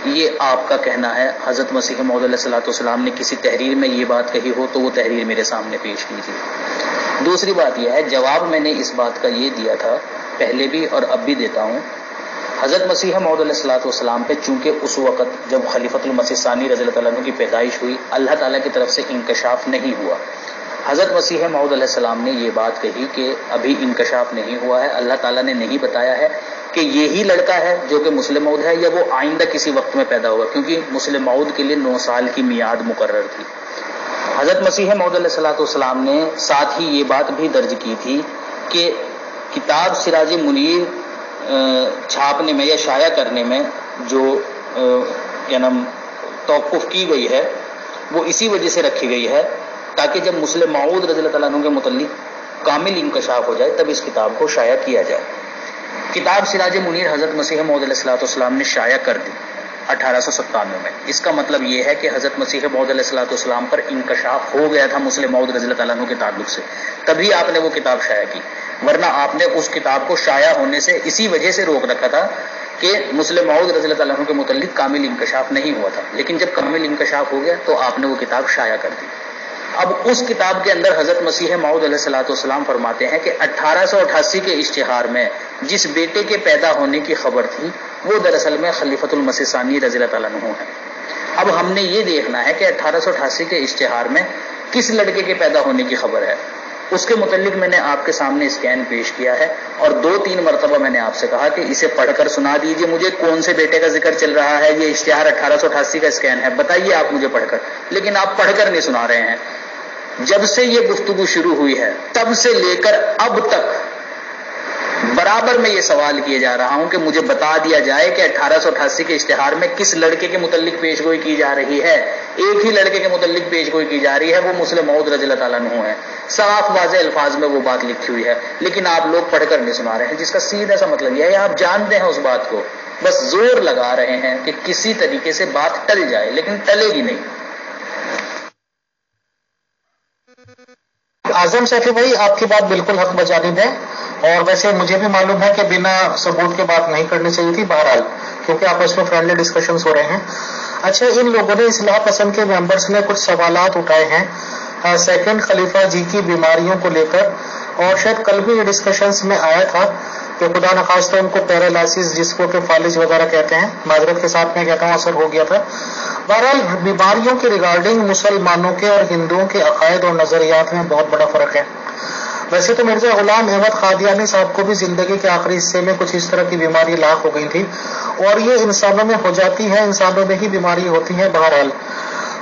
یہ آپ کا کہنا ہے. حضرت مسیح موعود علیہ السلام نے کسی تحریر میں یہ بات کہی ہو تو وہ تحریر میرے سامنے پیش کیجیے. دوسری بات یہ ہے, جواب میں نے اس بات کا یہ دیا تھا پہلے بھی اور اب بھی دیتا ہوں. حضرت مسیح موعود علیہ السلام پہ چونکہ اس وقت جب خلیفۃ المسیح ثانی رضی اللہ عنہ کی پیدائش ہوئی اللہ تعالیٰ کی طرف سے انکشاف نہیں ہوا. حضرت مسیح موعود علیہ السلام نے یہ بات کہی کہ ابھی انکشاف نہیں ہوا ہے, اللہ تعالیٰ نے نہیں بتایا ہے کہ یہی لڑکا ہے جو کہ مسلم موعود ہے یا وہ آئندہ کسی وقت میں پیدا ہوگا, کیونکہ مسلم موعود کے لیے 9 سال کی میعاد مقرر تھی. حضرت مسیح موعود علیہ السلام نے ساتھ ہی یہ بات بھی درج کی تھی کہ کتاب سراج منیر چھاپنے میں یا شائع کرنے میں جو کیا نام توقف کی گئی ہے وہ اسی وجہ سے رکھی گئی ہے تاکہ جب مسلم موعود رضی اللہ تعالیٰ عنہ کے متعلق کامل انکشاف ہو جائے تب اس کتاب کو شائع کیا جائے. کتاب سراج منیر حضرت مسیح موعود علیہ السلام نے شائع کر دی 1897 میں. اس کا مطلب یہ ہے کہ حضرت مسیح موعود علیہ السلام پر انکشاف ہو گیا تھا مسلم موعود رضی اللہ تعالیٰ عنہ کے تعلق سے, تبھی آپ نے وہ کتاب شائع کی, ورنہ آپ نے اس کتاب کو شائع ہونے سے اسی وجہ سے روک رکھا تھا کہ مسلم موعود رضی اللہ تعالیٰ عنہ کے متعلق کامل انکشاف نہیں ہوا تھا. لیکن جب کامل انکشاف ہو گیا تو آپ نے وہ کتاب شائع کر دی. اب اس کتاب کے اندر حضرت مسیح موعود علیہ السلام فرماتے ہیں کہ 1888 کے اشتہار میں جس بیٹے کے پیدا ہونے کی خبر تھی وہ دراصل میں خلیفۃ المسیح ثانی رضی اللہ تعالیٰ عنہ ہے. اب ہم نے یہ دیکھنا ہے کہ 1888 کے اشتہار میں کس لڑکے کے پیدا ہونے کی خبر ہے، اس کے متعلق میں نے آپ کے سامنے اسکین پیش کیا ہے، اور 2-3 مرتبہ میں نے آپ سے کہا کہ اسے پڑھ کر سنا دیجئے مجھے کون سے بیٹے کا ذکر چل رہا ہے، یہ اشتہار 1888 کا اسکین ہے، بتائیے آپ مجھے پڑھ کر، لیکن آپ پڑھ کر نہیں سنا رہے ہیں۔ جب سے یہ گفتگو شروع ہوئی ہے تب سے لے کر اب تک برابر میں یہ سوال کیے جا رہا ہوں کہ مجھے بتا دیا جائے کہ 1888 کے اشتہار میں کس لڑکے کے متعلق پیش گوئی کی جا رہی ہے۔ ایک ہی لڑکے کے متعلق پیش گوئی کی جا رہی ہے، وہ مسلم موعود رضی اللہ تعالیٰ عنہ ہے، صاف واضح الفاظ میں وہ بات لکھی ہوئی ہے، لیکن آپ لوگ پڑھ کر نہیں سنا رہے ہیں، جس کا سیدھا سا مطلب یہ ہے آپ جانتے ہیں اس بات کو، بس زور لگا رہے ہیں کہ کسی طریقے سے بات ٹل جائے، لیکن ٹلے گی نہیں۔ اعظم سیفی بھائی، آپ کی بات بالکل حق بجانب ہے، اور ویسے مجھے بھی معلوم ہے کہ بنا ثبوت کے بات نہیں کرنی چاہیے تھی، بہرحال کیونکہ آپس میں فرینڈلی ڈسکشنز ہو رہے ہیں۔ اچھا، ان لوگوں نے اصلاح پسند کے ممبرز نے کچھ سوالات اٹھائے ہیں سیکنڈ خلیفہ جی کی بیماریوں کو لے کر، اور شاید کل بھی یہ ڈسکشنز میں آیا تھا کہ خدا نخواستہ ان کو پیرالائسس جس کو کہ فالج وغیرہ کہتے ہیں، معذرت کے ساتھ میں کہتا ہوں، اثر ہو گیا تھا۔ بہرحال بیماریوں کے ریگارڈنگ مسلمانوں کے اور ہندوؤں کے عقائد اور نظریات میں بہت بڑا فرق ہے۔ ویسے تو مرزا غلام احمد قادیانی صاحب کو بھی زندگی کے آخری حصے میں کچھ اس طرح کی بیماری لاحق ہو گئی تھی، اور یہ انسانوں میں ہو جاتی ہے، انسانوں میں ہی بیماری ہوتی ہے۔ بہرحال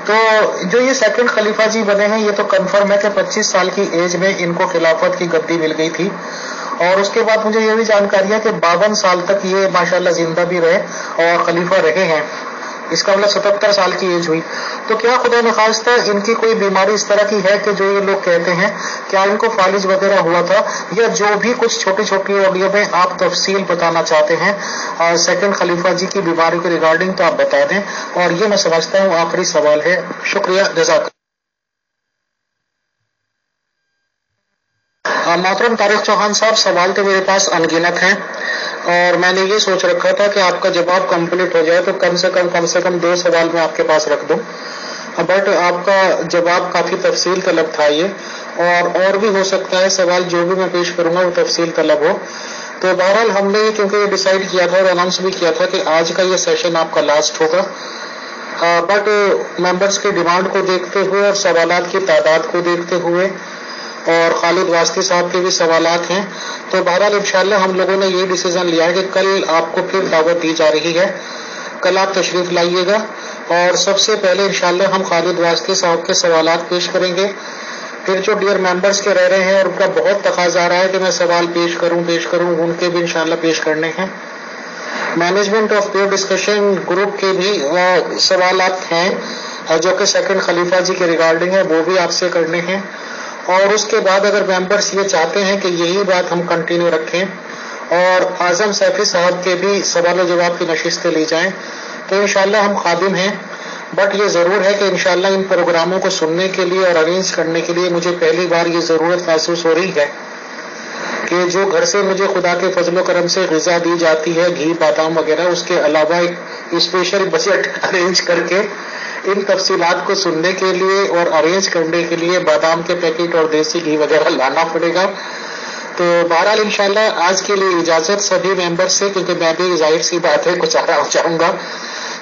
تو جو یہ سیکنڈ خلیفہ جی بنے ہیں، یہ تو کنفرم ہے کہ 25 سال کی ایج میں ان کو خلافت کی گدی مل گئی تھی، اور اس کے بعد مجھے یہ بھی جانکاری ہے کہ 52 سال تک یہ ماشاءاللہ زندہ بھی رہے اور خلیفہ رہے ہیں، اس کا مطلب 77 سال کی ایج ہوئی۔ تو کیا خدا نخواستہ ان کی کوئی بیماری اس طرح کی ہے کہ جو یہ لوگ کہتے ہیں، کیا ان کو فالج وغیرہ ہوا تھا، یا جو بھی کچھ چھوٹی چھوٹی آڈیو میں آپ تفصیل بتانا چاہتے ہیں سیکنڈ خلیفہ جی کی بیماری کے ریگارڈنگ تو آپ بتا دیں، اور یہ میں سمجھتا ہوں آخری سوال ہے۔ شکریہ، جزاک۔ محترم طارق چوہان صاحب، سوال تو میرے پاس ان گنت ہیں، اور میں نے یہ سوچ رکھا تھا کہ آپ کا جواب کمپلیٹ ہو جائے تو کم سے کم 2 سوال میں آپ کے پاس رکھ دوں، بٹ آپ کا جواب کافی تفصیل طلب تھا یہ، اور بھی ہو سکتا ہے سوال جو بھی میں پیش کروں گا وہ تفصیل طلب ہو۔ تو بہرحال ہم نے کیونکہ یہ ڈیسائیڈ کیا تھا اور اناؤنس بھی کیا تھا کہ آج کا یہ سیشن آپ کا لاسٹ ہوگا، بٹ ممبرس کی ڈیمانڈ کو دیکھتے ہوئے اور سوالات کی تعداد کو دیکھتے ہوئے اور خالد واسطی صاحب کے بھی سوالات ہیں، تو بہرحال انشاءاللہ ہم لوگوں نے یہ ڈیسیزن لیا ہے کہ کل آپ کو پھر دعوت دی جا رہی ہے، کل آپ تشریف لائیے گا، اور سب سے پہلے انشاءاللہ ہم خالد واسطی صاحب کے سوالات پیش کریں گے، پھر جو ڈیئر ممبرس کے رہ رہے ہیں اور ان کا بہت تقاضا آ رہا ہے کہ میں سوال پیش کروں، ان کے بھی انشاءاللہ پیش کرنے ہیں۔ Management of peer discussion group کے بھی سوالات ہیں جو کہ سیکنڈ خلیفہ جی کے ریگارڈنگ ہے، وہ بھی آپ سے کرنے ہیں، اور اس کے بعد اگر ممبرس یہ چاہتے ہیں کہ یہی بات ہم کنٹینیو رکھیں اور اعظم سیفی صاحب کے بھی سوال و جواب کی نشستیں لی جائیں تو انشاءاللہ ہم خادم ہیں، بٹ یہ ضرور ہے کہ انشاءاللہ ان پروگراموں کو سننے کے لیے اور ارینج کرنے کے لیے مجھے پہلی بار یہ ضرورت محسوس ہو رہی ہے کہ جو گھر سے مجھے خدا کے فضل و کرم سے غذا دی جاتی ہے، گھی بادام وغیرہ، اس کے علاوہ ایک اسپیشل بجٹ ارینج کر کے ان تفصیلات کو سننے کے لیے اور ارینج کرنے کے لیے بادام کے پیکٹ اور دیسی گھی وغیرہ لانا پڑے گا۔ تو بہرحال انشاءاللہ آج کے لیے اجازت سبھی ممبر سے، کیونکہ میں بھی ظاہر سی بات ہے کچھ آرام چاہوں گا۔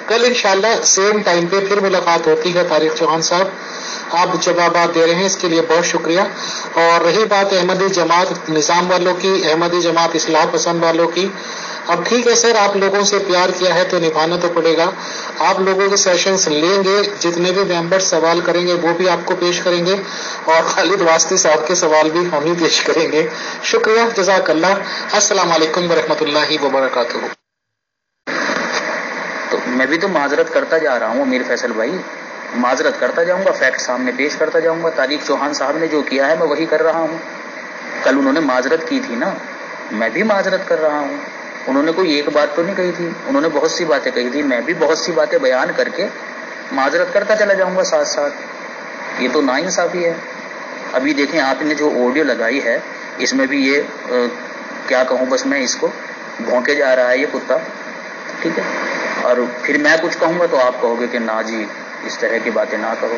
کل انشاءاللہ سیم ٹائم پہ پھر ملاقات ہوتی ہے۔ طارق چوہان صاحب، آپ جوابات دے رہے ہیں اس کے لیے بہت شکریہ۔ اور رہی بات احمدی جماعت نظام والوں کی، احمدی جماعت اصلاح پسند والوں کی، اب ٹھیک ہے سر، آپ لوگوں سے پیار کیا ہے تو نبھانا تو پڑے گا۔ آپ لوگوں کے سیشنز لیں گے، جتنے بھی ممبر سوال کریں گے وہ بھی آپ کو پیش کریں گے، اور خالد واسطی صاحب کے سوال بھی ہم ہی پیش کریں گے۔ شکریہ، جزاک اللہ۔ السلام علیکم ورحمۃ اللہ وبرکاتہ۔ تو میں بھی تو معذرت کرتا جا رہا ہوں امیر فیصل بھائی، معذرت کرتا جاؤں گا، فیکٹ سامنے پیش کرتا جاؤں گا۔ طارق چوہان صاحب نے جو کیا ہے میں وہی کر رہا ہوں۔ کل انہوں نے معذرت کی تھی نا، میں بھی معذرت کر رہا ہوں۔ انہوں نے کوئی ایک بات تو نہیں کہی تھی، انہوں نے بہت سی باتیں کہی تھی، میں بھی بہت سی باتیں بیان کر کے معذرت کرتا چلا جاؤں گا ساتھ ساتھ۔ یہ تو ناانصافی ہے۔ ابھی دیکھیں آپ نے جو آڈیو لگائی ہے اس میں بھی یہ کیا کہوں، بس میں اس کو بھونکے جا رہا ہے یہ کتا، ٹھیک ہے، اور پھر میں کچھ کہوں گا تو آپ کہو گے کہ نا جی اس طرح کی باتیں نہ کہو۔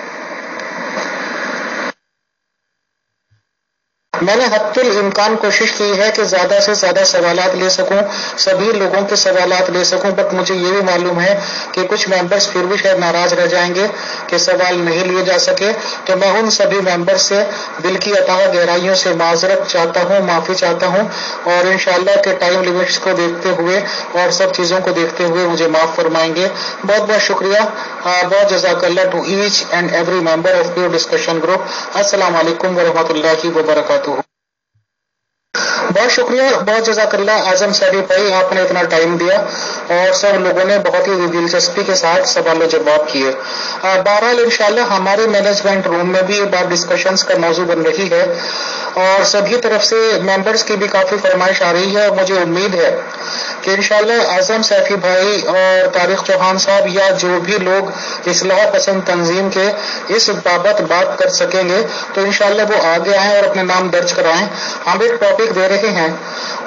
میں نے حد الامکان کوشش کی ہے کہ زیادہ سے زیادہ سوالات لے سکوں، سبھی لوگوں کے سوالات لے سکوں، بٹ مجھے یہ بھی معلوم ہے کہ کچھ ممبرز پھر بھی شاید ناراض رہ جائیں گے کہ سوال نہیں لیے جا سکے، تو میں ان سبھی ممبر سے دل کی اتھاہ گہرائیوں سے معذرت چاہتا ہوں، معافی چاہتا ہوں، اور انشاءاللہ کہ ٹائم لیمٹس کو دیکھتے ہوئے اور سب چیزوں کو دیکھتے ہوئے مجھے معاف فرمائیں گے۔ بہت بہت شکریہ، بہت جزاک اللہ to each and every member of pure discussion group. السلام علیکم ورحمۃ اللہ وبرکاتہ۔ بہت شکریہ، بہت جزاک اللہ اعظم سعدی بھائی، آپ نے اتنا ٹائم دیا اور سب لوگوں نے بہت ہی دلچسپی کے ساتھ سوال و جواب کیے۔ بہرحال انشاءاللہ ہمارے مینجمنٹ روم میں بھی یہ بات ڈسکشنز کا موضوع بن رہی ہے اور سبھی طرف سے ممبرز کی بھی کافی فرمائش آ رہی ہے، اور مجھے امید ہے کہ انشاءاللہ اعظم سیفی بھائی اور طارق چوہان صاحب یا جو بھی لوگ اصلاح پسند تنظیم کے اس بابت بات کر سکیں گے تو انشاءاللہ وہ آگے آئیں اور اپنے نام درج کرائیں۔ ہم ایک ٹاپک دے رہے ہیں،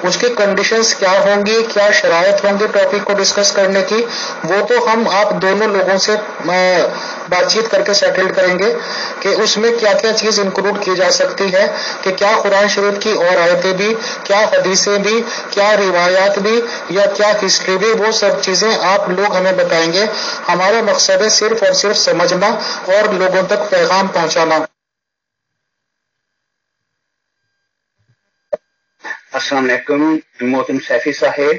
اس کی کنڈیشنز کیا ہوں گی، کیا شرائط ہوں گی ٹاپک کو ڈسکس کرنے کی، وہ تو ہم آپ دونوں لوگوں سے بات چیت کر کے سیٹل کریں گے کہ اس میں کیا کیا چیز انکلوڈ کی جا سکتی ہے، کہ کیا قرآن شریف کی اور آیتیں بھی، کیا حدیثیں بھی، کیا روایات بھی، یا کیا ہسٹری بھی، وہ سب چیزیں آپ لوگ ہمیں بتائیں گے۔ ہمارا مقصد ہے صرف اور صرف سمجھنا اور لوگوں تک پیغام پہنچانا۔ السلام علیکم محترم سیفی صاحب،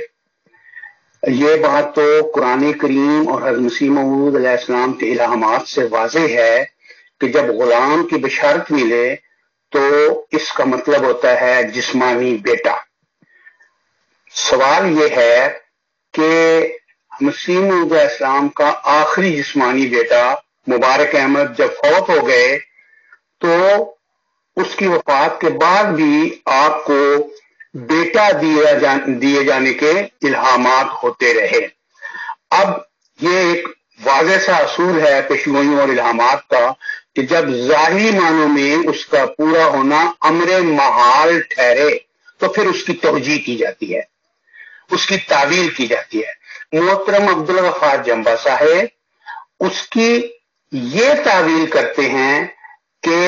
یہ بات تو قرآن کریم اور حضرت مسیح موعود علیہ السلام کے الہامات سے واضح ہے کہ جب غلام کی بشارت ملے تو اس کا مطلب ہوتا ہے جسمانی بیٹا۔ سوال یہ ہے کہ مسیح موعود علیہ السلام کا آخری جسمانی بیٹا مبارک احمد جب فوت ہو گئے تو اس کی وفات کے بعد بھی آپ کو بیٹا دیے جانے کے الہامات ہوتے رہے۔ اب یہ ایک واضح سا اصول ہے پیشگوئیوں اور الہامات کا کہ جب ظاہری معنوں میں اس کا پورا ہونا امر محال ٹھہرے تو پھر اس کی توجیہ کی جاتی ہے، اس کی تعویل کی جاتی ہے۔ محترم عبدالغفار جمبا صاحب اس کی یہ تعویل کرتے ہیں کہ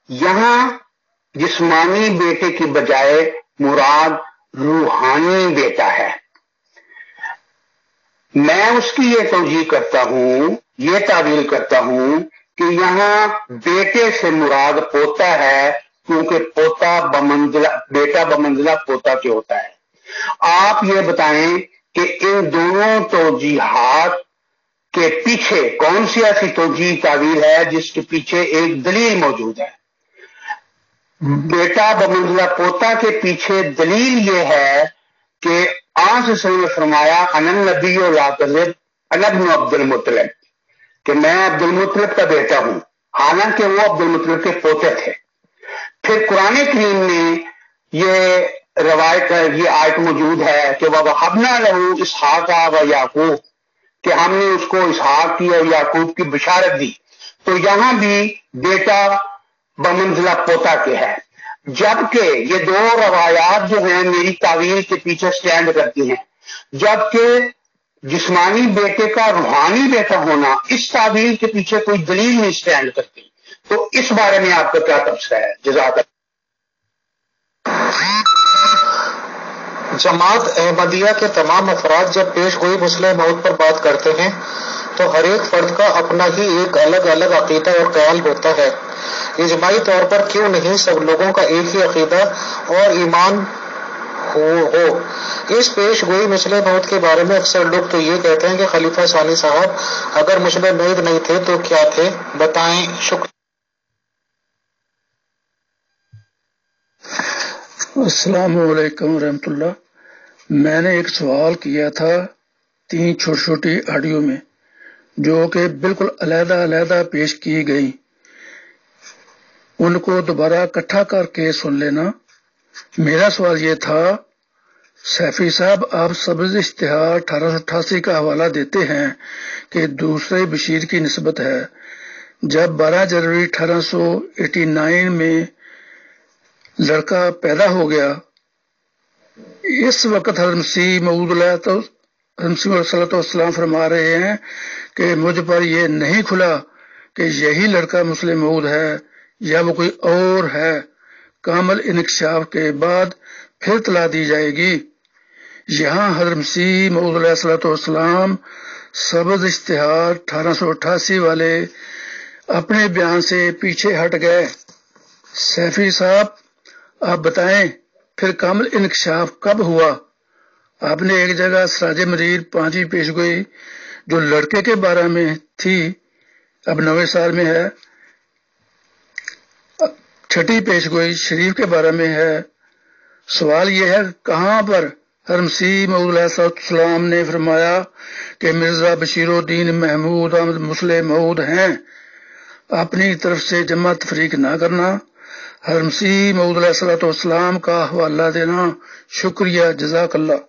یہاں جسمانی بیٹے کی بجائے مراد روحانی بیٹا ہے۔ میں اس کی یہ توجیہ کرتا ہوں، یہ تعویل کرتا ہوں کہ یہاں بیٹے سے مراد پوتا ہے، کیونکہ بیٹا بمنزلہ پوتا کے ہوتا ہے۔ آپ یہ بتائیں کہ ان دونوں توجیحات کے پیچھے کون سی ایسی توجیہ تعویل ہے جس کے پیچھے ایک دلیل موجود ہے؟ بیٹا بمنزلہ پوتا کے پیچھے دلیل یہ ہے کہ آن سے نے فرمایا ان النبی لا کذب انا ابن عبد المطلب، کہ میں عبد المطلب کا بیٹا ہوں، حالانکہ وہ عبد المطلب کے پوتے تھے۔ پھر قرآن کریم میں یہ روایت، یہ آیت موجود ہے کہ وَوَهَبْنَا لَهُ إِسْحَاقَ وَيَعْقُوبَ، کہ ہم نے اس کو اسحاق کی اور یعقوب کی بشارت دی۔ تو یہاں بھی بیٹا بمنزلہ پوتا کے ہے، جبکہ یہ دو روایات جو ہیں میری تعویل کے پیچھے سٹینڈ کرتی ہیں، جبکہ جسمانی بیٹے کا روحانی بیٹا ہونا اس تعویل کے پیچھے کوئی دلیل نہیں سٹینڈ کرتی۔ تو اس بارے میں آپ کا کیا تبصرہ ہے؟ جزاک اللہ۔ جماعت احمدیہ کے تمام افراد جب پیش گوئی مسلح موت پر بات کرتے ہیں تو ہر ایک فرد کا اپنا ہی ایک الگ الگ عقیدہ اور خیال ہوتا ہے۔ اجماعی طور پر کیوں نہیں سب لوگوں کا ایک ہی عقیدہ اور ایمان ہو۔ اس پیش گوئی مسلح موت کے بارے میں اکثر لوگ تو یہ کہتے ہیں کہ خلیفہ ثانی صاحب اگر مسلح موعود نہیں تھے تو کیا تھے، بتائیں۔ شکریہ۔ السلام علیکم ورحمۃ اللہ۔ میں نے ایک سوال کیا تھا 3 چھوٹی آڈیو میں جو کہ بالکل علیحدہ علیحدہ پیش کی گئی، ان کو دوبارہ اکٹھا کر کے سن لینا۔ میرا سوال یہ تھا، سیفی صاحب آپ سبز اشتہار 1888 کا حوالہ دیتے ہیں کہ دوسرے بشیر کی نسبت ہے، جب 12 جنوری 1889 میں لڑکا پیدا ہو گیا، اس وقت حضرت مسیح موعود صلی اللہ علیہ وسلم فرما رہے ہیں کہ مجھ پر یہ نہیں کھلا کہ یہی لڑکا مسلم موعود ہے یا وہ کوئی اور ہے، کامل انکشاف کے بعد پھر طلاع دی جائے گی۔ یہاں حضرت مسیح موعود علیہ الصلوۃ والسلام سبز اشتہار 1888 والے اپنے بیان سے پیچھے ہٹ گئے۔ سیفی صاحب آپ بتائیں پھر کامل انکشاف کب ہوا؟ آپ نے ایک جگہ سراج منیر 5ویں پیشگوئی جو لڑکے کے بارے میں تھی اب 9ویں سال میں ہے، 6ٹھی پیشگوئی شریف کے بارے میں ہے۔ سوال یہ ہے کہاں پر حضرت مسیح موعود علیہ السلام نے فرمایا کہ مرزا بشیر الدین محمود احمد مسلح موعود ہیں؟ اپنی طرف سے جمع تفریق نہ کرنا، حضرت مسیح موعود علیہ السلام کا حوالہ دینا۔ شکریہ، جزاک اللہ۔